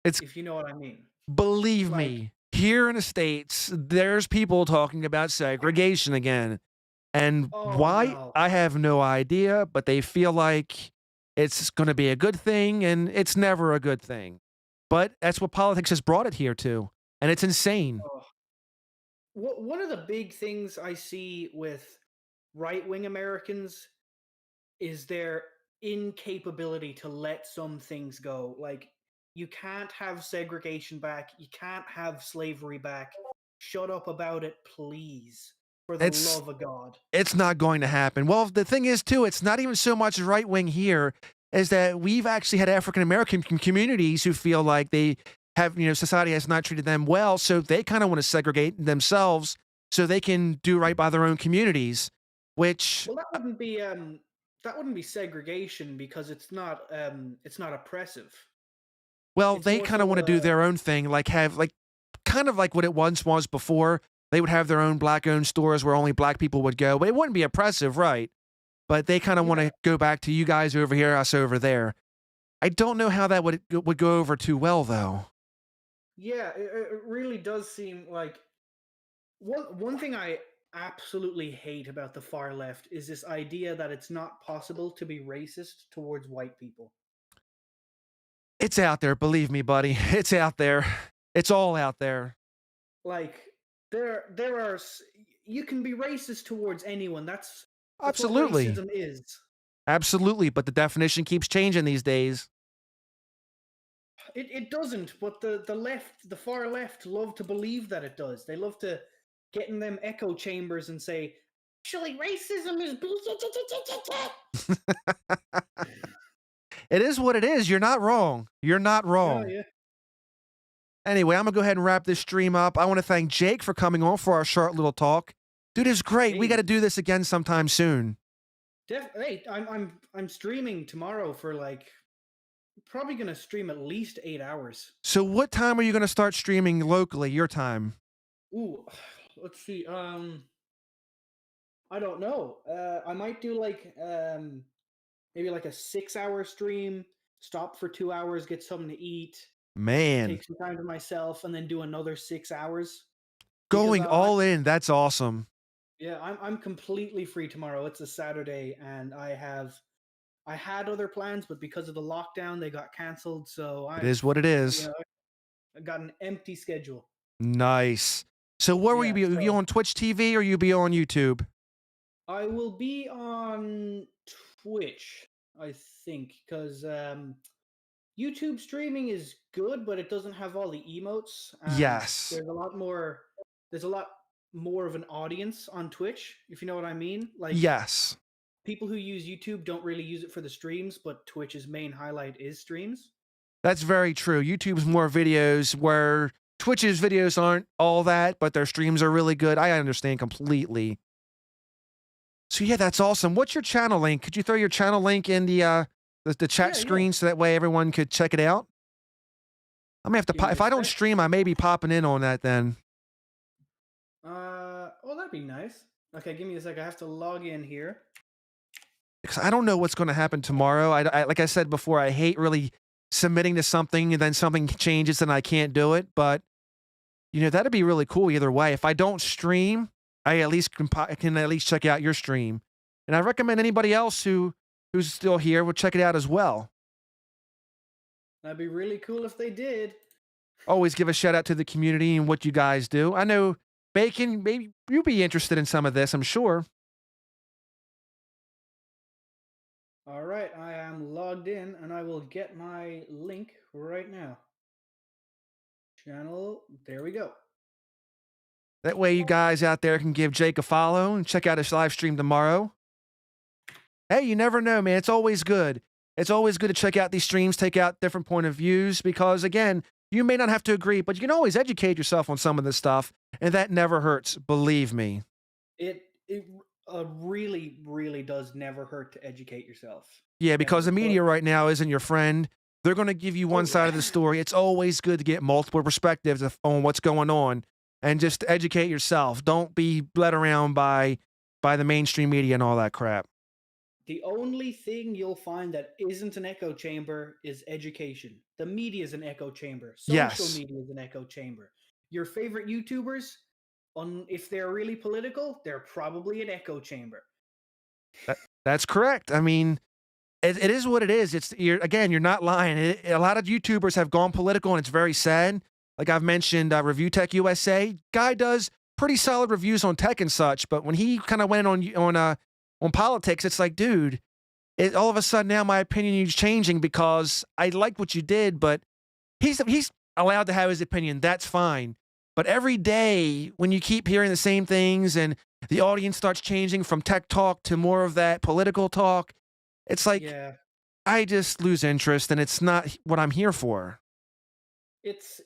It's
if you know what I mean.
Believe
Like,
me, here in the States, there's people talking about segregation again. And
oh
why?
no.
I have no idea, but they feel like it's going to be a good thing, and it's never a good thing. But that's what politics has brought it here to, and it's insane.
Oh. One of the big things I see with right wing Americans is their incapability to let some things go. Like, you can't have segregation back, you can't have slavery back. Shut up about it, please. For the
It's
love of God.
it's not going to happen. Well, the thing is, too, it's not even so much right wing here, is that we've actually had African American communities who feel like they have, society has not treated them well, so they kind of want to segregate themselves so they can do right by their own communities, which,
Well, that wouldn't be segregation because it's not oppressive.
well,
It's
they
more
kind of
so
want to do their own thing, like have like kind of like what it once was before. They would have their own black-owned stores where only black people would go. But it wouldn't be oppressive, right? But they kind of want
yeah,
to go back to you guys over here, us over there. I don't know how that would go over too well, though.
yeah, it really does seem like one thing I absolutely hate about the far left is this idea that it's not possible to be racist towards white people.
It's out there, believe me, buddy. It's out there. It's all out there.
Like, there are you can be racist towards anyone. That's what
Absolutely.
racism is.
Absolutely. But the definition keeps changing these days.
It doesn't, but the far left love to believe that it does. They love to get in them echo chambers and say, actually, racism is.
It is what it is. You're not wrong. You're not
Yeah,
wrong.
yeah.
Anyway, I'm going to go ahead and wrap this stream up. I want to thank Jake for coming on for our short little talk. Dude, it's great. We got
Hey,
to do this again sometime soon.
hey, I'm streaming tomorrow for like probably gonna stream at least 8 hours.
So, what time are you going to start streaming locally, your time?
Ooh, let's see. I don't know. I might do like maybe like a 6 hour stream. Stop for 2 hours, get something to eat,
Man,
take some time to myself, and then do another 6 hours. Because
going all in. That's awesome.
yeah, I'm completely free tomorrow. It's a Saturday, and I had other plans, but because of the lockdown, they got canceled. So
It is what it
you
is.
know, I got an empty schedule.
Nice. So, where will you
Yeah,
be? Will you
so
on Twitch TV or you be on YouTube?
I will be on Twitch, I think, because YouTube streaming is good, but it doesn't have all the emotes, and
Yes.
there's a lot more of an audience on Twitch, if you know what I mean. Like,
Yes.
people who use YouTube don't really use it for the streams, but Twitch's main highlight is streams.
That's very true. YouTube's more videos where Twitch's videos aren't all that, but their streams are really good. I understand completely. So yeah, that's awesome. What's your channel link? Could you throw your channel link in the chat
Yeah, yeah.
screen so that way everyone could check it out? I'm gonna have to.
Give me
If
a
I don't
sec.
stream, I may be popping in on that then.
Oh, that'd be nice. Okay, give me a sec. I have to log in here.
Because I don't know what's going to happen tomorrow. Like I said before, I hate really submitting to something and then something changes and I can't do it. But that'd be really cool either way. If I don't stream, I at least can at least check out your stream, and I recommend anybody else who's still here would check it out as well.
That'd be really cool if they did.
Always give a shout out to the community and what you guys do. I know Bacon, maybe you'll be interested in some of this, I'm sure.
All right, I am logged in, and I will get my link right now. Channel, there we go.
That way you guys out there can give Jake a follow and check out his live stream tomorrow. Hey, you never know, man. It's always good. It's always good to check out these streams, take out different point of views, because again, You may not have to agree, but you can always educate yourself on some of this stuff, and that never hurts, believe me.
It really, really does never hurt to educate yourself.
Yeah, because the
Never. But
media right now isn't your friend. They're going to give you one
oh,
side of the story. It's always good to get multiple perspectives on what's going on and just educate yourself. Don't be led around by the mainstream media and all that crap.
the only thing you'll find that isn't an echo chamber is education. The media is an echo chamber. Social
Yes,
media is an echo chamber. Your favorite YouTubers, on if they're really political, they're probably an echo chamber.
that's correct. I mean, it is what it is. You're not lying. A lot of YouTubers have gone political, and it's very sad. Like I've mentioned, Review Tech USA guy does pretty solid reviews on tech and such, but when he kind of went on politics, it's like, dude, all of a sudden now my opinion is changing because I like what you did, but he's allowed to have his opinion. That's fine. But every day when you keep hearing the same things and the audience starts changing from tech talk to more of that political talk, it's like
Yeah,
I just lose interest and it's not what I'm here for.
it's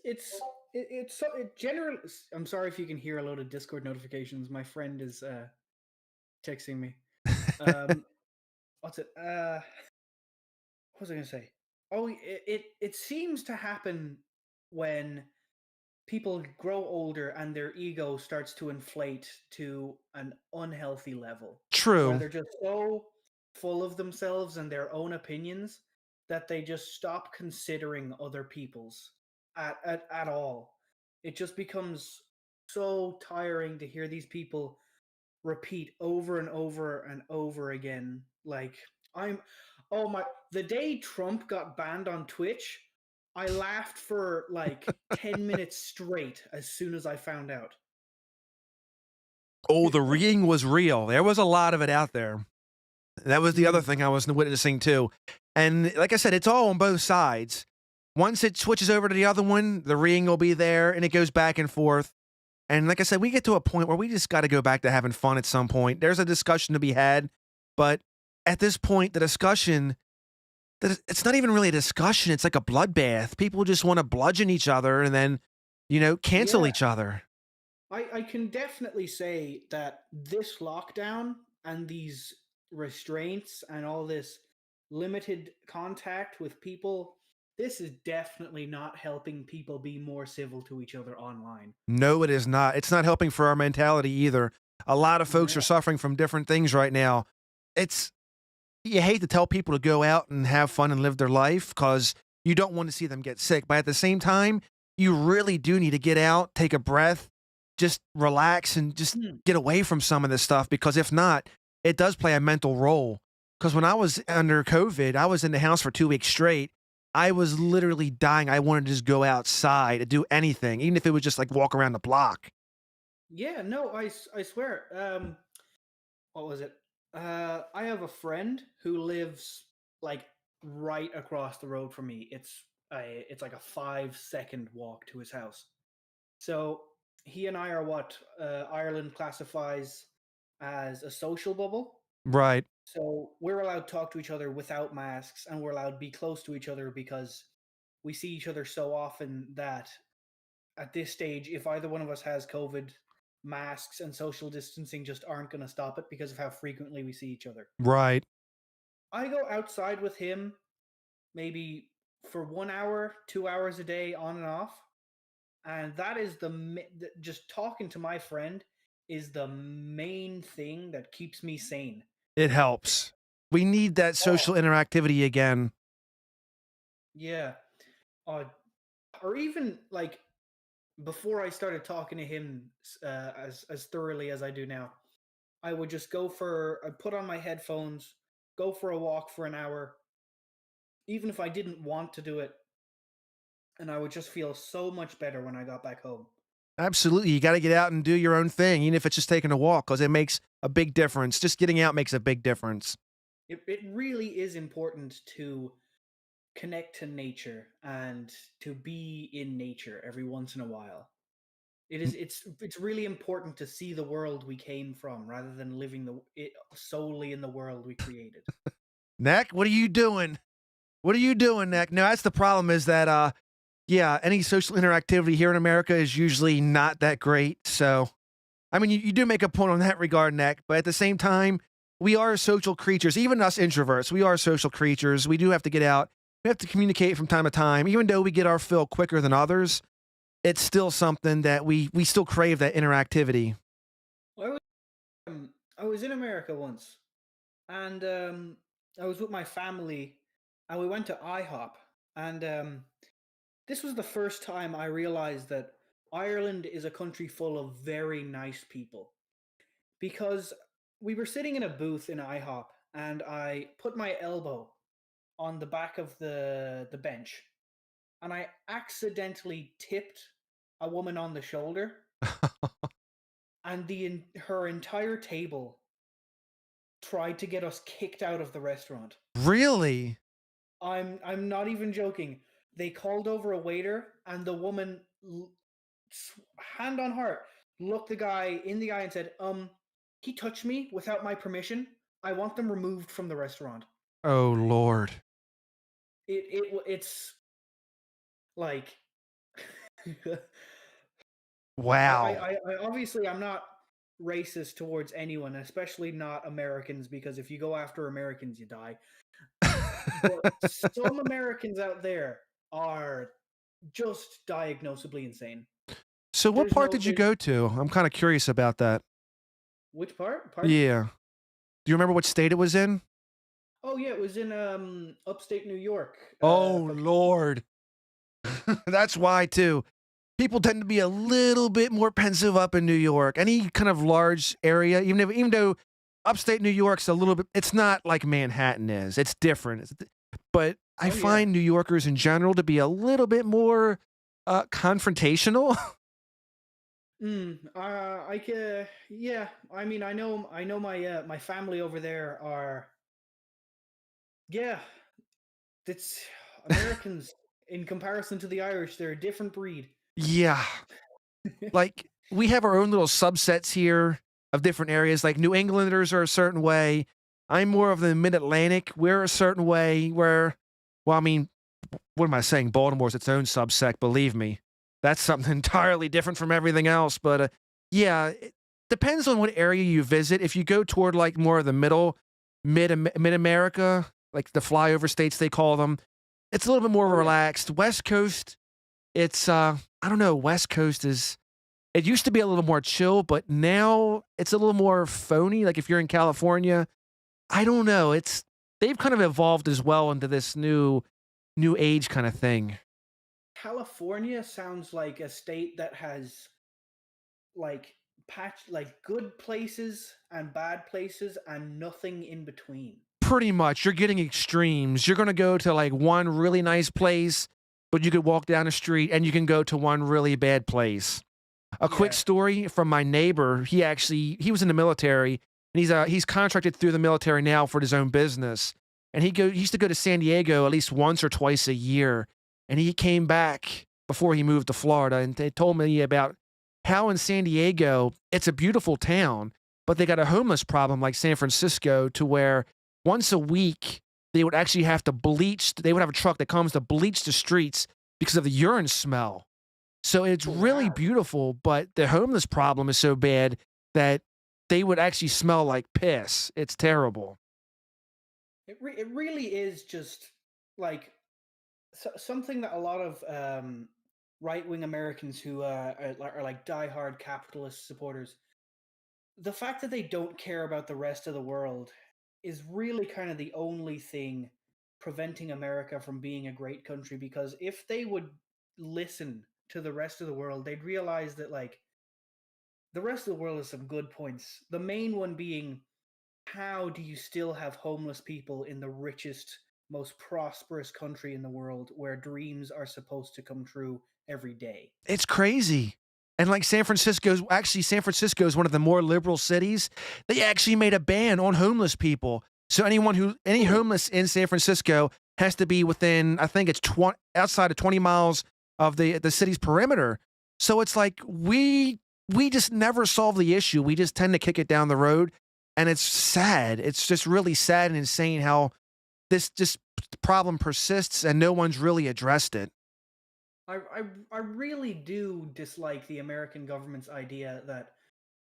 so it generally. I'm sorry if you can hear a load of Discord notifications. My friend is texting me. Um, what's it? What was I gonna say? Oh, it seems to happen when people grow older and their ego starts to inflate to an unhealthy level where
True.
they're just so full of themselves and their own opinions that they just stop considering other people's at all. It just becomes so tiring to hear these people repeat over and over and over again. Like, I'm, oh my, the day Trump got banned on Twitch, I laughed for like 10 minutes straight as soon as I found out.
Oh, the rigging was real. There was a lot of it out there. That was the other
Mm,
thing I was witnessing too. And like I said, it's all on both sides. Once it switches over to the other one, the ring will be there and it goes back and forth. And like I said, we get to a point where we just got to go back to having fun at some point. There's a discussion to be had, but at this point, the discussion it's not even really a discussion. It's like a bloodbath. People just want to bludgeon each other and then, cancel
yeah,
each other.
I can definitely say that this lockdown and these restraints and all this limited contact with people, this is definitely not helping people be more civil to each other online.
No, it is not. It's not helping for our mentality either. A lot of folks are
No.
suffering from different things right now. It's You hate to tell people to go out and have fun and live their life because you don't want to see them get sick. But at the same time, you really do need to get out, take a breath, just relax and just
Hmm.
get away from some of this stuff because if not, it does play a mental role. Because when I was under COVID, I was in the house for 2 weeks straight. I was literally dying. I wanted to just go outside and do anything, even if it was just like walk around the block.
Yeah, no, I swear. What was it? I have a friend who lives like right across the road from me. It's like a 5 second walk to his house. So he and I are what Ireland classifies as a social bubble.
Right.
So we're allowed to talk to each other without masks, and we're allowed to be close to each other because we see each other so often that at this stage, if either one of us has COVID, masks and social distancing just aren't going to stop it because of how frequently we see each other.
Right.
I go outside with him maybe for 1 hour, 2 hours a day on and off. And that is just talking to my friend is the main thing that keeps me sane.
It helps. We need that
Oh,
social interactivity again.
yeah. Uh, or even like before I started talking to him as thoroughly as I do now, I would just I'd put on my headphones, go for a walk for an hour, even if I didn't want to do it, and I would just feel so much better when I got back home.
Absolutely. You got to get out and do your own thing, even if it's just taking a walk, because it makes a big difference. Just getting out makes a big difference.
It really is important to connect to nature and to be in nature every once in a while. It's really important to see the world we came from rather than living it solely in the world we created.
Neck, what are you doing? What are you doing, Neck? No, that's the problem is that Yeah, any social interactivity here in America is usually not that great. So, I mean, you do make a point on that regard, Nick, but at the same time, we are social creatures. Even us introverts, we are social creatures. We do have to get out. We have to communicate from time to time. Even though we get our fill quicker than others, it's still something that we still crave that interactivity.
I was, I was in America once, and I was with my family, and we went to IHOP, and this was the first time I realized that Ireland is a country full of very nice people. Because we were sitting in a booth in IHOP, and I put my elbow on the back of the bench, and I accidentally tipped a woman on the shoulder, and her entire table tried to get us kicked out of the restaurant.
Really?
I'm not even joking. They called over a waiter, and the woman, hand on heart, looked the guy in the eye and said, he touched me without my permission. I want them removed from the restaurant."
Oh, Lord.
It's like
Wow.
I obviously I'm not racist towards anyone, especially not Americans, because if you go after Americans, you die. But some Americans out there are just diagnosably insane.
So, what
There's
part
no
did you
there's
go to? I'm kind of curious about that.
Which part? Pardon?
Yeah. Do you remember what state it was in?
Oh yeah, it was in upstate New York.
Oh, Lord. That's why, too. People tend to be a little bit more pensive up in New York. Any kind of large area, even though upstate New York's a little bit, it's not like Manhattan is. It's different. But I
Oh yeah.
find New Yorkers in general to be a little bit more confrontational.
I can. Yeah. I mean, I know my family over there are. Yeah. It's Americans in comparison to the Irish. They're a different breed.
Yeah. Like, we have our own little subsets here of different areas. Like, New Englanders are a certain way. I'm more of the mid Atlantic. We're a certain way where, well, I mean, what am I saying? Baltimore's its own subsect, believe me. That's something entirely different from everything else. But yeah, it depends on what area you visit. If you go toward like more of the mid America, like the flyover states they call them, it's a little bit more
Oh yeah.
relaxed. West Coast, it's I don't know. West Coast is it used to be a little more chill, but now it's a little more phony. Like if you're in California, I don't know. They've kind of evolved as well into this new age kind of thing.
California sounds like a state that has like like good places and bad places and nothing in between.
Pretty much, you're getting extremes. You're gonna go to like one really nice place, but you could walk down the street and you can go to one really bad place. A quick
Yeah.
story from my neighbor. He was in the military and he's contracted through the military now for his own business. And he used to go to San Diego at least once or twice a year. And he came back before he moved to Florida and they told me about how in San Diego it's a beautiful town, but they got a homeless problem like San Francisco to where once a week they would actually have to bleach. They would have a truck that comes to bleach the streets because of the urine smell. So it's
Oh,
really
wow.
beautiful, but the homeless problem is so bad that they would actually smell like piss. It's terrible.
It really is just like something that a lot of right wing Americans who are like diehard capitalist supporters, the fact that they don't care about the rest of the world is really kind of the only thing preventing America from being a great country. Because if they would listen to the rest of the world, they'd realize that like the rest of the world has some good points. The main one being, how do you still have homeless people in the richest, most prosperous country in the world where dreams are supposed to come true every day?
It's crazy. And like San Francisco is one of the more liberal cities. They actually made a ban on homeless people. So any
Oh,
homeless in San Francisco has to be within, I think it's 20, outside of 20 miles of the city's perimeter. So it's like we just never solve the issue. We just tend to kick it down the road. And it's sad. It's just really sad and insane how this just problem persists and no one's really addressed it.
I really do dislike the American government's idea that,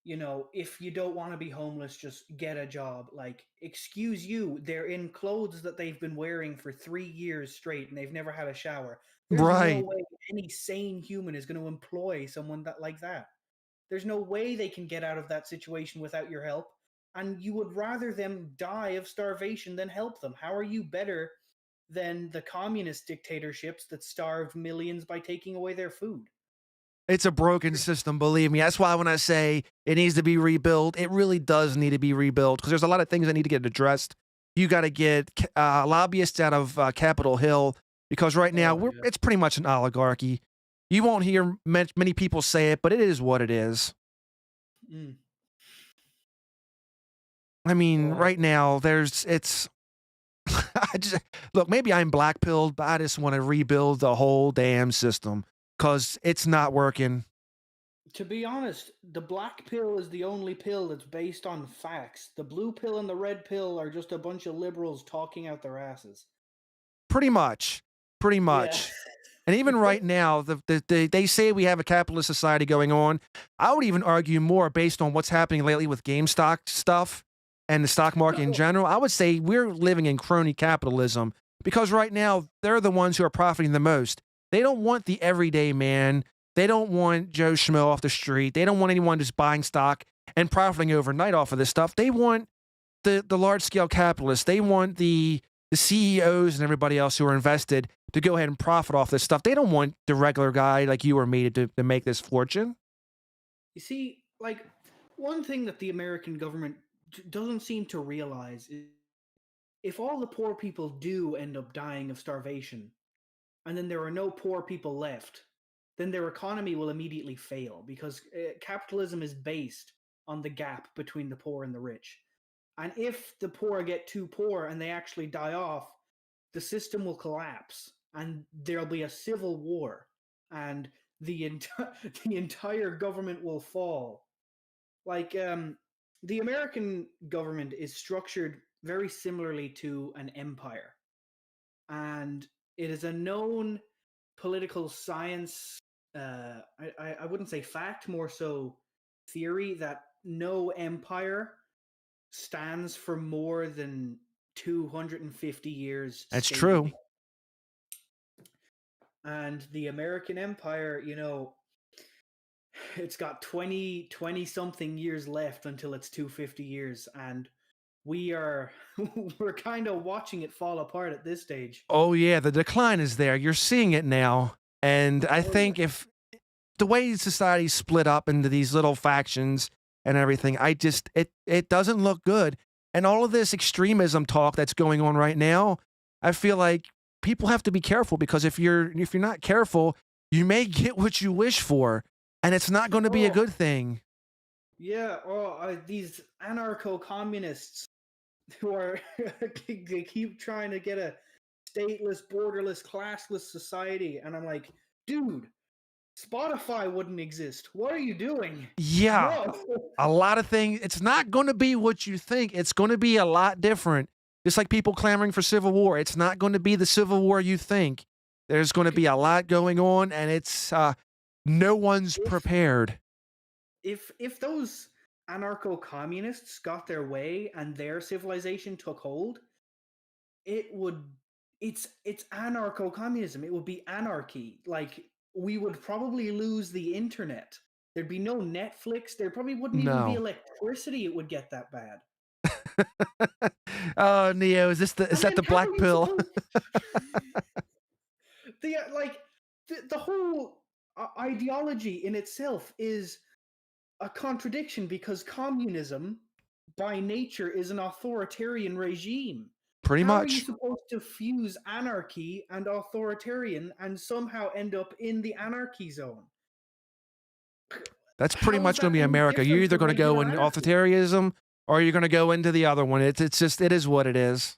if you don't want to be homeless, just get a job. Like, excuse you, they're in clothes that they've been wearing for 3 years straight and they've never had a shower. There's no
Right.
way any sane human is going to employ someone that like that. There's no way they can get out of that situation without your help. And you would rather them die of starvation than help them. How are you better than the communist dictatorships that starved millions by taking away their food?
It's a broken system, believe me. That's why when I say it needs to be rebuilt, it really does need to be rebuilt because there's a lot of things that need to get addressed. You got to get lobbyists out of Capitol Hill because right now
Oh, yeah.
it's pretty much an oligarchy. You won't hear many people say it, but it is what it is.
Mm.
I mean,
Well,
right now it's I just look, maybe I'm black pilled, but I just want to rebuild the whole damn system because it's not working.
to be honest, the black pill is the only pill that's based on facts. The blue pill and the red pill are just a bunch of liberals talking out their asses.
Pretty much. Pretty
Yeah.
much. And even right now, they say we have a capitalist society going on. I would even argue more based on what's happening lately with GameStop stuff and the stock market in general. I would say we're living in crony capitalism because right now they're the ones who are profiting the most. They don't want the everyday man. They don't want Joe Schmo off the street. They don't want anyone just buying stock and profiting overnight off of this stuff. They want the large scale capitalists. They want the CEOs and everybody else who are invested to go ahead and profit off this stuff. They don't want the regular guy like you or me to make this fortune.
You see, like, one thing that the American government doesn't seem to realize is if all the poor people do end up dying of starvation, and then there are no poor people left, then their economy will immediately fail because capitalism is based on the gap between the poor and the rich. And if the poor get too poor and they actually die off, the system will collapse and there'll be a civil war and the entire government will fall. Like the American government is structured very similarly to an empire, and it is a known political science. I wouldn't say fact, more so theory, that no empire stands for more than 250 years
That's true.
stably. And the American Empire, it's got 20 something years left until it's 250 years. And we're kind of watching it fall apart at this stage.
Oh yeah, the decline is there. You're seeing it now. And I
Oh, yeah.
think if the way society split up into these little factions and everything, it doesn't look good. And all of this extremism talk that's going on right now, I feel like people have to be careful because if you're not careful, you may get what you wish for, and it's not going to be a
Oh,
good thing.
yeah. Oh, these anarcho communists who are, they keep trying to get a stateless, borderless, classless society. And I'm like, dude, Spotify wouldn't exist. What are you doing?
Yeah,
No.
a lot of things. It's not going to be what you think. It's going to be a lot different. Just like people clamoring for civil war, it's not going to be the civil war you think. There's going to be a lot going on, and it's no one's
if
prepared.
if those anarcho communists got their way and their civilization took hold, it would it's anarcho communism. It would be anarchy. Like, we would probably lose the internet. There'd be no Netflix. There probably wouldn't even be
No.
electricity. It would get that bad.
Oh, Neo, is
And
that
then
the
how are
black
you
pill?
supposed like the whole ideology in itself is a contradiction because communism by nature is an authoritarian regime.
Pretty
How are you
much.
supposed to fuse anarchy and authoritarian and somehow end up in the anarchy zone?
That's pretty
How is
much going to
that
be
any
America. You're
different
either
from
going to go
regular
in
anarchy?
authoritarianism or you're going to go into the other one. It's just it is what it is.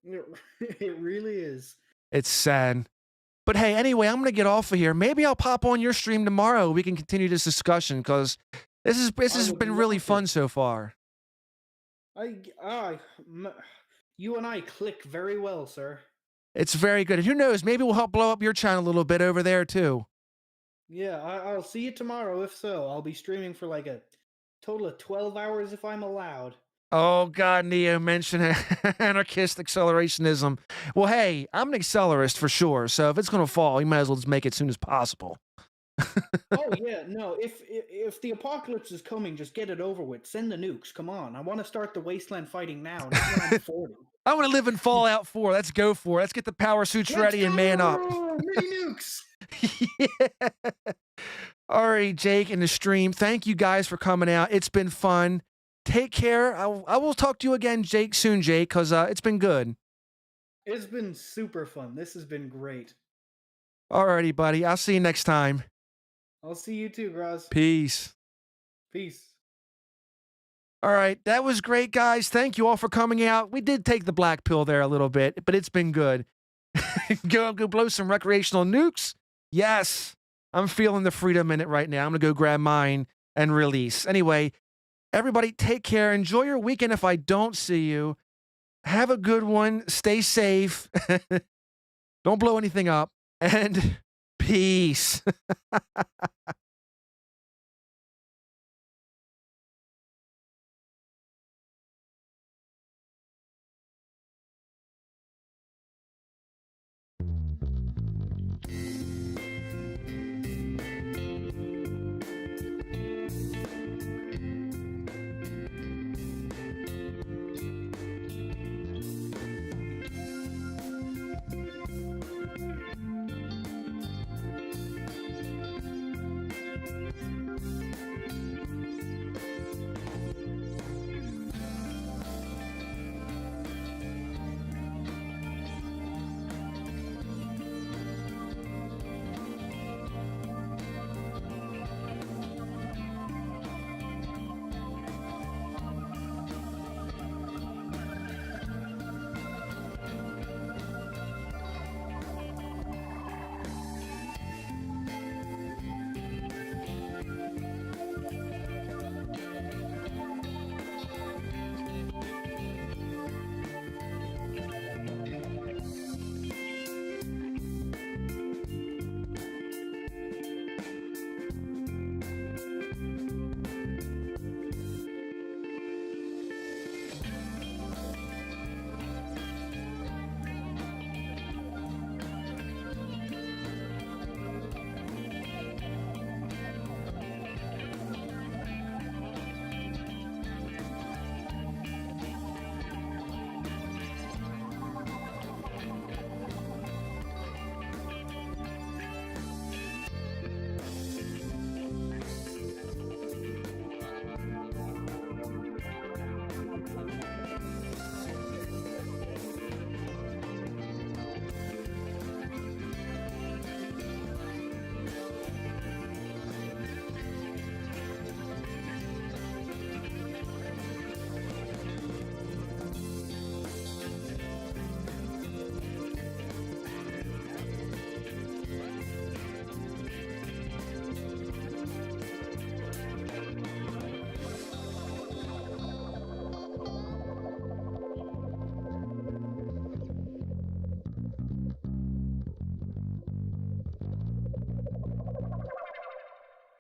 It really is.
It's sad. But hey, anyway, I'm going to get off of here. Maybe I'll pop on your stream tomorrow. We can continue this discussion because this
I
has
would
been really
love it.
fun so far.
I, I, m- you and I click very well, sir.
It's very good. And who knows, maybe we'll help blow up your channel a little bit over there too.
Yeah, I'll see you tomorrow. If so, I'll be streaming for like a total of 12 hours if I'm allowed.
Oh God, Neo mentioned anarchist accelerationism. Well, hey, I'm an accelerist for sure. So if it's gonna fall, you might as well just make it as soon as possible.
Oh yeah, no. If the apocalypse is coming, just get it over with. Send the nukes. Come on, I want to start the wasteland fighting now, not when I'm 40.
I want to live in Fallout 4. Let's go for it. Let's get the power suits
Let's
ready and man up.
go! Mini nukes.
Yeah. All right, Jake and the stream. Thank you guys for coming out. It's been fun. Take care. I will talk to you again, Jake, soon, Jake, because it's been good.
It's been super fun. This has been great.
All righty, buddy. I'll see you next time.
I'll see you too, Graz.
Peace.
Peace.
All right, that was great, guys. Thank you all for coming out. We did take the black pill there a little bit, but it's been good. Go blow some recreational nukes. Yes, I'm feeling the freedom in it right now. I'm gonna go grab mine and release. Anyway, everybody, take care. Enjoy your weekend. If I don't see you, have a good one. Stay safe. Don't blow anything up, and peace.